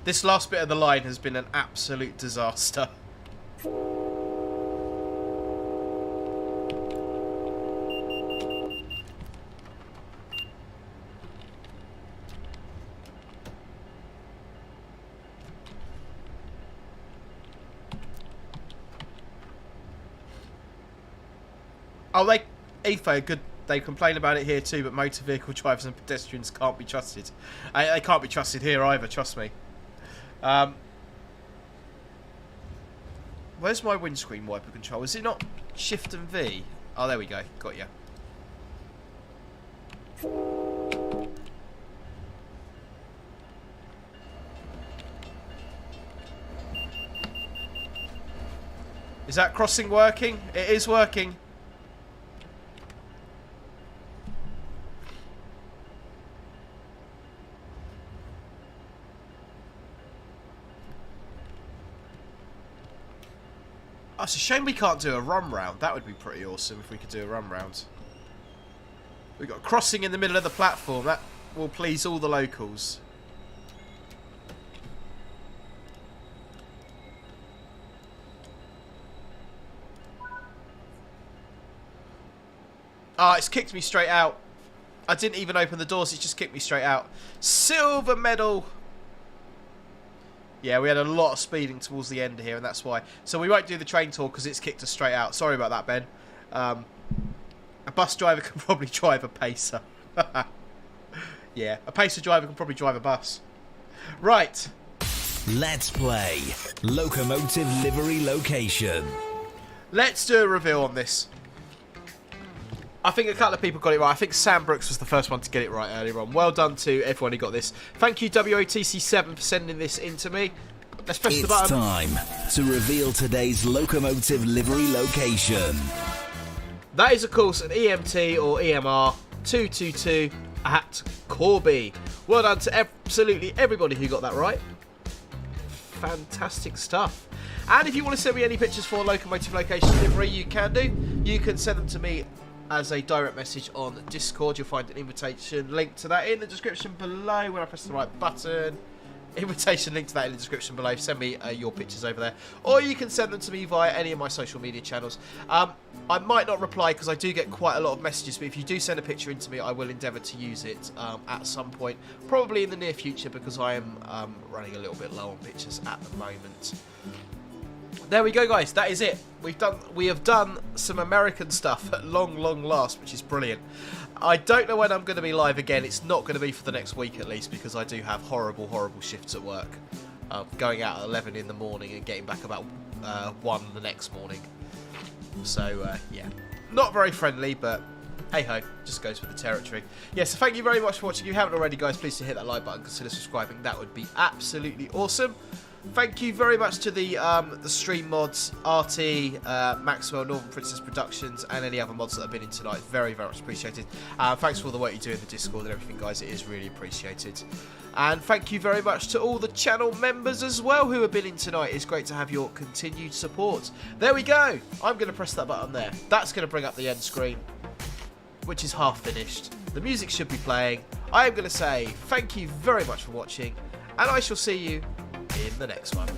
This last bit of the line has been an absolute disaster. Oh, they complain about it here too, but motor vehicle drivers and pedestrians can't be trusted. They can't be trusted here either, trust me. Where's my windscreen wiper control? Is it not Shift and V? Oh, there we go. Got ya. Is that crossing working? It is working. Oh, it's a shame we can't do a run round. That would be pretty awesome if we could do a run round. We've got a crossing in the middle of the platform. That will please all the locals. Ah, it's kicked me straight out. I didn't even open the doors. It's just kicked me straight out. Silver medal. Yeah, we had a lot of speeding towards the end here, and that's why. So we won't do the train tour because it's kicked us straight out. Sorry about that, Ben. A bus driver can probably drive a pacer. Yeah, a pacer driver can probably drive a bus. Right. Let's play Locomotive Livery Location. Let's do a reveal on this. I think a couple of people got it right. I think Sam Brooks was the first one to get it right earlier on. Well done to everyone who got this. Thank you, WOTC7, for sending this in to me. Let's press the It's button. time to reveal today's Locomotive Livery Location. That is, of course, an EMT or EMR 222 at Corby. Well done to absolutely everybody who got that right. Fantastic stuff. And if you want to send me any pictures for Locomotive Location Livery, you can do. You can send them to me as a direct message on Discord. You'll find an invitation link to that in the description below when I press the right button. Invitation link to that in the description below. Send me your pictures over there, or you can send them to me via any of my social media channels. I might not reply because I do get quite a lot of messages, but if you do send a picture in to me, I will endeavour to use it at some point, probably in the near future, because I am running a little bit low on pictures at the moment. There we go, guys. That is it. We have done some American stuff at long last, which is brilliant. I don't know when I'm going to be live again. It's not going to be for the next week at least, because I do have horrible shifts at work. Going out at 11 in the morning and getting back about 1 the next morning. So, yeah. Not very friendly, but hey-ho, just goes with the territory. Yeah, so thank you very much for watching. If you haven't already, guys, please do hit that like button, consider subscribing. That would be absolutely awesome. Thank you very much to the stream mods, RT, Maxwell, Northern Princess Productions, and any other mods that have been in tonight. Very much appreciated. Thanks for all the work you do in the Discord and everything, guys. It is really appreciated. And thank you very much to all the channel members as well who have been in tonight. It's great to have your continued support. There we go. I'm going to press that button there. That's going to bring up the end screen, which is half finished. The music should be playing. I am going to say thank you very much for watching, and I shall see you in the next one.